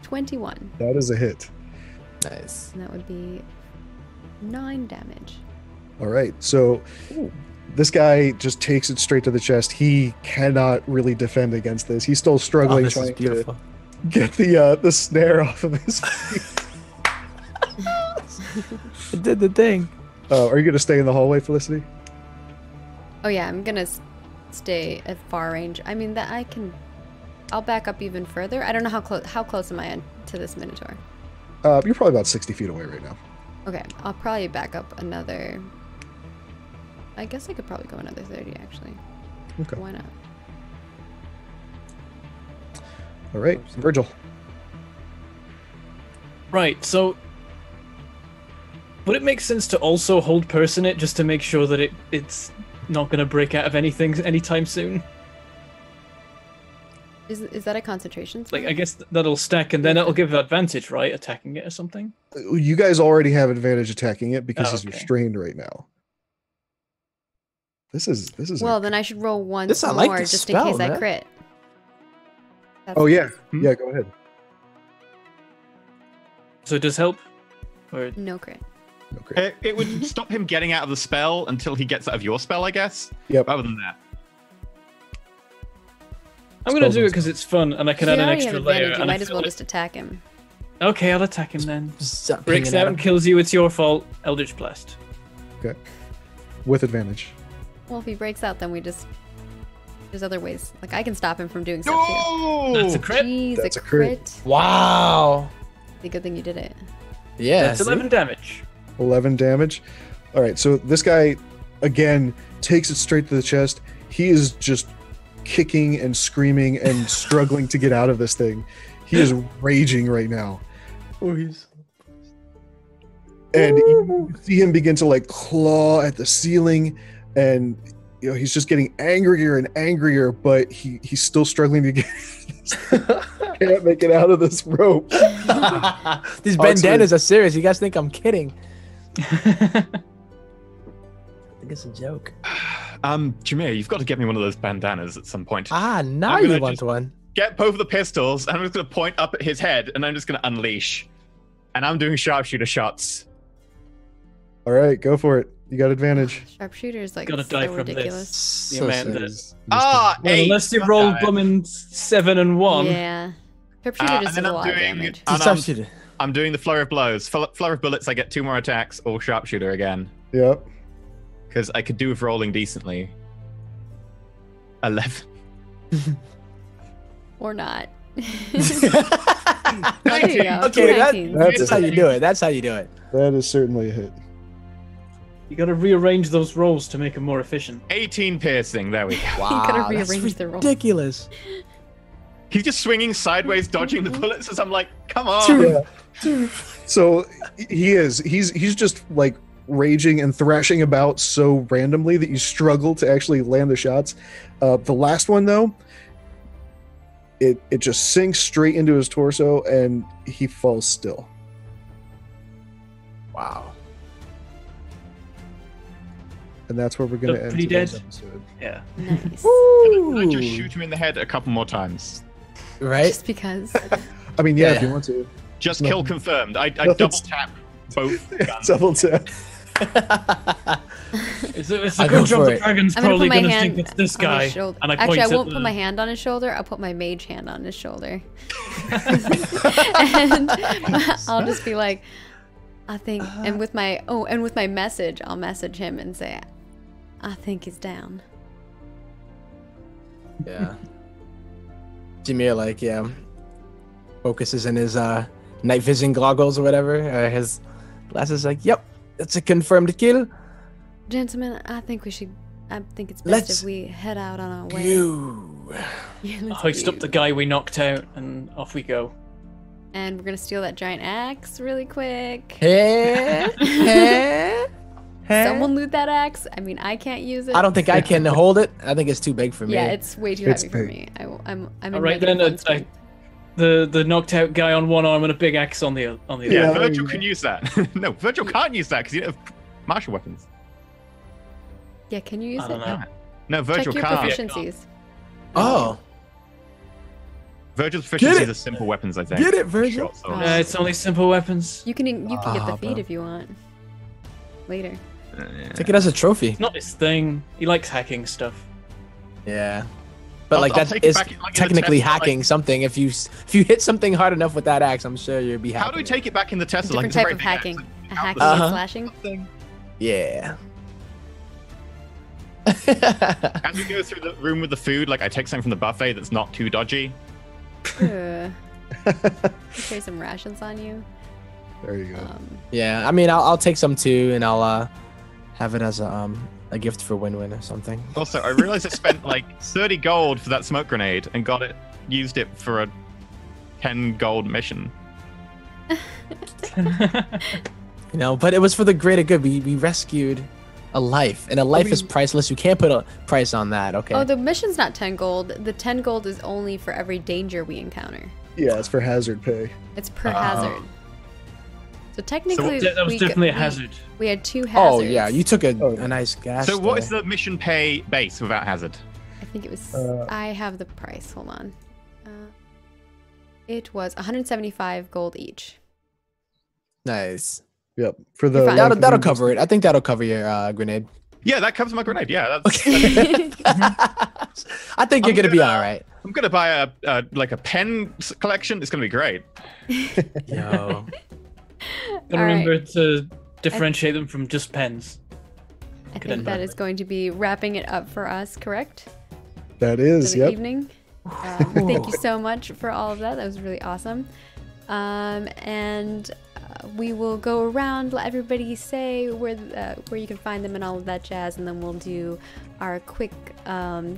21. That is a hit. Nice. And that would be 9 damage. All right. So this guy just takes it straight to the chest. He cannot really defend against this. He's still Oh, struggling this is trying to beautiful. get the snare off of his feet. It did the thing. Are you going to stay in the hallway, Felicity? Oh yeah, I'm gonna stay at far range. I mean that I'll back up even further. I don't know how close am I to this Minotaur? You're probably about 60 feet away right now. Okay, I'll probably back up another. I guess I could probably go another 30 actually. Okay. Why not? All right. Virgil. Right, so would it make sense to also hold person it just to make sure that it's not going to break out of anything anytime soon? Is that a concentration spell? Like, I guess that'll stack and then it'll give advantage, right? Attacking it or something? You guys already have advantage attacking it because Oh, he's okay. restrained right now. This is. Well, then I should roll once This I like more the just spell, in case I man. crit. That's Oh yeah. Hmm? Yeah. Go ahead. So it does help? Or No crit. Okay. It would stop him getting out of the spell until he gets out of your spell, I guess. Yep. Other than that, I'm going to Spells do it and because stuff. it's fun and I can You add an already extra have layer. advantage. You and I might as feel well like- just attack him. Okay, I'll attack him then. Stop Breaks pinging at out him. and kills you, it's your fault. Eldritch Blast. With advantage. Well, if he breaks out, then there's other ways. Like I can stop him from doing stuff too. no. That's a crit. Jeez, That's a a crit. crit. Wow. It's a good thing you did it. Yeah. That's 11 damage. 11 damage. All right. So this guy again takes it straight to the chest. He is just kicking and screaming and struggling to get out of this thing. He is raging right now. Oh, he's... And you see him begin to like claw at the ceiling, and he's just getting angrier and angrier, but he's still struggling to get can't make it out of this rope. These bandanas are serious. You guys think I'm kidding? I think it's a joke. Jameer, you've got to get me one of those bandanas at some point. Now I'm you gonna want just one. Get both of the pistols, and I'm just going to point up at his head, and I'm just going to unleash. And I'm doing sharpshooter shots. All right, go for it. You got advantage. Sharpshooter is like Gotta so die from ridiculous. this. The So amount serious. that- Well, Eight. unless you God roll damn it. bumming 7 and 1. Yeah. Sharpshooter And just then does a I'm lot of doing- damage. And Sharpshooter. I'm doing the flurry of blows. Flurry of bullets, I get 2 more attacks, or sharpshooter again. Yep. Because I could do with rolling decently. 11. Or not. 19. There you go. Okay, 19. that's how you do it. That's how you do it. That is certainly a hit. You gotta rearrange those rolls to make them more efficient. 18 piercing. There we go. Wow, gotta that's rearrange the roll. ridiculous. He's just swinging sideways, dodging the bullets as I'm like, come on. Yeah. So he's just like raging and thrashing about so randomly that you struggle to actually land the shots. The last one though, it just sinks straight into his torso and he falls still. Wow. And that's where we're gonna Look end pretty today's dead. episode. Yeah. Nice. Can I just shoot him in the head a couple more times? Right? Just because. I mean, yeah, Yeah. if you want to. Just No. kill confirmed. I Nothing's- double tap both guns. Double tap. It's a I'll good go job for the it. dragon's I'm gonna probably put my gonna hand think it's this on guy. his shoulder. And I Actually, point I won't at put the- my hand on his shoulder. I'll put my mage hand on his shoulder. And I'll just be like, I think, and with my message, I'll message him and say, I think he's down. Yeah. Jameer, like, yeah, focuses in his night vision goggles or whatever. His glasses, like, yep, that's a confirmed kill. Gentlemen, I think it's best Let's if we head out on our way. You. Yeah, let's Hoist up go. the guy we knocked out, and off we go. And we're gonna steal that giant axe really quick. Someone loot that axe. I mean, I can't use it. I don't think I can hold it. I think it's too big for me. Yeah, it's way too It's heavy for big. me. I'm in All right negative then, one strength. the knocked out guy on one arm and a big axe on the other. Yeah, Yeah. Virgil can use that. No, Virgil can't use that because you don't have martial weapons. Yeah, can you use I it? don't know. No, Virgil Check your can't. proficiencies. Oh, Virgil's proficiencies it. are simple weapons, I think. get it, Virgil. Short swords. It's only simple weapons. You can get the Ah, feat bro. if you want. Later. Take it as a trophy. It's not his thing. He likes hacking stuff. Yeah. But I'll- like I'll that take it is back in, like, in a technically Tesla, like- hacking something. If you hit something hard enough with that axe, I'm sure you'll be happy. How do we take it back in the Tesla? Different like, type it's of a very hacking. big A axe, hacking Uh-huh. and slashing. thing. Yeah. As we go through the room with the food, like I take something from the buffet that's not too dodgy. Carry some rations on you. There you go. Yeah, I mean, I'll take some too, and I'll have it as a gift for win-win or something. Also, I realized I spent like 30 gold for that smoke grenade and used it for a 10 gold mission. You know, but it was for the greater good. We rescued a life, and a life is priceless. You can't put a price on that. Okay. Oh, the mission's not 10 gold. The 10 gold is only for every danger we encounter. Yeah, it's for hazard pay. It's per hazard. So technically, That was definitely a hazard. We had 2 hazards. Oh yeah, you took a Oh. nice gas. So what there. is the mission pay base without hazard? I think it was. Uh, I have the price. Hold on. It was 175 gold each. Nice? Yep. For the You're fine. That'll cover it. I think that'll cover your grenade. Yeah, that covers my grenade. Yeah, that's. I think you're I'm gonna be gonna- all right. I'm gonna buy a pen collection. It's gonna be great. Yo. Gotta All right. remember to differentiate them from just pens. I Good think that enough. is going to be wrapping it up for us, correct? That For is, the yep. evening. Thank you so much for all of that. That was really awesome. And we will go around, let everybody say where you can find them and all of that jazz, and then we'll do our quick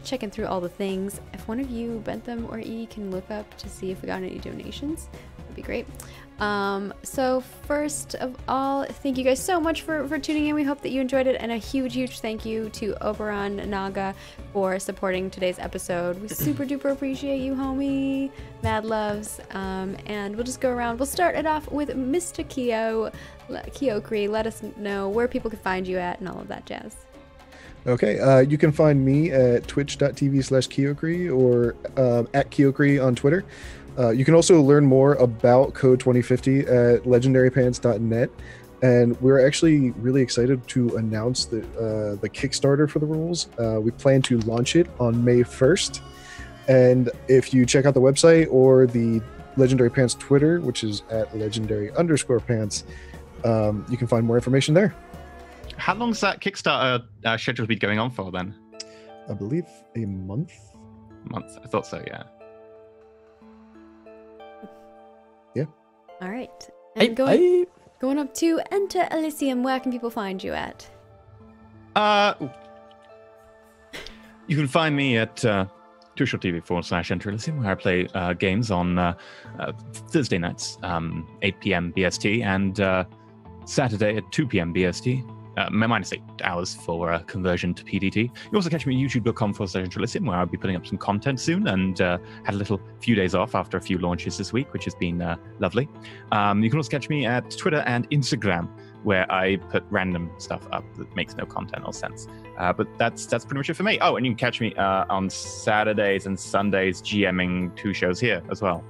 checking through all the things. If one of you, Bentham or E, can look up to see if we got any donations, that'd be great. So first of all, thank you guys so much for tuning in. We hope that you enjoyed it, and a huge thank you to Oberon Naga for supporting today's episode. We super duper appreciate you, homie. Mad loves. And we'll just go around. We'll start it off with Mr. Kyokri. Let us know where people can find you at and all of that jazz. Okay, you can find me at twitch.tv/Kyokri or at Kyokri on Twitter. You can also learn more about Code 2050 at legendarypants.net. And we're actually really excited to announce the Kickstarter for the rules. We plan to launch it on May 1st. And if you check out the website or the Legendary Pants Twitter, which is at legendary_pants, you can find more information there. How long's that Kickstarter schedule be going on for then? I believe a month. Month. I thought so, yeah. Yeah. All right. And going up to Enter Elysium, where can people find you at? You can find me at twitch.tv/Enter Elysium, where I play games on Thursday nights, 8 p.m. BST, and Saturday at 2 p.m. BST. Minus 8 hours for conversion to PDT. You also catch me at youtube.com/Enter Elysium, where I'll be putting up some content soon, and had a little few days off after a few launches this week, which has been lovely. You can also catch me at Twitter and Instagram, where I put random stuff up that makes no content or sense. But that's pretty much it for me. Oh, and you can catch me on Saturdays and Sundays GMing 2 shows here as well,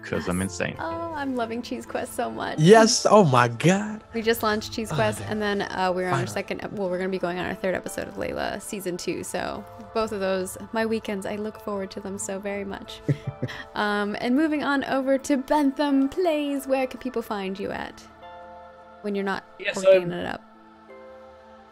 because I'm insane. Oh, I'm loving Cheese Quest so much. Yes. Oh my God. We just launched Cheese Quest, and then we're on our second. Well, we're going to be going on our 3rd episode of Layla season 2. So both of those, my weekends, I look forward to them so very much. And moving on over to Bentham Plays, where can people find you at when you're not working it up?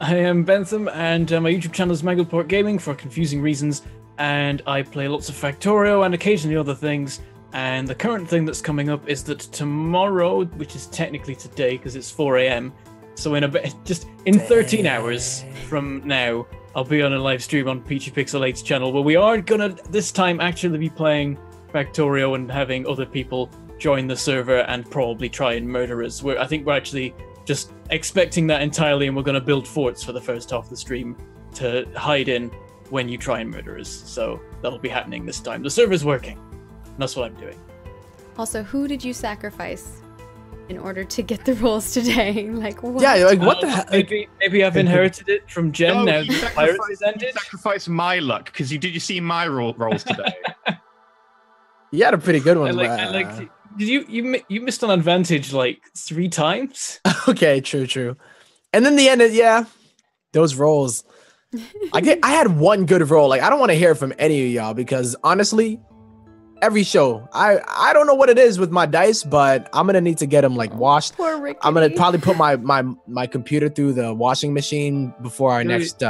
I am Bentham, and my YouTube channel is Mangleport Gaming for confusing reasons, and I play lots of Factorio and occasionally other things. And the current thing that's coming up is that tomorrow, which is technically today because it's 4 a.m., so in just in 13 hours from now, I'll be on a live stream on Peachy Pixel 8's channel, where we are gonna this time actually be playing Factorio and having other people join the server and probably try and murder us. I think we're actually just expecting that entirely, and we're gonna build forts for the first half of the stream to hide in when you try and murder us. So that'll be happening this time. The server's working. That's what I'm doing. Also, who did you sacrifice in order to get the rolls today? Like, what? Yeah, like what the hell? Maybe I've inherited it from Jen. Now the pirates has ended. You sacrificed my luck because did you see my rolls today? You had a pretty good one. Did you missed an advantage like 3 times? Okay, true. And then the end, those rolls. I had one good roll. Like, I don't want to hear from any of y'all because honestly, every show, I don't know what it is with my dice, but I'm gonna need to get them like washed. Poor Rickety. I'm gonna probably put my computer through the washing machine before our next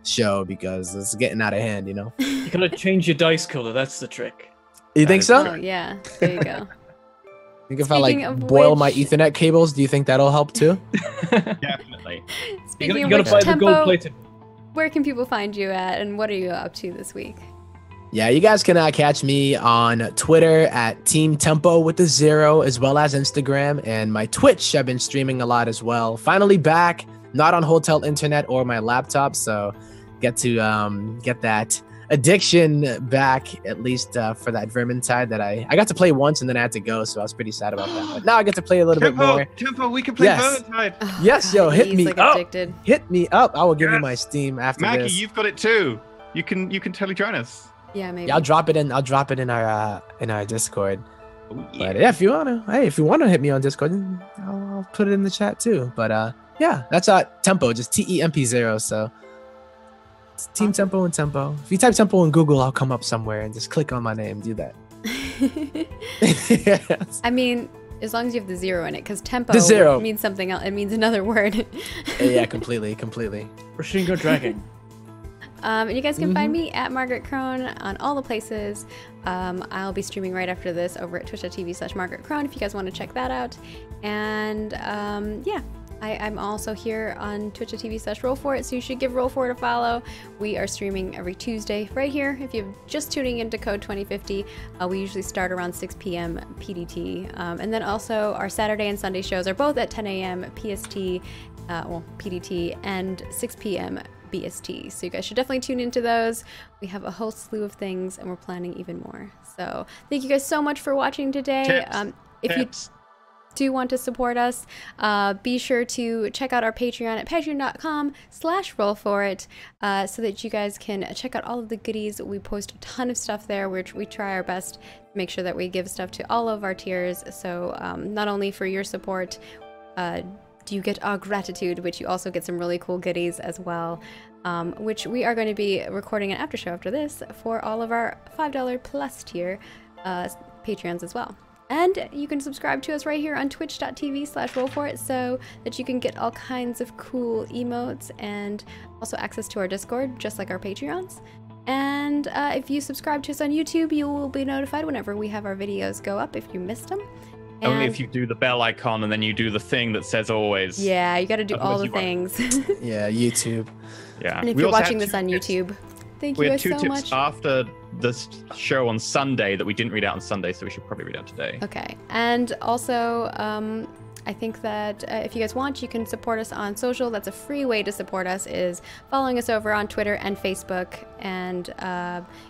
show because it's getting out of hand. You gotta change your dice color. That's the trick. You think so? Oh yeah, there you go. I think if I boil my Ethernet cables, do you think that'll help too? Definitely. Speaking you gotta of buy which, the gold-plated. Where can people find you at, and what are you up to this week? Yeah, you guys can catch me on Twitter at Team Tempo with the 0, as well as Instagram, and my Twitch. I've been streaming a lot as well. Finally back, not on hotel internet or my laptop, so get to get that addiction back, at least for that Vermintide that I got to play once and then I had to go, so I was pretty sad about that. But now I get to play a little bit more. Tempo, we can play Vermintide. Yes, yo, hit me up. Addicted. Hit me up. I will give you my Steam after Maggie, this. you've got it too. You can totally join us. Yeah, maybe. Yeah, I'll drop it in our Discord. Oh, yeah. But yeah, if you wanna hit me on Discord, then I'll put it in the chat too. But yeah, that's Tempo, just TEMP0. So it's Team Tempo and Tempo. If you type Tempo in Google, I'll come up somewhere and just click on my name. Do that. Yes. I mean, as long as you have the 0 in it, because tempo The 0 means something else. It means another word. Yeah, completely. Rashingo Dragon. And you guys can find me at Margaret Crone on all the places. I'll be streaming right after this over at twitch.tv/Margaret Crone if you guys want to check that out. And yeah, I'm also here on twitch.tv/Roll4It, so you should give Roll4It a follow. We are streaming every Tuesday right here. If you're just tuning into Code 2050, we usually start around 6 p.m. PDT. And then also our Saturday and Sunday shows are both at 10 a.m. PST, PDT, and 6 p.m. BST. So you guys should definitely tune into those. We have a whole slew of things, and we're planning even more. So thank you guys so much for watching today. If you do want to support us, be sure to check out our Patreon at patreon.com/Roll4It so that you guys can check out all of the goodies. We post a ton of stuff there, which we try our best to make sure that we give stuff to all of our tiers. So not only for your support do you get our gratitude, which you also get some really cool goodies as well, which we are going to be recording an after show after this for all of our $5 plus tier Patreons as well. And you can subscribe to us right here on twitch.tv/Roll4It so that you can get all kinds of cool emotes and also access to our Discord, just like our Patreons. And if you subscribe to us on YouTube, you will be notified whenever we have our videos go up if you missed them. And only if you do the bell icon and then you do the thing that says always. yeah, you got to do all the things. Yeah, YouTube. Yeah. And if We you're also watching had this on 2 tips. YouTube, thank We you had guys 2 so tips much. after the show on Sunday that we didn't read out on Sunday, so we should probably read out today. Okay, and also I think that if you guys want, you can support us on social. That's a free way to support us, is following us over on Twitter and Facebook and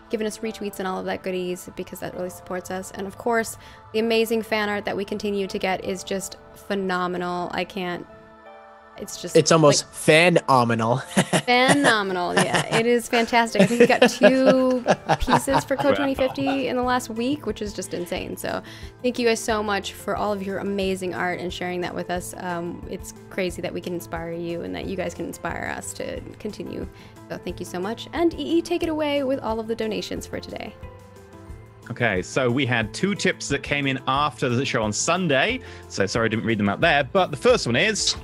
giving us retweets and all of that goodies, because that really supports us. And of course, the amazing fan art that we continue to get is just phenomenal. It's almost phenomenal. phenomenal. Yeah, it is fantastic. I think we got 2 pieces for Code 2050 in the last week, which is just insane. So thank you guys so much for all of your amazing art and sharing that with us. It's crazy that we can inspire you and that you guys can inspire us to continue. So thank you so much. And EE, take it away with all of the donations for today. Okay, so we had 2 tips that came in after the show on Sunday. So sorry I didn't read them out there. But the first one is...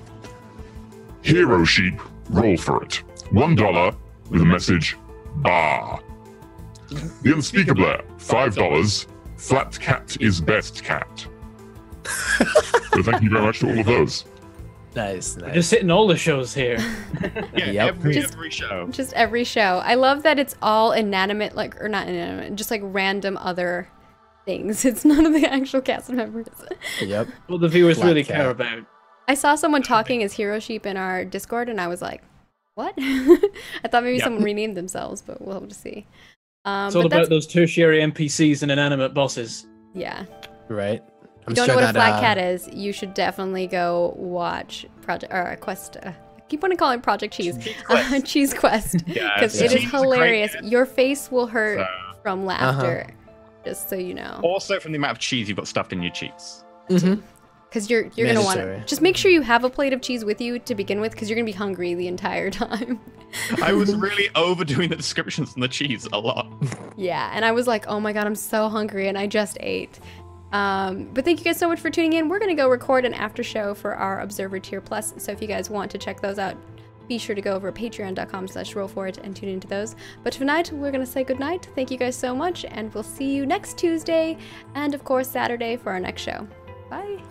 Hero Sheep, roll for it. $1 with a message, bah. The Unspeakable, $5. Flat cat is best cat. So thank you very much to all of those. Nice. Just hitting all the shows here. Yeah, Yep. every show. Just every show. I love that it's all inanimate, or not inanimate, just like random other things. It's none of the actual cast members. Yep. What the viewers Flat really cat. care about. I saw someone talking as Hero Sheep in our Discord, and I was like, what? I thought maybe someone renamed themselves, but we'll have to see. It's all about those tertiary NPCs and inanimate bosses. Yeah. Right. If you don't know what a flat cat is, you should definitely go watch Quest. I keep wanting to call it Project Cheese. Cheese Quest. Because it is hilarious. Your face will hurt from laughter, just so you know. Also from the amount of cheese you've got stuffed in your cheeks. Mm-hmm. Because you're going to want to... Just make sure you have a plate of cheese with you to begin with, because you're going to be hungry the entire time. I was really overdoing the descriptions on the cheese a lot. Yeah, and I was like, oh my god, I'm so hungry, and I just ate. But thank you guys so much for tuning in. We're going to go record an after show for our Observer Tier Plus, so if you guys want to check those out, be sure to go over patreon.com/Roll4It and tune into those. But tonight, we're going to say goodnight. Thank you guys so much, and we'll see you next Tuesday, and of course Saturday for our next show. Bye!